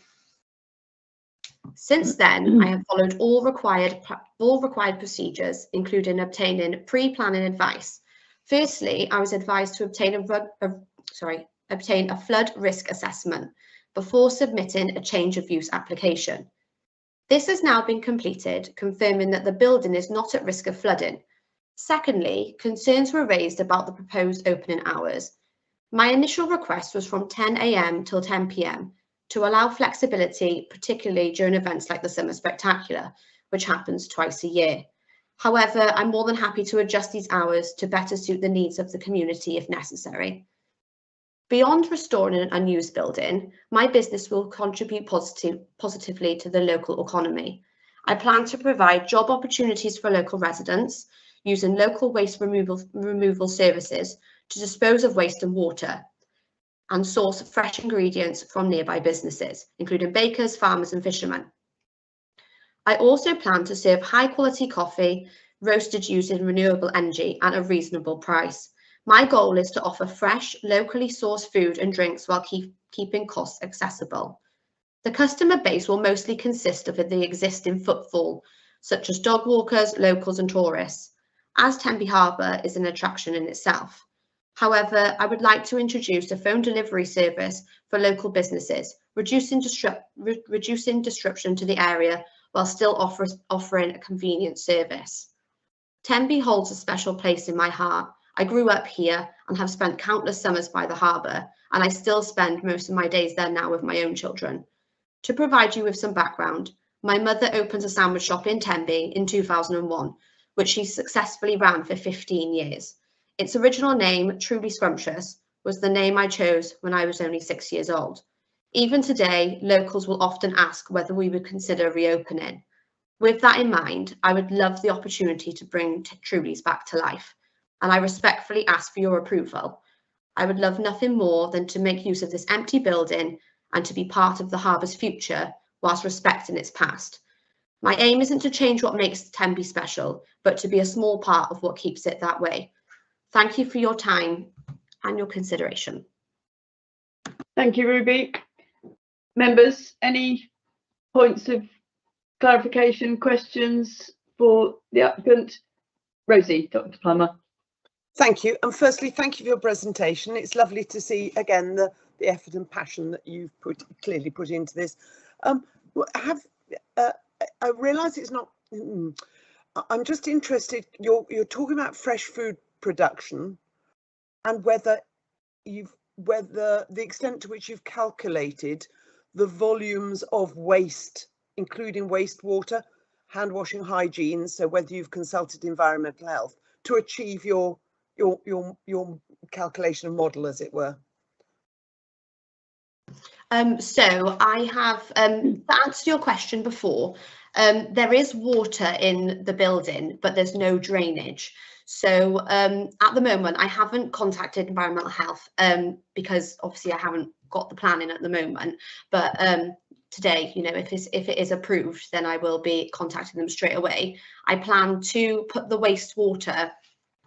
Since then, I have followed all required procedures, including obtaining pre-planning advice. Firstly, I was advised to obtain a flood risk assessment before submitting a change of use application. This has now been completed, confirming that the building is not at risk of flooding. Secondly, concerns were raised about the proposed opening hours. My initial request was from 10 AM till 10 PM to allow flexibility, particularly during events like the Summer Spectacular, which happens twice a year. However, I'm more than happy to adjust these hours to better suit the needs of the community if necessary. Beyond restoring an unused building, my business will contribute positively to the local economy. I plan to provide job opportunities for local residents, using local waste removal services to dispose of waste and water, and source fresh ingredients from nearby businesses, including bakers, farmers and fishermen. I also plan to serve high quality coffee, roasted using renewable energy at a reasonable price. My goal is to offer fresh, locally sourced food and drinks while keeping costs accessible. The customer base will mostly consist of the existing footfall, such as dog walkers, locals and tourists, as Tenby Harbour is an attraction in itself. However, I would like to introduce a phone delivery service for local businesses, reducing disruption to the area while still offering a convenient service. Tenby holds a special place in my heart. I grew up here and have spent countless summers by the harbour, and I still spend most of my days there now with my own children. To provide you with some background, my mother opened a sandwich shop in Tenby in 2001, which she successfully ran for 15 years. Its original name, Truly Scrumptious, was the name I chose when I was only 6 years old. Even today, locals will often ask whether we would consider reopening. With that in mind, I would love the opportunity to bring Truly's back to life, and I respectfully ask for your approval. I would love nothing more than to make use of this empty building and to be part of the harbour's future whilst respecting its past. My aim isn't to change what makes Tenby special, but to be a small part of what keeps it that way. Thank you for your time and your consideration.
Thank you, Ruby. Members, any points of clarification, questions for the applicant? Rosie, Dr. Plummer.
Thank you. And firstly, thank you for your presentation. It's lovely to see again the effort and passion that you've clearly put into this. I realise it's not. I'm just interested. You're talking about fresh food production, and whether the extent to which you've calculated the volumes of waste, including wastewater, hand washing, hygiene. So whether you've consulted environmental health to achieve your calculation model, as it were.
So I have, to answer your question before, there is water in the building, but there's no drainage. So at the moment, I haven't contacted environmental health because obviously I haven't got the plan in at the moment. But today, you know, if it is approved, then I will be contacting them straight away. I plan to put the wastewater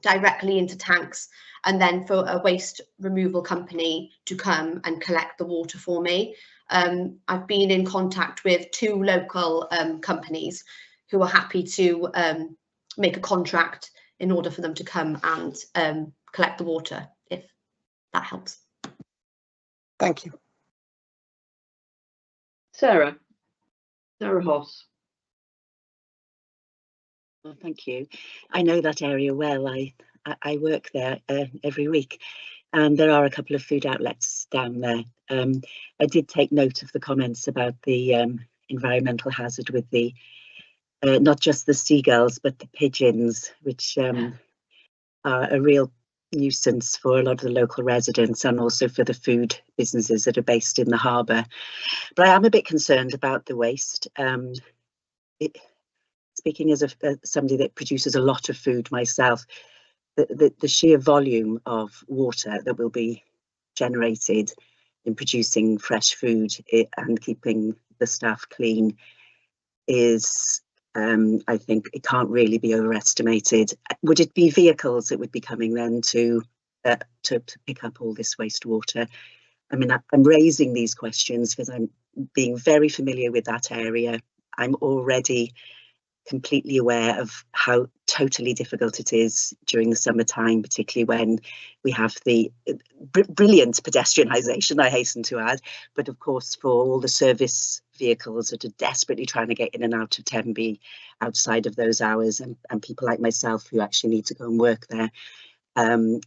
directly into tanks, and then for a waste removal company to come and collect the water for me. I've been in contact with 2 local companies who are happy to make a contract in order for them to come and collect the water, if that helps.
Thank you.
Sarah Hoss.
Well, thank you. I know that area well. I work there every week, and there are a couple of food outlets down there. I did take note of the comments about the environmental hazard with the not just the seagulls but the pigeons, which are a real nuisance for a lot of the local residents and also for the food businesses that are based in the harbour. But I am a bit concerned about the waste. Speaking as somebody that produces a lot of food myself, the sheer volume of water that will be generated in producing fresh food and keeping the staff clean is, I think, it can't really be overestimated. Would it be vehicles that would be coming then to pick up all this wastewater? I mean, I'm raising these questions because I'm being very familiar with that area. I'm already completely aware of how totally difficult it is during the summertime, particularly when we have the brilliant pedestrianisation, I hasten to add, but of course for all the service vehicles that are desperately trying to get in and out of Tenby outside of those hours, and people like myself who actually need to go and work there.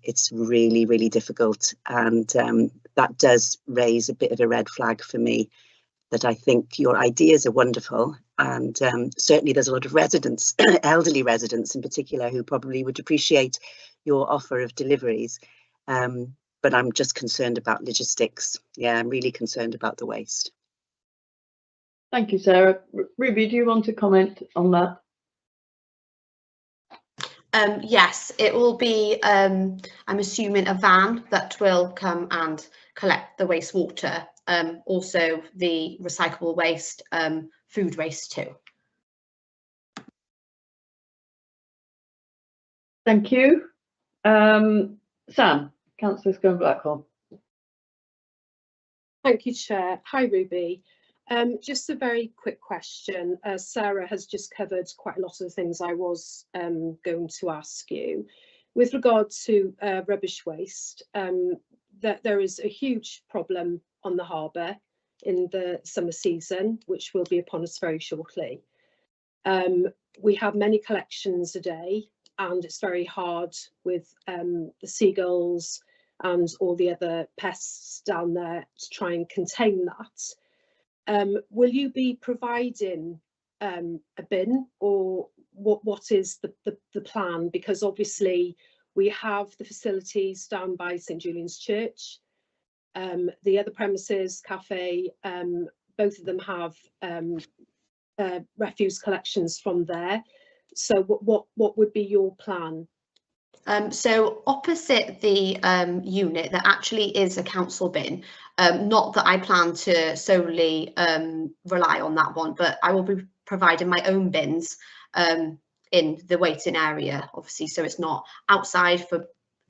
It's really, really difficult, and that does raise a bit of a red flag for me, that I think your ideas are wonderful, and certainly there's a lot of residents, elderly residents in particular, who probably would appreciate your offer of deliveries, but I'm just concerned about logistics. Yeah, I'm really concerned about the waste.
Thank you, Sarah. Ruby, do you want to comment on that?
Yes, it will be, I'm assuming, a van that will come and collect the wastewater. Also the recyclable waste, food waste too.
Thank you. Sam, Councillor Scone-Blackwell.
Thank you, Chair. Hi, Ruby. Just a very quick question. Sarah has just covered quite a lot of the things I was going to ask you. With regard to rubbish waste, that there is a huge problem on the harbour in the summer season, which will be upon us very shortly. We have many collections a day, and it's very hard with the seagulls and all the other pests down there to try and contain that. Will you be providing a bin, or what is the plan? Because obviously we have the facilities down by St Julian's Church. The other premises, cafe, both of them have refuse collections from there. So what would be your plan?
So opposite the unit, there actually is a council bin. Not that I plan to solely rely on that one, but I will be providing my own bins in the waiting area, obviously, so it's not outside for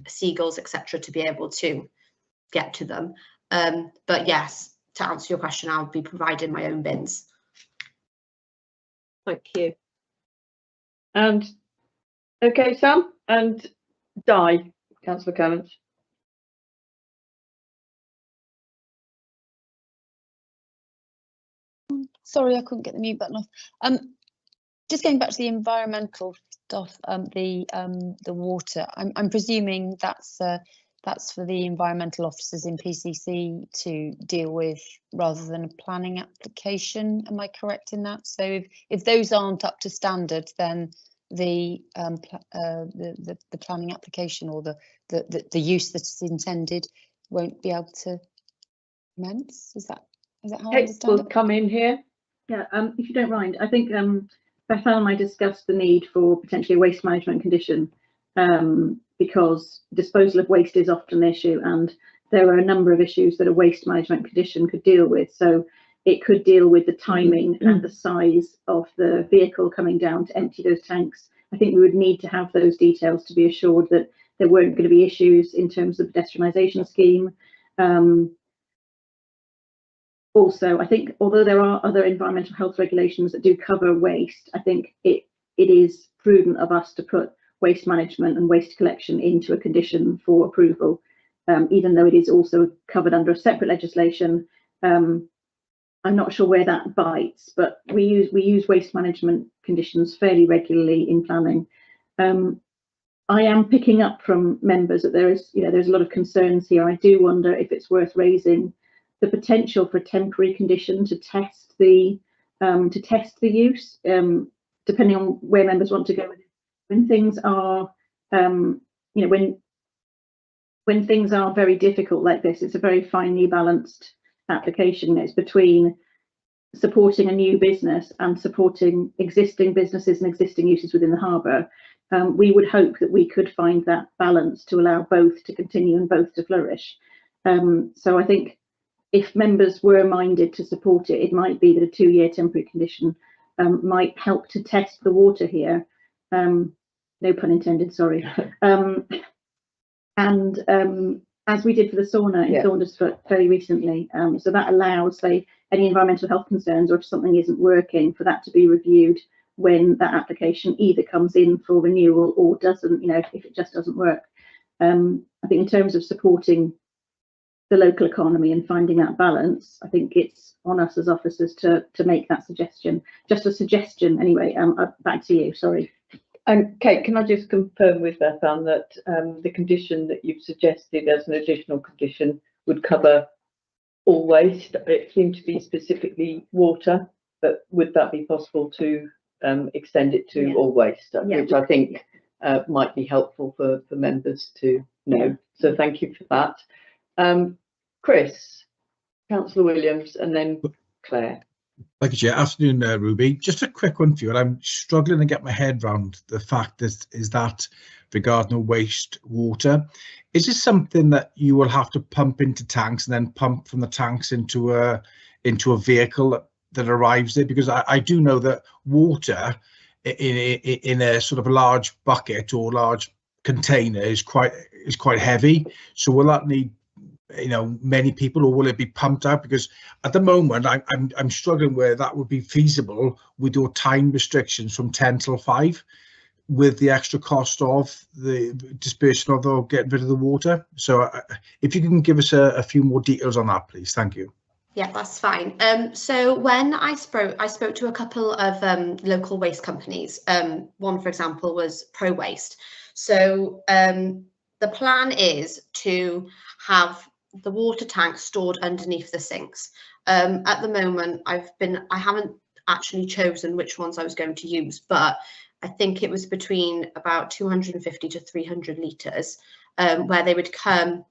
seagulls, etc., to be able to get to them. But yes, to answer your question, I'll be providing my own bins.
Thank you.
And okay, Sam, and Di, Councillor Clements.
Sorry, I couldn't get the mute button off. Just going back to the environmental stuff, the water. I'm presuming that's for the environmental officers in PCC to deal with rather than a planning application. Am I correct in that? So if those aren't up to standard, then the planning application or the use that is intended won't be able to commence. Is that how I understand it?
Come in here.
Yeah, if you don't mind, I think Bethel and I discussed the need for potentially a waste management condition, because disposal of waste is often an issue, and there are a number of issues that a waste management condition could deal with. So it could deal with the timing and the size of the vehicle coming down to empty those tanks. I think we would need to have those details to be assured that there weren't going to be issues in terms of the pedestrianisation scheme. also, I think although there are other environmental health regulations that do cover waste, I think it is prudent of us to put waste management and waste collection into a condition for approval, even though it is also covered under a separate legislation. I'm not sure where that bites, but we use waste management conditions fairly regularly in planning. I am picking up from members that there's a lot of concerns here. I do wonder if it's worth raising the potential for a temporary condition to test the use, depending on where members want to go with it. When things are, when things are very difficult like this, it's a very finely balanced application. It's between supporting a new business and supporting existing businesses and existing uses within the harbour. We would hope that we could find that balance to allow both to continue and both to flourish. So I think if members were minded to support it, it might be that a 2-year temporary condition might help to test the water here. No pun intended, sorry. As we did for the sauna in Saundersfoot very recently. So that allows, say, any environmental health concerns, or if something isn't working, for that to be reviewed when that application either comes in for renewal or doesn't, if it just doesn't work. I think in terms of supporting the local economy and finding that balance, I think it's on us as officers to make that suggestion. Just a suggestion anyway. Back to you, sorry.
And Kate, can I just confirm with Bethan that the condition that you've suggested as an additional condition would cover all waste? It seemed to be specifically water, but would that be possible to extend it to all waste, which I think might be helpful for members to know. So thank you for that. Chris, Councillor Williams, and then Claire.
Thank you, Chair. Afternoon, Ruby. Just a quick one for you, and I'm struggling to get my head around the fact that regarding waste water, is this something that you will have to pump into tanks and then pump from the tanks into a vehicle that arrives there? Because I do know that water in a sort of a large bucket or large container is quite heavy. So will that need many people, or will it be pumped out? Because at the moment I'm struggling where that would be feasible with your time restrictions from 10 till 5, with the extra cost of the dispersion of or getting rid of the water. So if you can give us a few more details on that, please. Thank you.
Yeah, that's fine. So when I spoke to a couple of local waste companies. One, for example, was Pro Waste. So the plan is to have the water tank stored underneath the sinks. At the moment, I haven't actually chosen which ones I was going to use, but I think it was between about 250 to 300 litres, where they would come,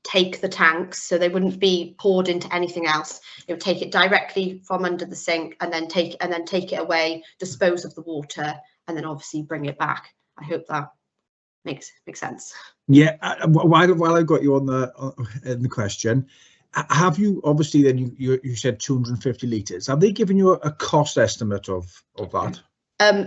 take the tanks, so they wouldn't be poured into anything else. It would take it directly from under the sink and then take it away, dispose of the water, and then obviously bring it back. I hope that makes sense.
Yeah. While I got you on the question, have you obviously then you said 250 litres? Have they given you a cost estimate of that?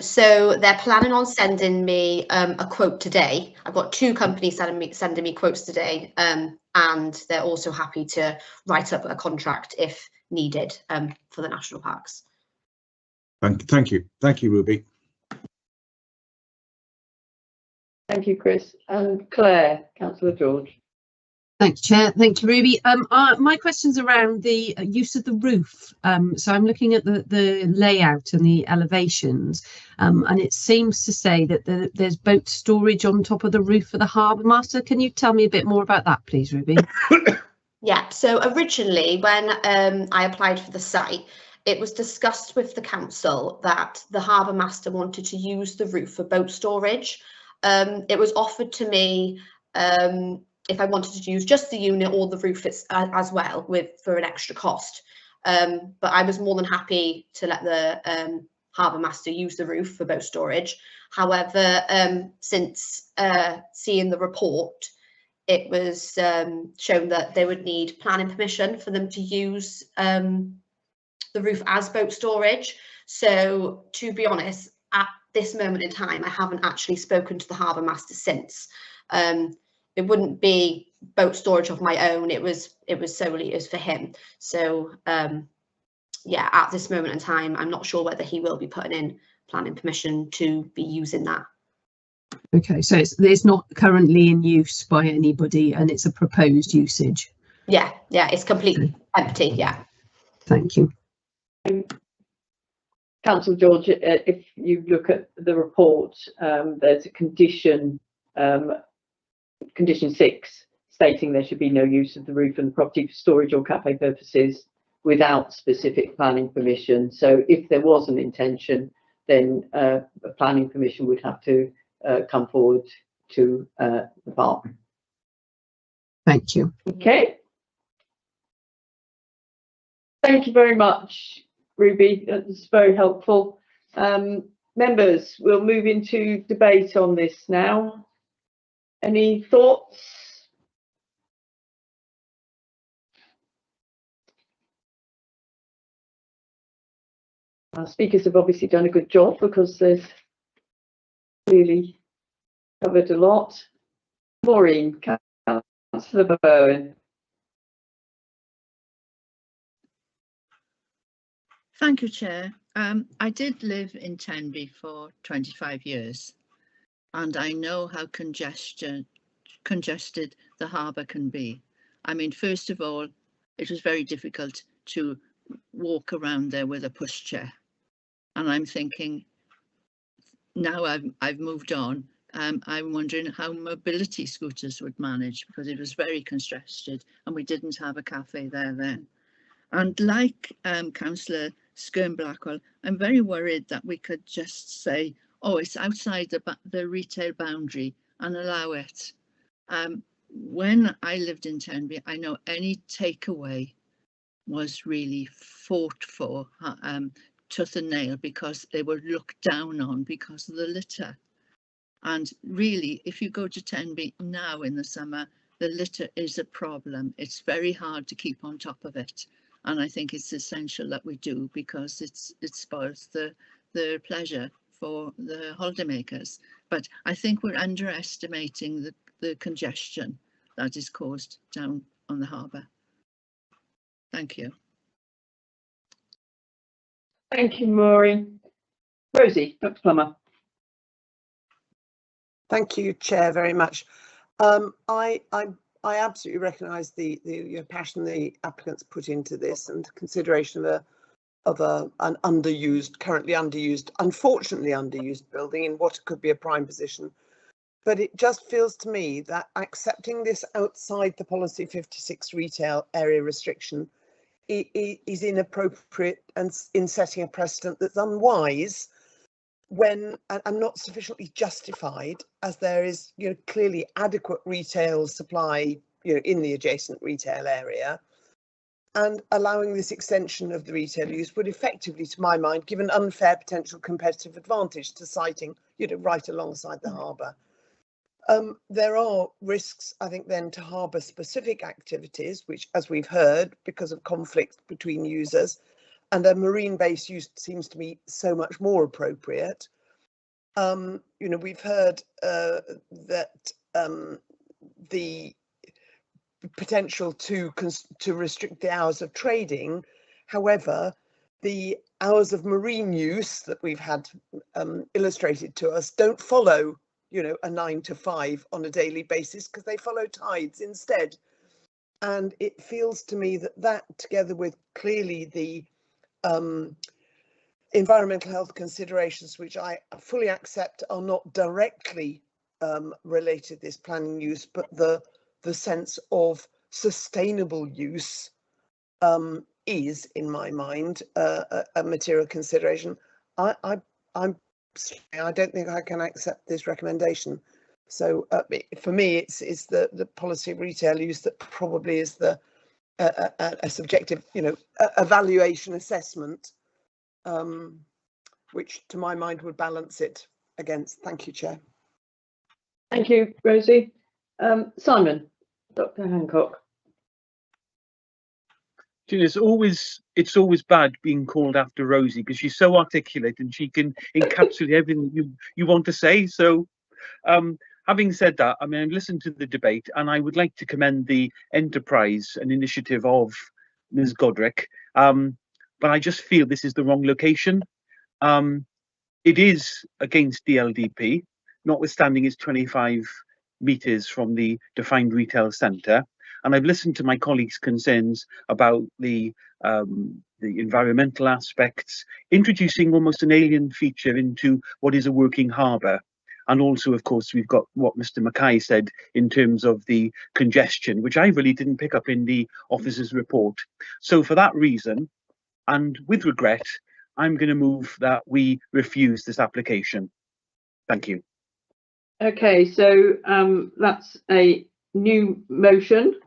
So they're planning on sending me a quote today. I've got 2 companies sending me quotes today, and they're also happy to write up a contract if needed for the national parks.
Thank you, Ruby.
Thank you, Chris. And Claire, Councillor George.
Thanks, Chair. Thank you, Ruby. My question's around the use of the roof. So I'm looking at the layout and the elevations, and it seems to say that there's boat storage on top of the roof for the harbour master. Can you tell me a bit more about that, please, Ruby?
Yeah, so originally when I applied for the site, it was discussed with the council that the harbour master wanted to use the roof for boat storage. It was offered to me if I wanted to use just the unit or the roof as well, for an extra cost. But I was more than happy to let the harbour master use the roof for boat storage. However, since seeing the report, it was shown that they would need planning permission for them to use the roof as boat storage. So to be honest, at this moment in time, I haven't actually spoken to the harbour master since. It wouldn't be boat storage of my own. It was solely for him. So yeah, at this moment in time, I'm not sure whether he will be putting in planning permission to be using that.
Okay, so it's not currently in use by anybody, and it's a proposed usage.
Yeah, it's completely empty. Yeah.
Thank you.
Councillor George, if you look at the report, there's a condition 6 stating there should be no use of the roof and the property for storage or cafe purposes without specific planning permission. So if there was an intention, then a planning permission would have to come forward to the park.
Thank you.
Okay. Thank you very much, Ruby. That's very helpful. Members, we'll move into debate on this now. Any thoughts? Our speakers have obviously done a good job because they've really covered a lot. Maureen, Councillor Bowen.
Thank you, Chair. I did live in Tenby for 25 years, and I know how congested the harbour can be. I mean, first of all, it was very difficult to walk around there with a pushchair. And I'm thinking, now I've moved on, I'm wondering how mobility scooters would manage, because it was very congested and we didn't have a cafe there then. And like Councillor Skern-Blackwell, I'm very worried that we could just say, oh, it's outside the retail boundary and allow it. When I lived in Tenby, I know any takeaway was really fought for tooth and nail, because they were looked down on because of the litter. And really, if you go to Tenby now in the summer, the litter is a problem. It's very hard to keep on top of it. And I think it's essential that we do, because it spoils the pleasure for the holidaymakers. But I think we're underestimating the congestion that is caused down on the harbour. Thank you.
Thank you, Maureen. Rosie, Dr. Plummer.
Thank you, Chair, very much. I absolutely recognise the passion the applicants put into this, and consideration of an currently underused, unfortunately underused building in what could be a prime position. But it just feels to me that accepting this outside the policy 56 retail area restriction is inappropriate and in setting a precedent that's unwise, when and not sufficiently justified, as there is clearly adequate retail supply in the adjacent retail area, and allowing this extension of the retail use would effectively, to my mind, give an unfair potential competitive advantage to siting right alongside the harbour. There are risks, I think, then to harbour specific activities, which, as we've heard, because of conflict between users, and a marine-based use seems to me so much more appropriate. We've heard that the potential to restrict the hours of trading. However, the hours of marine use that we've had illustrated to us don't follow a 9 to 5 on a daily basis, because they follow tides instead. And it feels to me that together with clearly the environmental health considerations, which I fully accept are not directly related to this planning use, but the sense of sustainable use is, in my mind, a material consideration. I don't think I can accept this recommendation. So for me, it's the policy of retail use that probably is a subjective, evaluation assessment, which to my mind would balance it against. Thank you, Chair.
Thank you, Rosie. Simon, Dr. Hancock.
It's always bad being called after Rosie, because she's so articulate and she can encapsulate everything you want to say. So having said that, I mean, I've listened to the debate, and I would like to commend the enterprise and initiative of Ms. Godric, but I just feel this is the wrong location. It is against the LDP, notwithstanding it's 25 metres from the defined retail centre. And I've listened to my colleagues' concerns about the environmental aspects, introducing almost an alien feature into what is a working harbour. And also, of course, we've got what Mr. Mackay said in terms of the congestion, which I really didn't pick up in the officer's report. So for that reason, and with regret, I'm going to move that we refuse this application. Thank you.
Okay, so that's a new motion,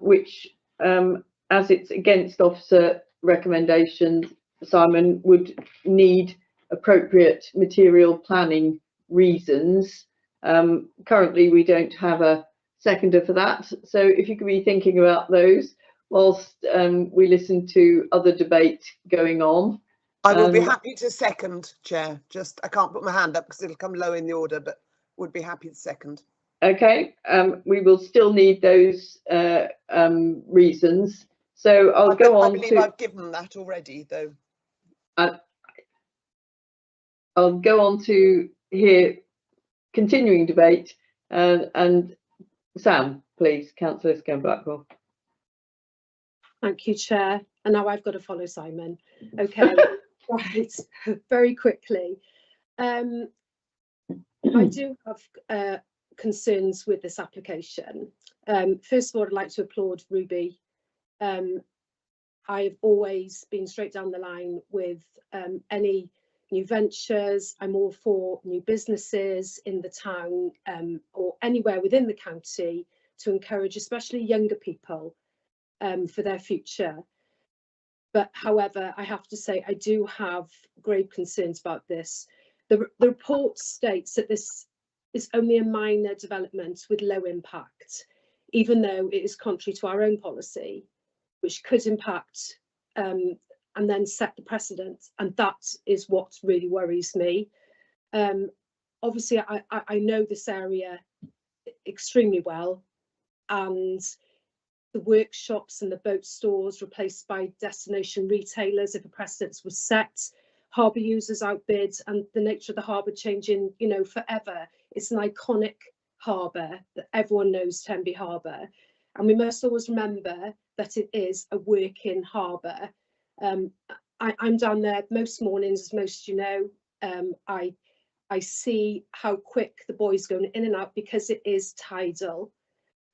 which, as it's against officer recommendation, Simon, would need appropriate material planning reasons. Currently, we don't have a seconder for that. So if you could be thinking about those whilst we listen to other debate going on.
I will be happy to second, Chair. Just, I can't put my hand up because it'll come low in the order, but would be happy to second.
Okay, we will still need those reasons. So I'll go on. I believe
I've given that already, though.
I'll go on to hear continuing debate, and Sam, please, Councillor Scan-Blackwell.
Thank you, Chair. And now I've got to follow Simon. Okay, right, very quickly. I do have concerns with this application. First of all, I'd like to applaud Ruby. I've always been straight down the line with any new ventures. I'm all for new businesses in the town or anywhere within the county to encourage especially younger people for their future. But however, I have to say I do have grave concerns about this. The report states that this is only a minor development with low impact, even though it is contrary to our own policy, which could impact and then set the precedent. And that is what really worries me. Obviously, I know this area extremely well, and the workshops and the boat stores replaced by destination retailers if a precedent was set, harbour users outbid, and the nature of the harbour changing, you know, forever. It's an iconic harbour that everyone knows, Tenby Harbour, and we must always remember that it is a working harbour. I'm down there most mornings, as most you know. I see how quick the boys go in and out because it is tidal,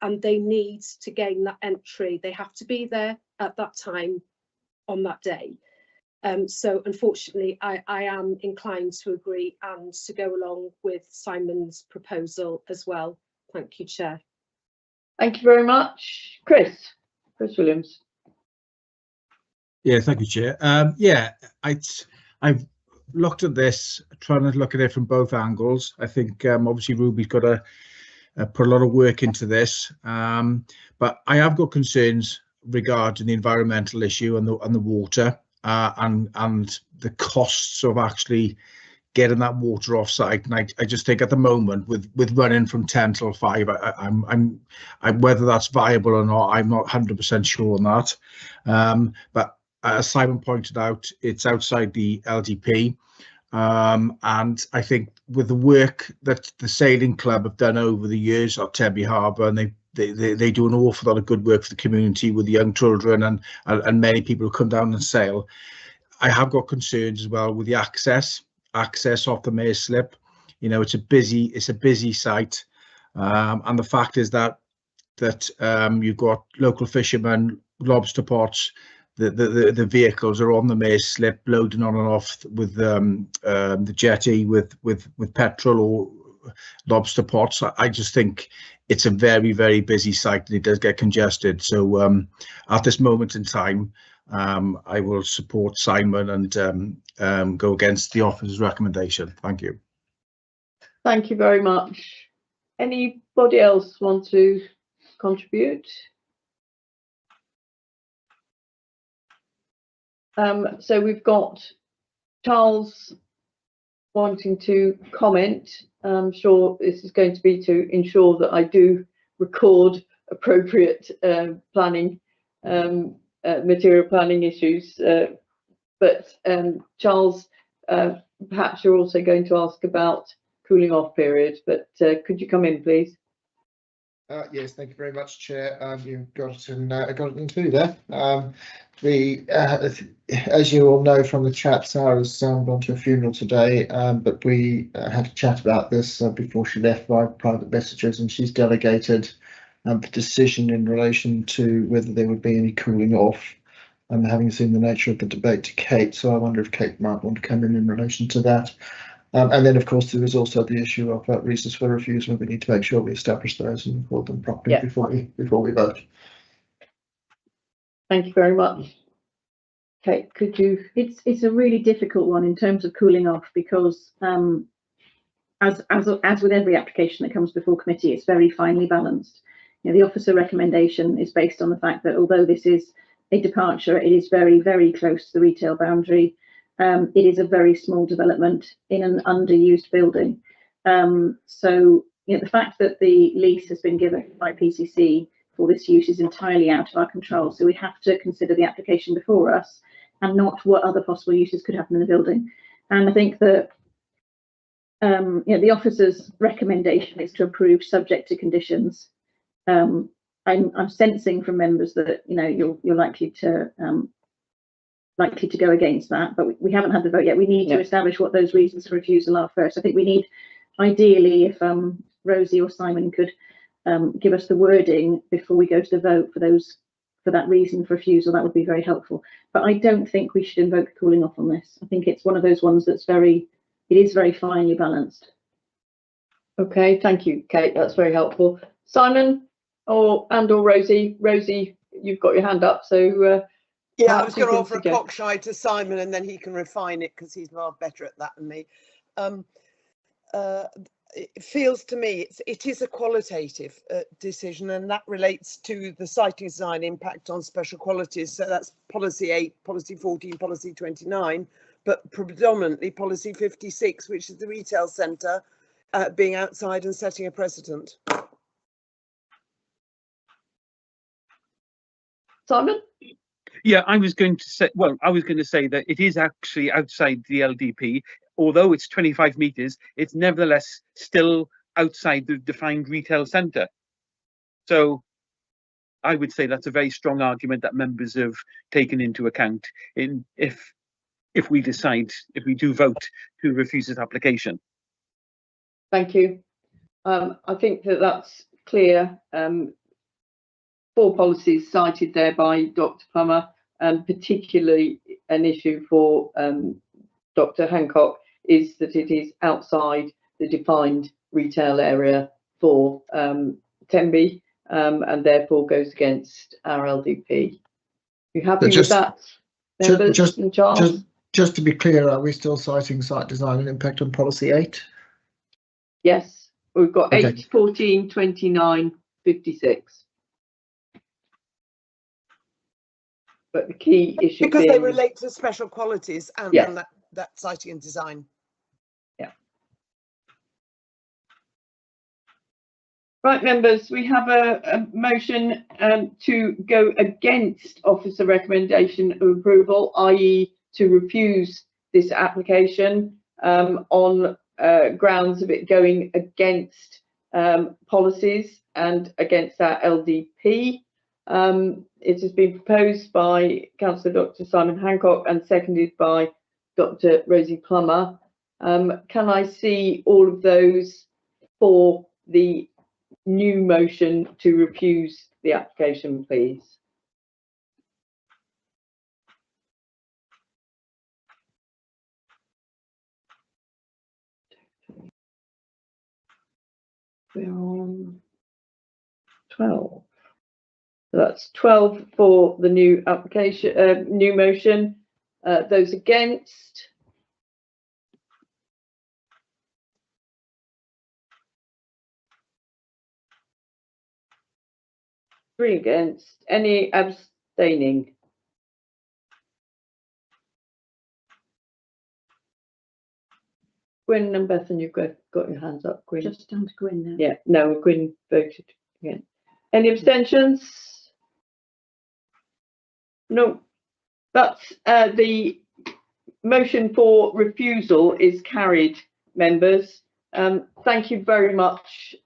and they need to gain that entry. They have to be there at that time on that day. So unfortunately, I am inclined to agree and to go along with Simon's proposal as well. Thank you, Chair.
Thank you very much. Chris Williams.
Yeah, thank you, Chair. Yeah, I've looked at this, trying to look at it from both angles. I think obviously Ruby's got to put a lot of work into this, but I have got concerns regarding the environmental issue and the water and the costs of actually getting that water off site. And I just think at the moment with running from 10 till 5, I'm whether that's viable or not, I'm not 100% sure on that. But as Simon pointed out, it's outside the LDP. And I think with the work that the sailing club have done over the years at Tenby Harbour, and they do an awful lot of good work for the community with the young children and many people who come down and sail. I have got concerns as well with the access off the Mayor Slip. You know, it's a busy site, and the fact is that you've got local fishermen, lobster pots. The vehicles are on the Mayor Slip, loading on and off with the jetty with petrol or lobster pots. I just think it's a very, very busy site and it does get congested. So at this moment in time, I will support Simon and go against the officer's recommendation. Thank you.
Thank you very much. Anybody else want to contribute? So we've got Charles wanting to comment. I'm sure this is going to be to ensure that I do record appropriate planning, material planning issues. But Charles, perhaps you're also going to ask about cooling off period, but could you come in, please?
Yes, thank you very much, Chair. You've got it in two there. As you all know from the chat, Sarah's gone to a funeral today, but we had a chat about this before she left by private messages, and she's delegated the decision in relation to whether there would be any cooling off, and having seen the nature of the debate, to Kate. So I wonder if Kate might want to come in relation to that. And then, of course, there is also the issue of reasons for refusal. We need to make sure we establish those and record them properly before we vote.
Thank you very much. Kate, could you?
It's a really difficult one in terms of cooling off, because as with every application that comes before committee, it's very finely balanced. You know, the officer recommendation is based on the fact that although this is a departure, it is very, very close to the retail boundary. It is a very small development in an underused building. So, you know, the fact that the lease has been given by PCC for this use is entirely out of our control. So we have to consider the application before us and not what other possible uses could happen in the building. And I think that you know, the officer's recommendation is to approve subject to conditions. I'm sensing from members that, you know, you're likely to go against that, but we haven't had the vote yet. We need to establish what those reasons for refusal are first. I think we need, ideally, if Rosie or Simon could give us the wording before we go to the vote for that reason for refusal, that would be very helpful. But I don't think we should invoke cooling off on this. I think it's one of those ones that's it is very finely balanced.
Okay, thank you, Kate. That's very helpful. Simon or Rosie. Rosie, you've got your hand up, so
yeah, I was going to offer a cockshide to Simon, and then he can refine it because he's far better at that than me. It feels to me it is a qualitative decision, and that relates to the siting design impact on special qualities. So that's policy 8, policy 14, policy 29, but predominantly policy 56, which is the retail centre being outside and setting a precedent.
Simon?
Yeah, I was going to say that it is actually outside the LDP. Although it's 25 metres, it's nevertheless still outside the defined retail centre. So I would say that's a very strong argument that members have taken into account if we do vote to refuse this application.
Thank you. I think that's clear. 4 policies cited there by Dr. Plummer, and particularly an issue for Dr. Hancock is that it is outside the defined retail area for Tenby, and therefore goes against our LDP. You happy with that, members?
Just to be clear, are we still citing site design and impact on policy 8?
Yes, we've got 8, 14, 29, 56. But the key issue
because they relate to special qualities and that siting and design.
Yeah. Right, members, we have a motion to go against officer recommendation of approval, i.e. to refuse this application on grounds of it going against policies and against our LDP. It has been proposed by Councillor Dr. Simon Hancock and seconded by Dr. Rosie Plummer. Can I see all of those for the new motion to refuse the application, please? We're on 12. So that's 12 for the new application, new motion. Those against? Three against. Any abstaining? Gwyn and Bethan, you've got your hands up. Gwyn.
Just down to Gwyn now.
Yeah, no, Gwyn voted again. Any abstentions? No. That's the motion for refusal is carried, members. Thank you very much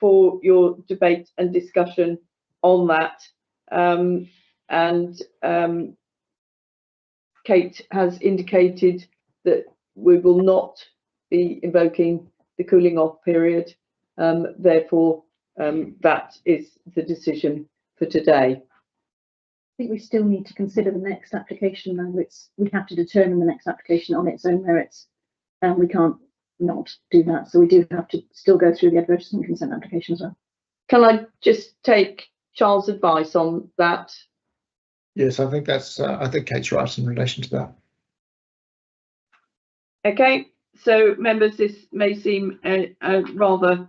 for your debate and discussion on that. Kate has indicated that we will not be invoking the cooling off period. Therefore, that is the decision for today.
I think we still need to consider the next application, though. We have to determine the next application on its own merits, and we can't not do that. So we do have to still go through the advertisement consent application as well.
Can I just take Charles' advice on that?
Yes, I think that's. I think Kate's right in relation to that.
Okay, so members, this may seem a rather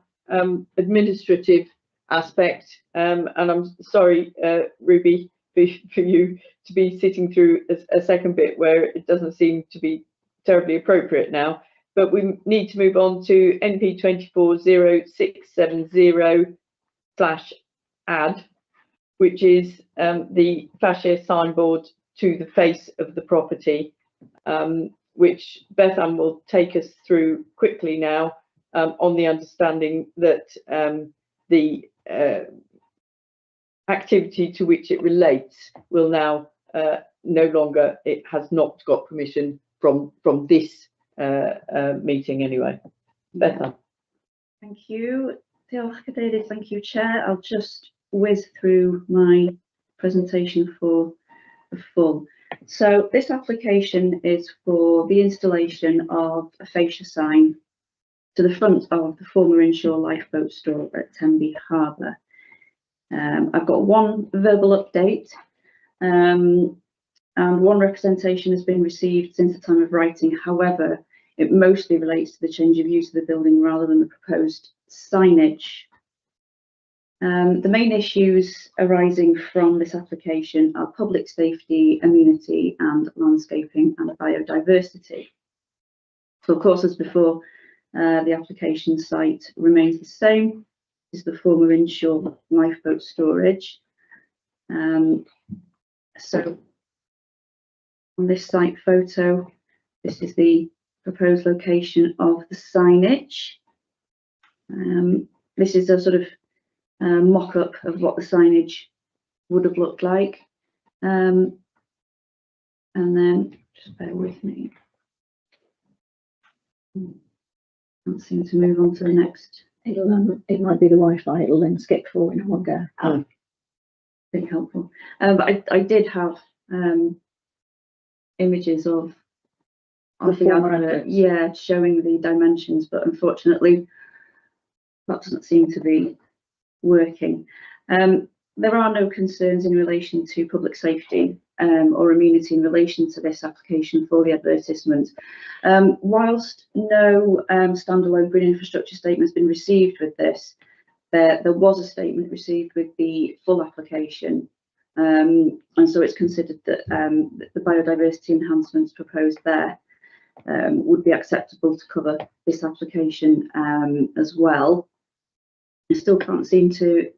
administrative aspect, and I'm sorry, Ruby, for you to be sitting through a second bit where it doesn't seem to be terribly appropriate now, but we need to move on to NP 240670/add, which is the fascia signboard to the face of the property, which Bethan will take us through quickly now, on the understanding that the activity to which it relates will now no longer, it has not got permission from this meeting anyway. Bethan.
Thank you, Diolch, thank you, Chair. I'll just whiz through my presentation for the full. So this application is for the installation of a fascia sign to the front of the former Inshore lifeboat store at Tenby Harbour. I've got one verbal update, and one representation has been received since the time of writing. However, it mostly relates to the change of use of the building rather than the proposed signage. The main issues arising from this application are public safety, amenity and landscaping and biodiversity. So of course, as before, the application site remains the same. This is the former Inshore lifeboat storage. So on this site photo, this is the proposed location of the signage. This is a sort of mock-up of what the signage would have looked like. And then, just bear with me. Can't seem to move on to the next. It might be the Wi-Fi, it'll then skip forward in one go. Pretty helpful. But I did have images of the advert, yeah, showing the dimensions, but unfortunately that doesn't seem to be working. There are no concerns in relation to public safety or amenity in relation to this application for the advertisement. Whilst no standalone green infrastructure statement has been received with this, there was a statement received with the full application, and so it's considered that the biodiversity enhancements proposed there would be acceptable to cover this application as well. I still can't seem to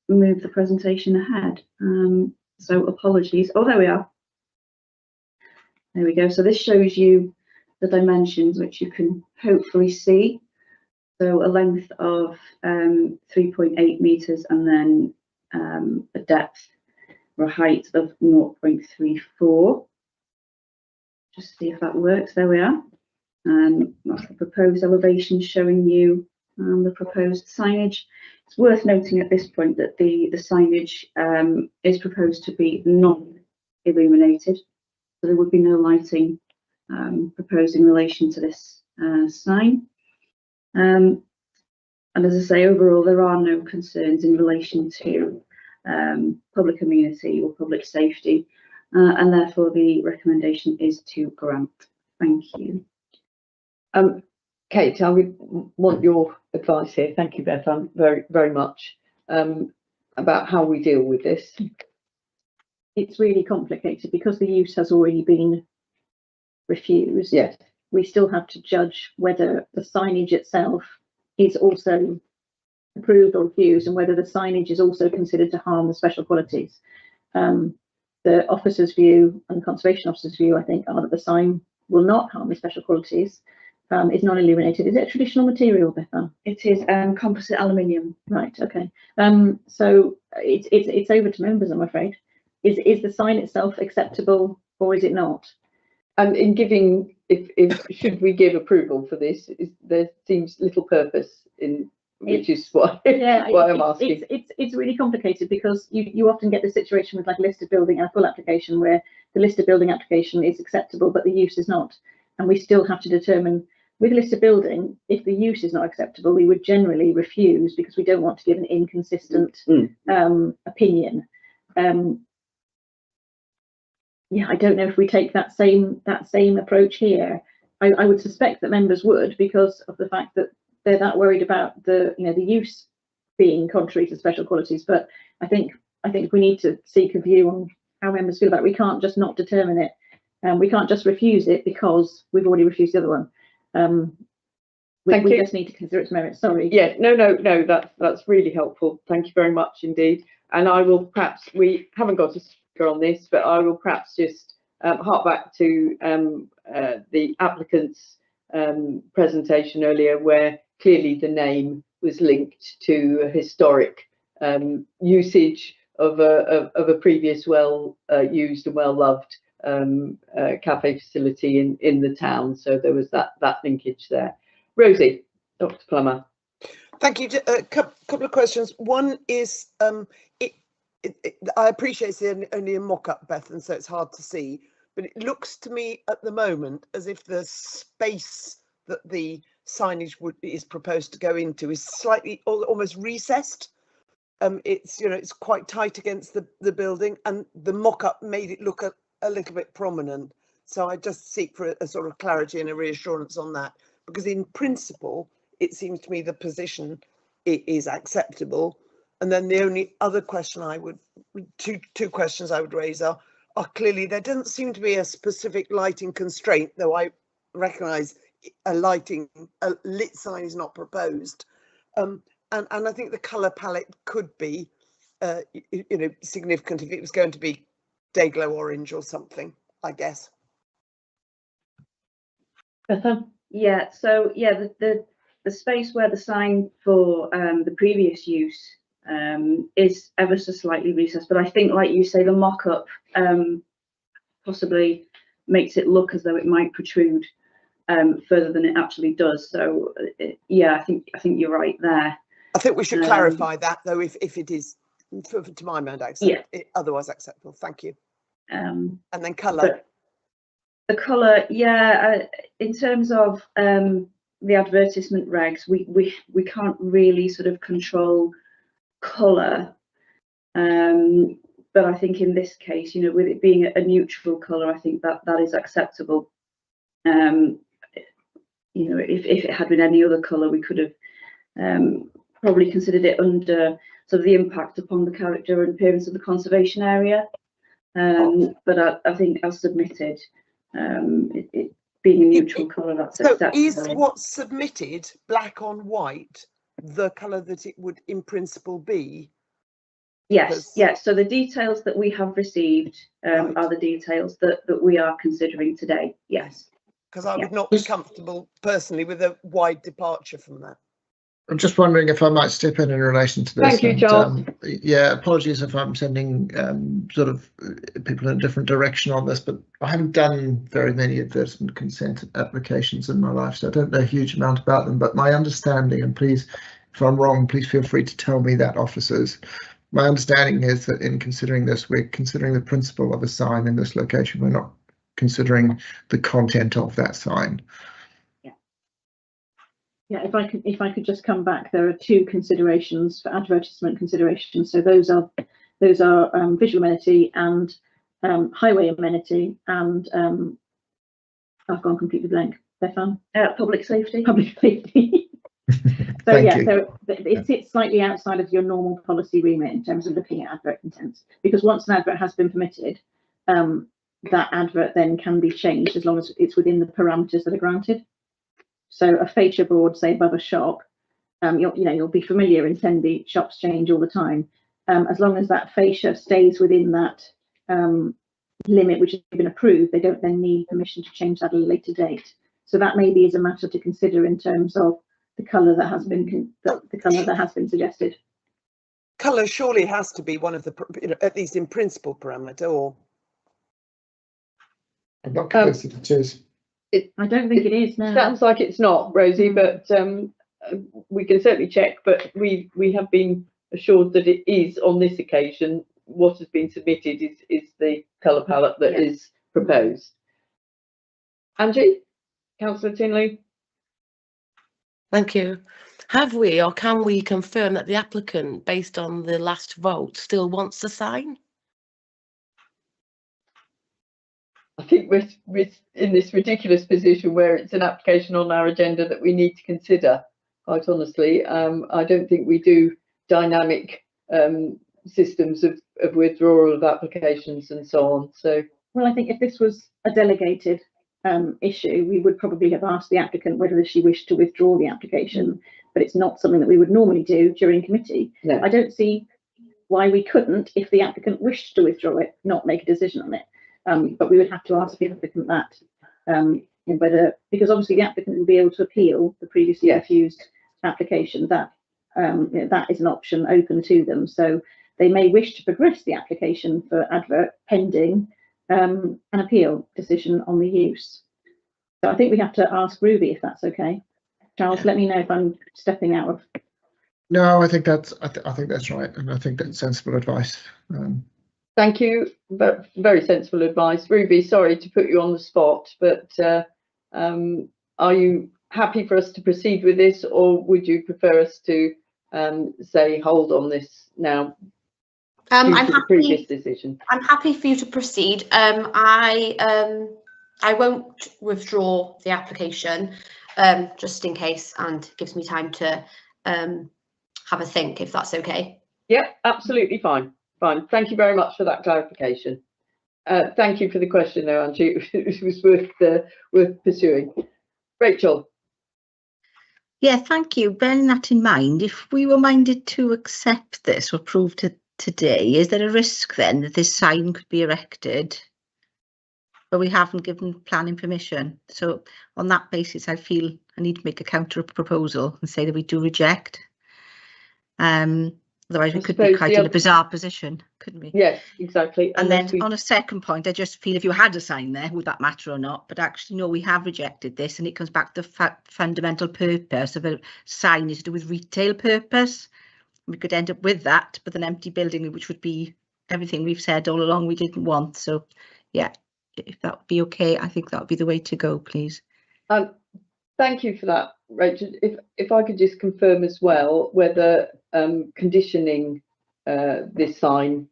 move the presentation ahead, so apologies. Oh, there we are. There we go. So this shows you the dimensions, which you can hopefully see. So a length of 3.8 meters and then a depth or a height of 0.34. Just see if that works. There we are. That's the proposed elevation showing you the proposed signage. It's worth noting at this point that the signage is proposed to be non-illuminated, so there would be no lighting proposed in relation to this sign. And as I say, overall, there are no concerns in relation to public amenity or public safety, and therefore the recommendation is to grant. Thank you.
Kate, I would want your advice here. Thank you, Bethan, very, very much, about how we deal with this.
It's really complicated because the use has already been refused.
Yes.
we still have to judge whether the signage itself is also approved or refused, and whether the signage is also considered to harm the special qualities. The officer's view and the conservation officer's view, I think, are that the sign will not harm the special qualities. It's non-illuminated. Is it a traditional material, Bethan?
It is composite aluminium.
Right. Okay. So it's over to members, I'm afraid. Is the sign itself acceptable or is it not?
And in giving, if should we give approval for this? There seems little purpose in, which is why why I'm asking.
It's really complicated, because you often get the situation with like a listed building and a full application where the listed building application is acceptable but the use is not, and we still have to determine with a listed building, if the use is not acceptable, we would generally refuse because we don't want to give an inconsistent opinion. Yeah, I don't know if we take that same approach here. I would suspect that members would, because of the fact that they're that worried about the use being contrary to special qualities. But I think we need to seek a view on how members feel about it. We can't just not determine it, and we can't just refuse it because we've already refused the other one. We just need to consider its merits. Sorry.
Yeah, no, that's really helpful. Thank you very much indeed. And I will perhaps, we haven't got a speaker on this, but I will perhaps just hark back to the applicant's presentation earlier, where clearly the name was linked to a historic usage of a previous well used and well loved cafe facility in the town. So there was that linkage there. Rosie, Dr. Plummer.
Thank you. A couple of questions. One is, I appreciate it's only a mock-up, Beth, and so it's hard to see, but it looks to me at the moment as if the space that the signage is proposed to go into is slightly almost recessed. It's quite tight against the building, and the mock-up made it look a little bit prominent. So I just seek for a sort of clarity and a reassurance on that, because in principle, it seems to me the position is acceptable. And then the only other question two questions I would raise are clearly there doesn't seem to be a specific lighting constraint, though I recognise a lit sign is not proposed. And I think the colour palette could be significant if it was going to be Dayglow orange or something, I guess.
Yeah, so yeah, the space where the sign for the previous use is ever so slightly recessed, but I think, like you say, the mock-up possibly makes it look as though it might protrude further than it actually does. So yeah, I think you're right there.
I think we should clarify that, though, if it is, to my mind, otherwise acceptable. Thank you. And then colour.
The colour, yeah. In terms of the advertisement regs, we can't really sort of control colour, but I think in this case, with it being a neutral colour, I think that is acceptable. If it had been any other colour, we could have probably considered it under sort of the impact upon the character and appearance of the conservation area. But I think as submitted, it being a neutral colour, that's acceptable.
So is what's submitted black on white the colour that it would in principle be?
Yes, yes. So the details that we have received are the details that we are considering today. Yes.
Because I would not be comfortable personally with a wide departure from that.
I'm just wondering if I might step in relation to this.
Thank you, Charles.
Yeah, apologies if I'm sending sort of people in a different direction on this, but I haven't done very many advertisement consent applications in my life, so I don't know a huge amount about them. But my understanding, and please, if I'm wrong, please feel free to tell me that, officers. My understanding is that in considering this, we're considering the principle of a sign in this location. We're not considering the content of that sign.
Yeah, if I could just come back, there are two considerations for advertisement considerations. So those are visual amenity and highway amenity, and I've gone completely blank. Stefan?
Public safety.
Public safety. So yeah, so it sits slightly outside of your normal policy remit in terms of looking at advert intents, because once an advert has been permitted, that advert then can be changed as long as it's within the parameters that are granted. So a fascia board, say above a shop, you'll be familiar in Tenby, shops change all the time. As long as that fascia stays within that limit which has been approved, they don't then need permission to change that at a later date. So that maybe is a matter to consider in terms of the colour that has been suggested.
Colour surely has to be one of the, at least in principle, parameter, or
I'm not convinced that it is.
I don't think it is now.
Sounds like it's not, Rosie, but we can certainly check. But we have been assured that it is on this occasion. What has been submitted is the colour palette that is proposed. Angie, Councillor Tinley.
Thank you. Have we, or can we confirm that the applicant, based on the last vote, still wants the sign?
I think we're in this ridiculous position where it's an application on our agenda that we need to consider, quite honestly. I don't think we do dynamic systems of withdrawal of applications and so on. So,
well, I think if this was a delegated issue, we would probably have asked the applicant whether she wished to withdraw the application, but it's not something that we would normally do during committee. No. I don't see why we couldn't, if the applicant wished to withdraw it, not make a decision on it. But we would have to ask the applicant that, whether, because obviously the applicant will be able to appeal the previously refused application. That that is an option open to them. So they may wish to progress the application for advert pending an appeal decision on the use. So I think we have to ask Ruby if that's okay. Charles, let me know if I'm stepping out of.
No, I think that's I think that's right, and I think that's sensible advice.
Thank you, but very sensible advice. Ruby, sorry to put you on the spot, but are you happy for us to proceed with this, or would you prefer us to say hold on this now?
I'm happy.
Previous decision.
I'm happy for you to proceed. I won't withdraw the application, just in case, and gives me time to have a think, if that's okay.
Yeah, absolutely fine. Fine. Thank you very much for that clarification. Thank you for the question, though, Angie. It was worth pursuing. Rachel.
Yeah, thank you. Bearing that in mind, if we were minded to accept this or approve it today, is there a risk then that this sign could be erected, but we haven't given planning permission? So on that basis, I feel I need to make a counter proposal and say that we do reject. Otherwise, we could be quite in a bizarre position, couldn't we?
Yes, exactly.
And then on a second point, I just feel if you had a sign there, would that matter or not? But actually, no, we have rejected this, and it comes back to the fundamental purpose of a sign is to do with retail purpose. We could end up with that, but an empty building, which would be everything we've said all along we didn't want. So, yeah, if that would be okay, I think that would be the way to go, please.
Thank you for that, Rachel. If I could just confirm as well whether conditioning this sign,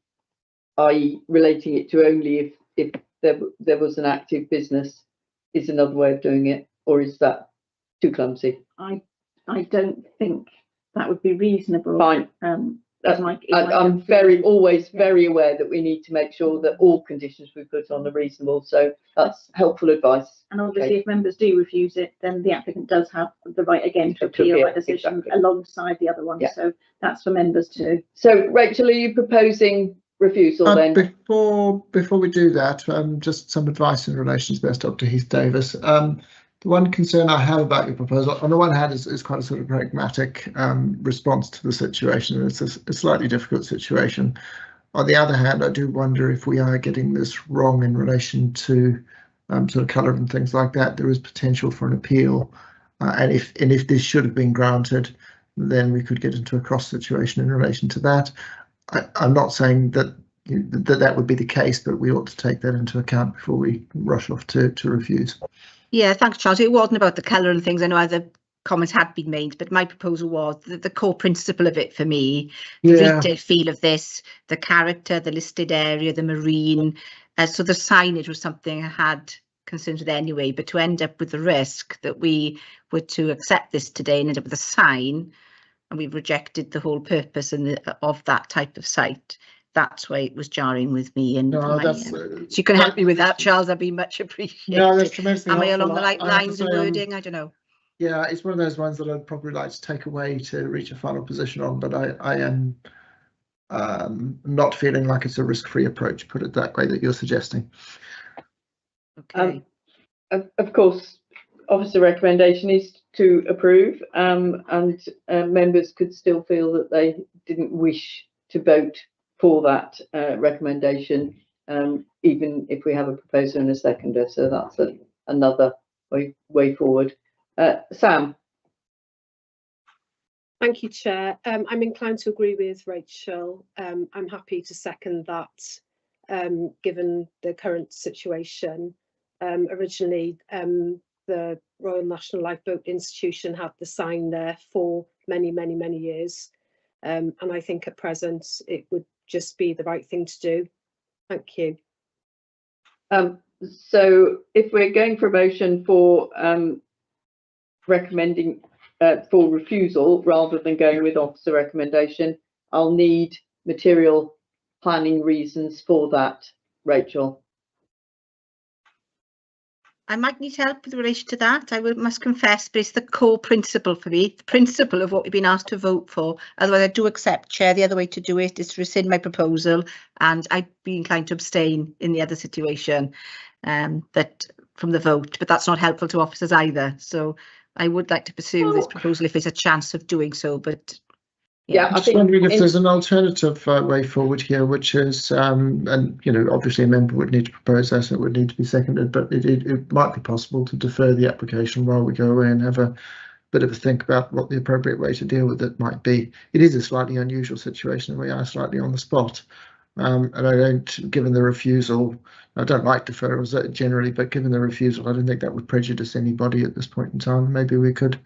i.e. relating it to only if there was an active business, is another way of doing it, or is that too clumsy?
I don't think that would be reasonable.
Fine. I'm always very aware that we need to make sure that all conditions we put on are reasonable. So that's helpful advice.
And obviously, if members do refuse it, then the applicant does have the right again to appeal that decision alongside the other one. Yeah. So that's for members too.
So Rachel, are you proposing refusal then?
Before we do that, just some advice in relation to this, Dr. Heath Davis. The one concern I have about your proposal, on the one hand, is quite a sort of pragmatic response to the situation. It's a slightly difficult situation. On the other hand, I do wonder if we are getting this wrong in relation to sort of colour and things like that. There is potential for an appeal, and if this should have been granted, then we could get into a cross situation in relation to that. I'm not saying that that would be the case, but we ought to take that into account before we rush off to refuse.
Yeah, thanks, Charles. It wasn't about the colour and things. I know other comments had been made, but my proposal was the core principle of it for me, the retail feel of this, the character, the listed area, the marine. So the signage was something I had concerns with anyway, but to end up with the risk that we were to accept this today and end up with a sign, and we've rejected the whole purpose of that type of site. that's why it was jarring with me. And
No, that's
so you can help me with that, Charles. That'd be much appreciated.
no, that's tremendously
Am I
helpful.
along the right
I have to
lines of
say,
wording? I don't know.
Yeah, it's one of those ones that I'd probably like to take away to reach a final position on, but I am not feeling like it's a risk-free approach, put it that way, that you're suggesting.
Okay.
Of course, officer recommendation is to approve, and members could still feel that they didn't wish to vote for that recommendation, even if we have a proposer and a seconder. So that's another way forward. Sam.
Thank you, Chair. I'm inclined to agree with Rachel. I'm happy to second that, given the current situation. Originally, the Royal National Lifeboat Institution had the sign there for many, many, many years. And I think at present it would just be the right thing to do. Thank you.
So if we're going for a motion for recommending for refusal rather than going with officer recommendation, I'll need material planning reasons for that, Rachel.
I might need help with relation to that. I must confess, but it's the core principle for me, the principle of what we've been asked to vote for. Otherwise, I do accept, Chair, the other way to do it is to rescind my proposal, and I'd be inclined to abstain in the other situation that from the vote, but that's not helpful to officers either. So I would like to pursue this proposal if there's a chance of doing so, but
yeah, I'm just wondering if there's an alternative way forward here, which is, and you know, obviously a member would need to propose that, it would need to be seconded, but it might be possible to defer the application while we go away and have a bit of a think about what the appropriate way to deal with it might be. It is a slightly unusual situation, and we are slightly on the spot. And I don't, given the refusal, I don't like deferrals generally, but given the refusal, I don't think that would prejudice anybody at this point in time. Maybe we could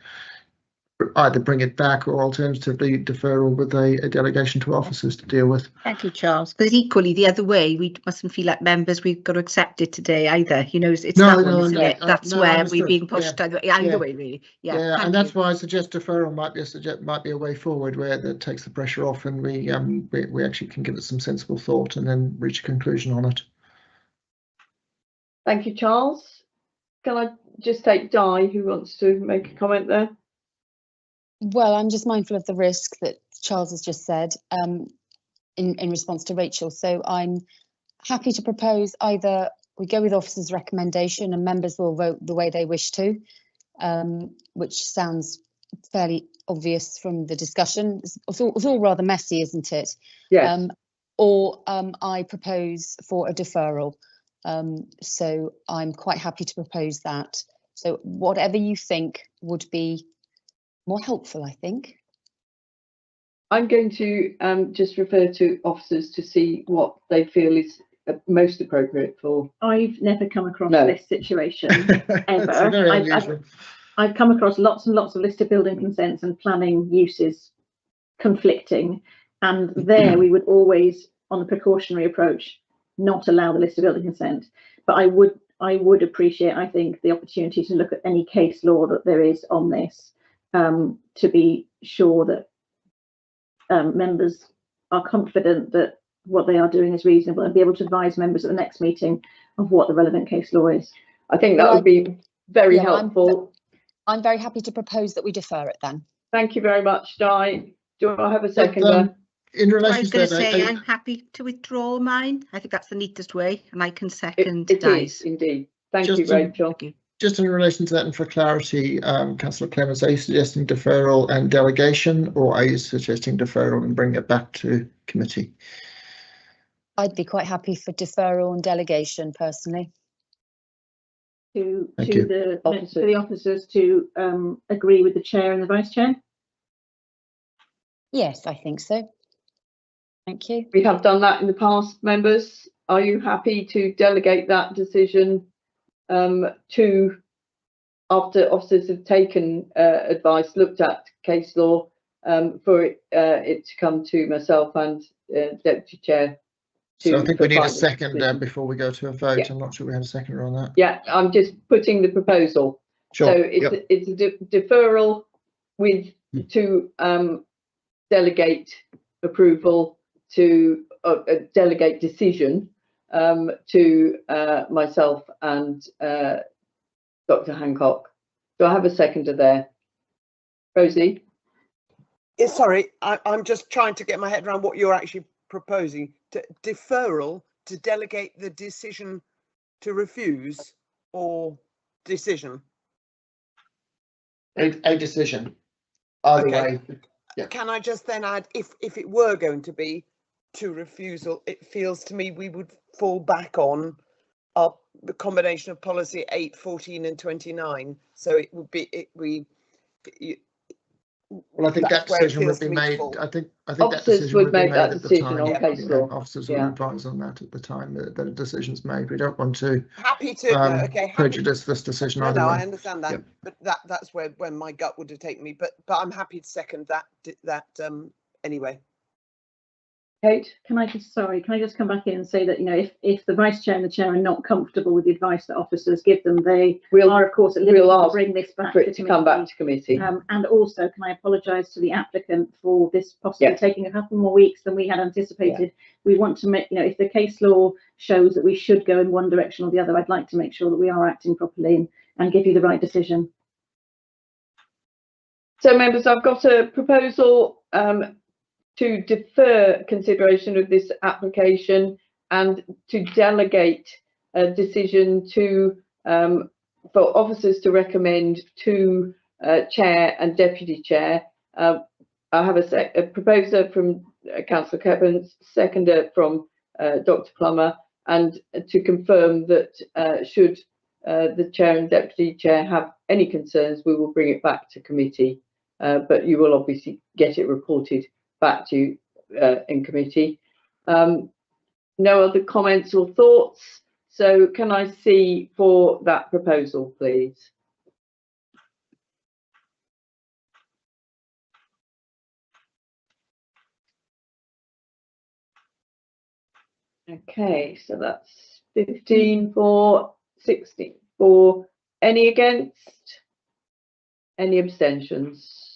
either bring it back or alternatively deferral with a delegation to officers to deal with.
Thank you, Charles. Because equally the other way, we mustn't feel like members we've got to accept it today either. You know, it's that one, isn't it? That's where we've been pushed either way, really. Yeah,
and that's why I suggest deferral might be a way forward where that takes the pressure off, and we actually can give it some sensible thought and then reach a conclusion on it.
Thank you, Charles. Can I just take Di, who wants to make a comment there?
Well, I'm just mindful of the risk that Charles has just said in response to Rachel. So I'm happy to propose either we go with officers' recommendation and members will vote the way they wish to, which sounds fairly obvious from the discussion. It's all rather messy, isn't it?
Yes.
Or I propose for a deferral. So I'm quite happy to propose that. So whatever you think would be more helpful, I think.
I'm going to just refer to officers to see what they feel is most appropriate for.
I've never come across this situation ever. I've come across lots and lots of listed building consents and planning uses conflicting, and there we would always, on the precautionary approach, not allow the listed building consent. But I would appreciate, I think, the opportunity to look at any case law that there is on this. To be sure that members are confident that what they are doing is reasonable, and be able to advise members at the next meeting of what the relevant case law is.
I think that would be very helpful.
I'm very happy to propose that we defer it then.
Thank you very much, Di. Do I have a seconder?
In relation
I was going to say, I'm happy to withdraw mine. I think that's the neatest way, and I can second
It
Di's.
is indeed. Thank you, Rachel.
Thank you.
Just in relation to that, and for clarity, Councillor Clements, are you suggesting deferral and delegation, or are you suggesting deferral and bring it back to committee?
I'd be quite happy for deferral and delegation personally.
For the officers to agree with the chair and the vice chair?
Yes, I think so. Thank you.
We have done that in the past, members. Are you happy to delegate that decision to, after officers have taken advice, looked at case law, for it to come to myself and Deputy Chair?
So I think we need a second before we go to a vote. Yeah. I'm not sure we have a second on that.
Yeah, I'm just putting the proposal.
Sure.
So it's a deferral with to delegate approval to delegate decision to myself and Dr. Hancock. Do I have a seconder there? Rosie?
Sorry, I'm just trying to get my head around what you're actually proposing. Deferral to delegate the decision to refuse, or decision?
A decision. Either
Okay.
way. Yeah.
Can I just then add, if it were going to be to refusal, it feels to me we would fall back on the combination of policy 8, 14 and 29. So it would be
well, I think that decision would be made. I think that decision would make that decision on case law. Officers will advise on that at the time that a decision's made. We don't want to prejudice this decision.
No, I understand that, but that's where my gut would have taken me. But I'm happy to second that anyway.
Kate,
can I just come back in and say that, you know, if the vice chair and the chair are not comfortable with the advice that officers give them, they are of course at liberty to bring this back
to come back to committee.
And also, can I apologise to the applicant for this possibly taking a couple more weeks than we had anticipated. We want to make, you know, if the case law shows that we should go in one direction or the other, I'd like to make sure that we are acting properly and give you the right decision.
So members, I've got a proposal to defer consideration of this application and to delegate a decision to for officers to recommend to chair and deputy chair. I have a proposer from Councillor Kebbins, seconder from Dr. Plummer, and to confirm that should the chair and deputy chair have any concerns, we will bring it back to committee, but you will obviously get it reported back to you in committee. No other comments or thoughts, so can I see for that proposal, please? Okay, so that's 15 for, 16 for. Any against? Any abstentions?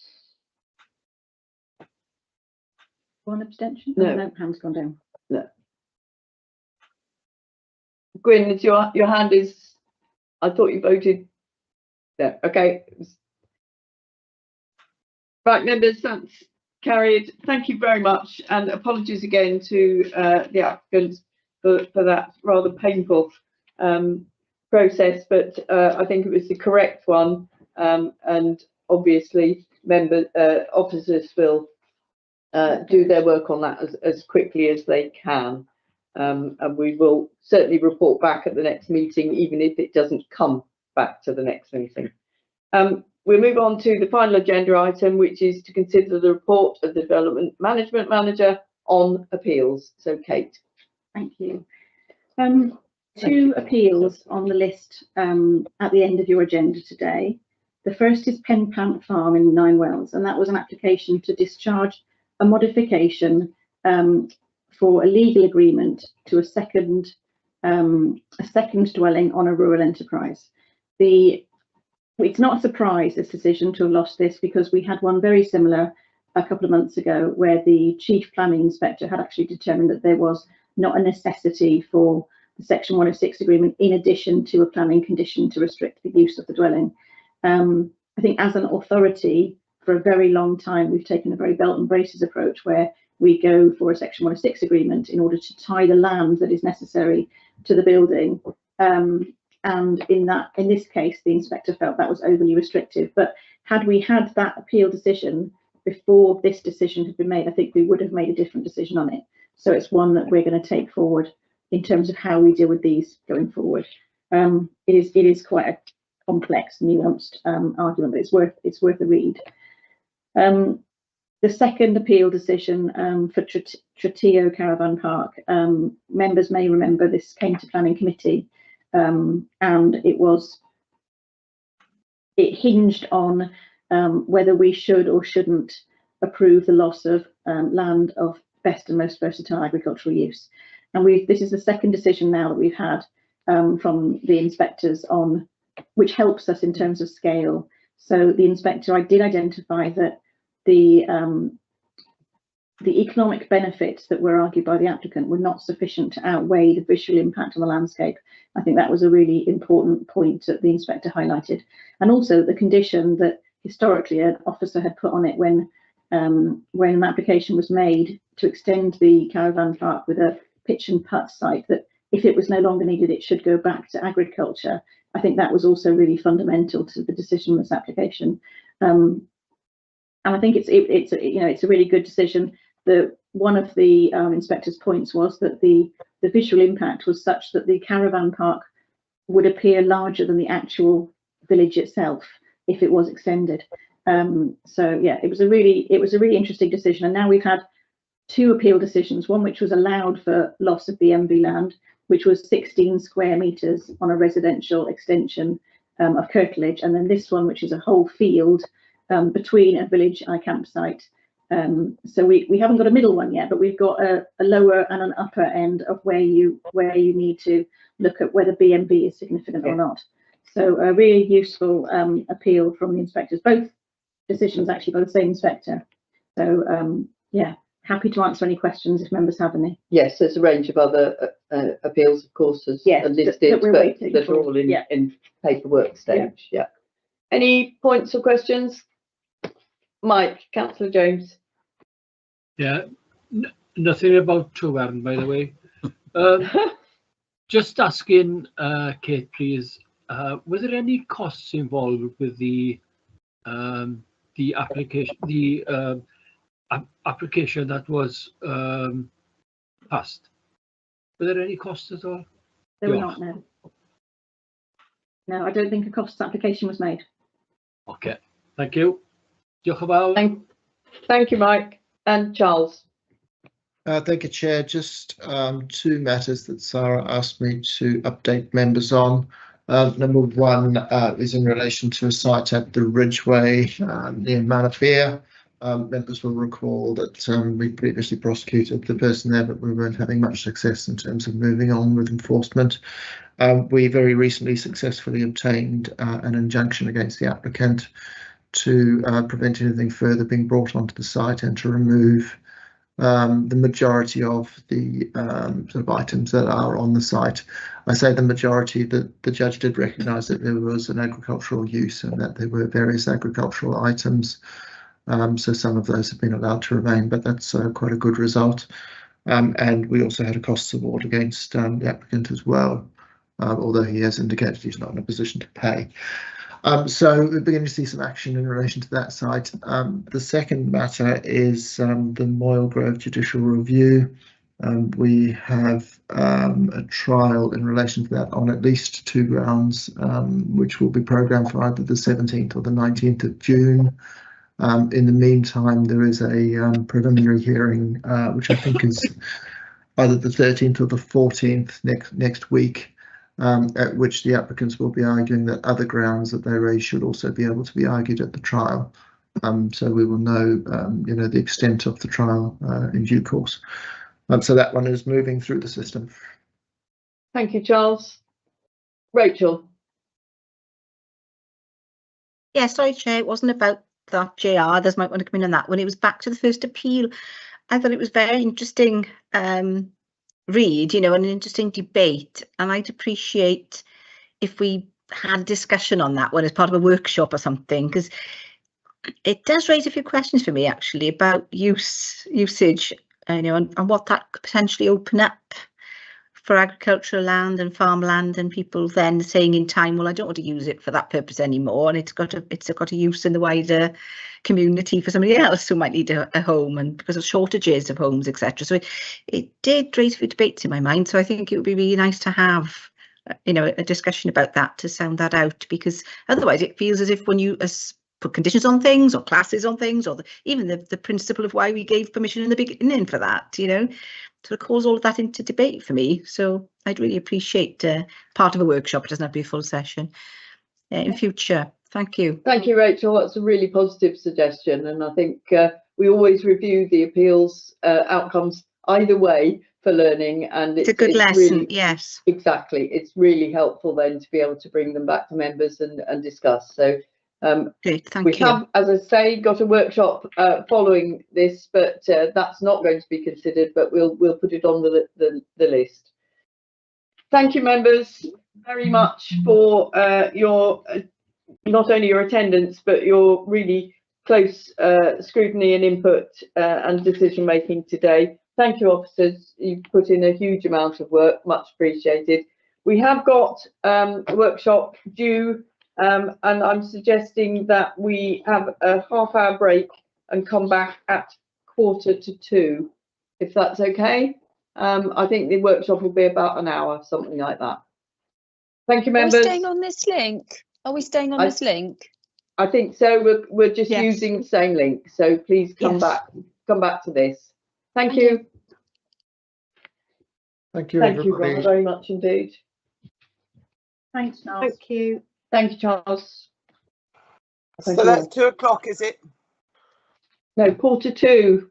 One abstention?
No.
No, hand's gone down.
No. Gwyn, it's your hand is, I thought you voted. No, okay. Right, members, that's carried. Thank you very much, and apologies again to the applicants for that rather painful process, but I think it was the correct one, and obviously officers will do their work on that as quickly as they can, and we will certainly report back at the next meeting, even if it doesn't come back to the next meeting. We'll move on to the final agenda item, which is to consider the report of the Development Management Manager on appeals. So, Kate.
Thank you. Two appeals on the list at the end of your agenda today. The first is Penpant Farm in Nine Wells, and that was an application to discharge a modification for a legal agreement to a second dwelling on a rural enterprise. It's not a surprise, this decision, to have lost this, because we had one very similar a couple of months ago where the Chief Planning Inspector had actually determined that there was not a necessity for the Section 106 agreement in addition to a planning condition to restrict the use of the dwelling. I think as an authority, for a very long time, we've taken a very belt and braces approach where we go for a Section 106 agreement in order to tie the land that is necessary to the building. And in this case, the inspector felt that was overly restrictive. But had we had that appeal decision before this decision had been made, I think we would have made a different decision on it. So it's one that we're going to take forward in terms of how we deal with these going forward. It is quite a complex, nuanced argument, but it's worth a read. The second appeal decision for Tratio Caravan Park, members may remember this came to Planning Committee, and it hinged on whether we should or shouldn't approve the loss of land of best and most versatile agricultural use. And this is the second decision now that we've had from the inspectors on, which helps us in terms of scale. So the inspector, I did identify that the the economic benefits that were argued by the applicant were not sufficient to outweigh the visual impact on the landscape. I think that was a really important point that the inspector highlighted, and also the condition that historically an officer had put on it when an application was made to extend the caravan park with a pitch and putt site, that if it was no longer needed, it should go back to agriculture. I think that was also really fundamental to the decision on this application. And I think it's a really good decision. One of the inspector's points was that the visual impact was such that the caravan park would appear larger than the actual village itself if it was extended. So yeah, it was a really interesting decision. And now we've had 2 appeal decisions, one which was allowed for loss of BMV land, which was 16 square metres on a residential extension of curtilage, and then this one, which is a whole field between a village and a campsite. So we haven't got a middle one yet, but we've got a lower and an upper end of where you need to look at whether BMV is significant or not. So a really useful appeal from the inspectors, both decisions actually by the same inspector. So yeah, happy to answer any questions if members have any.
Yes, there's a range of other appeals, of course, as listed, that are all in paperwork stage. Yeah. Any points or questions? Mike, Councillor James.
Yeah, nothing about Tryweryn, by the way. Just asking, Kate, please, were there any costs involved with the application, application that was passed? Were there any costs at all?
There were not, no. No, I don't think a costs application was made.
Okay, thank you.
Thank you, Mike. And Charles.
Thank you, Chair. Just 2 matters that Sarah asked me to update members on. Number 1 is in relation to a site at the Ridgeway near Manaphere. Members will recall that we previously prosecuted the person there, but we weren't having much success in terms of moving on with enforcement. We very recently successfully obtained an injunction against the applicant to prevent anything further being brought onto the site and to remove the majority of the sort of items that are on the site. I say the majority, that the judge did recognise that there was an agricultural use and that there were various agricultural items. So some of those have been allowed to remain, but that's quite a good result. And we also had a costs award against the applicant as well, although he has indicated he's not in a position to pay. So we're beginning to see some action in relation to that site. The second matter is the Moyle Grove Judicial Review. We have a trial in relation to that on at least 2 grounds, which will be programmed for either the 17th or the 19th of June. In the meantime, there is a preliminary hearing, which I think is either the 13th or the 14th next week, at which the applicants will be arguing that other grounds that they raise should also be able to be argued at the trial. So we will know, the extent of the trial in due course. So that one is moving through the system.
Thank you, Charles. Rachel.
Yeah, sorry, Chair, it wasn't about that JR. There's might want to come in on that. When it was back to the first appeal, I thought it was very interesting read, an interesting debate, and I'd appreciate if we had a discussion on that one as part of a workshop or something, because it does raise a few questions for me actually about usage, and what that could potentially open up for agricultural land and farmland, and people then saying in time, well, I don't want to use it for that purpose anymore, and it's got a use in the wider community for somebody else who might need a home, and because of shortages of homes, etc. So it did raise a few debates in my mind. So I think it would be really nice to have a discussion about that, to sound that out, because otherwise it feels as if when you put conditions on things or classes on things, or even the principle of why we gave permission in the beginning for that, to cause all of that into debate for me. So I'd really appreciate part of a workshop. It doesn't have to be a full session in future. Thank you.
Thank you, Rachel. That's a really positive suggestion, and I think we always review the appeals outcomes either way for learning, and
it's a good lesson.
Really,
yes,
exactly. It's really helpful then to be able to bring them back to members and discuss. So
Thank
we
you.
have, as I say, got a workshop following this, but that's not going to be considered, but we'll put it on the list. Thank you, members, very much for your not only your attendance, but your really close scrutiny and input and decision making today. Thank you, officers. You've put in a huge amount of work, much appreciated. We have got a workshop due, and I'm suggesting that we have a half-hour break and come back at 1:45, if that's okay. I think the workshop will be about an hour, something like that. Thank you, members.
Are we staying on this link? Are we staying on this link?
I think so. We're just using the same link, so please come back to this. Thank you.
Thank you,
Thank
everybody.
you, Ron, very much indeed.
Thanks, Charles.
Thank you.
Thank you, Charles.
So that's 2 o'clock, is it?
No, 1:45.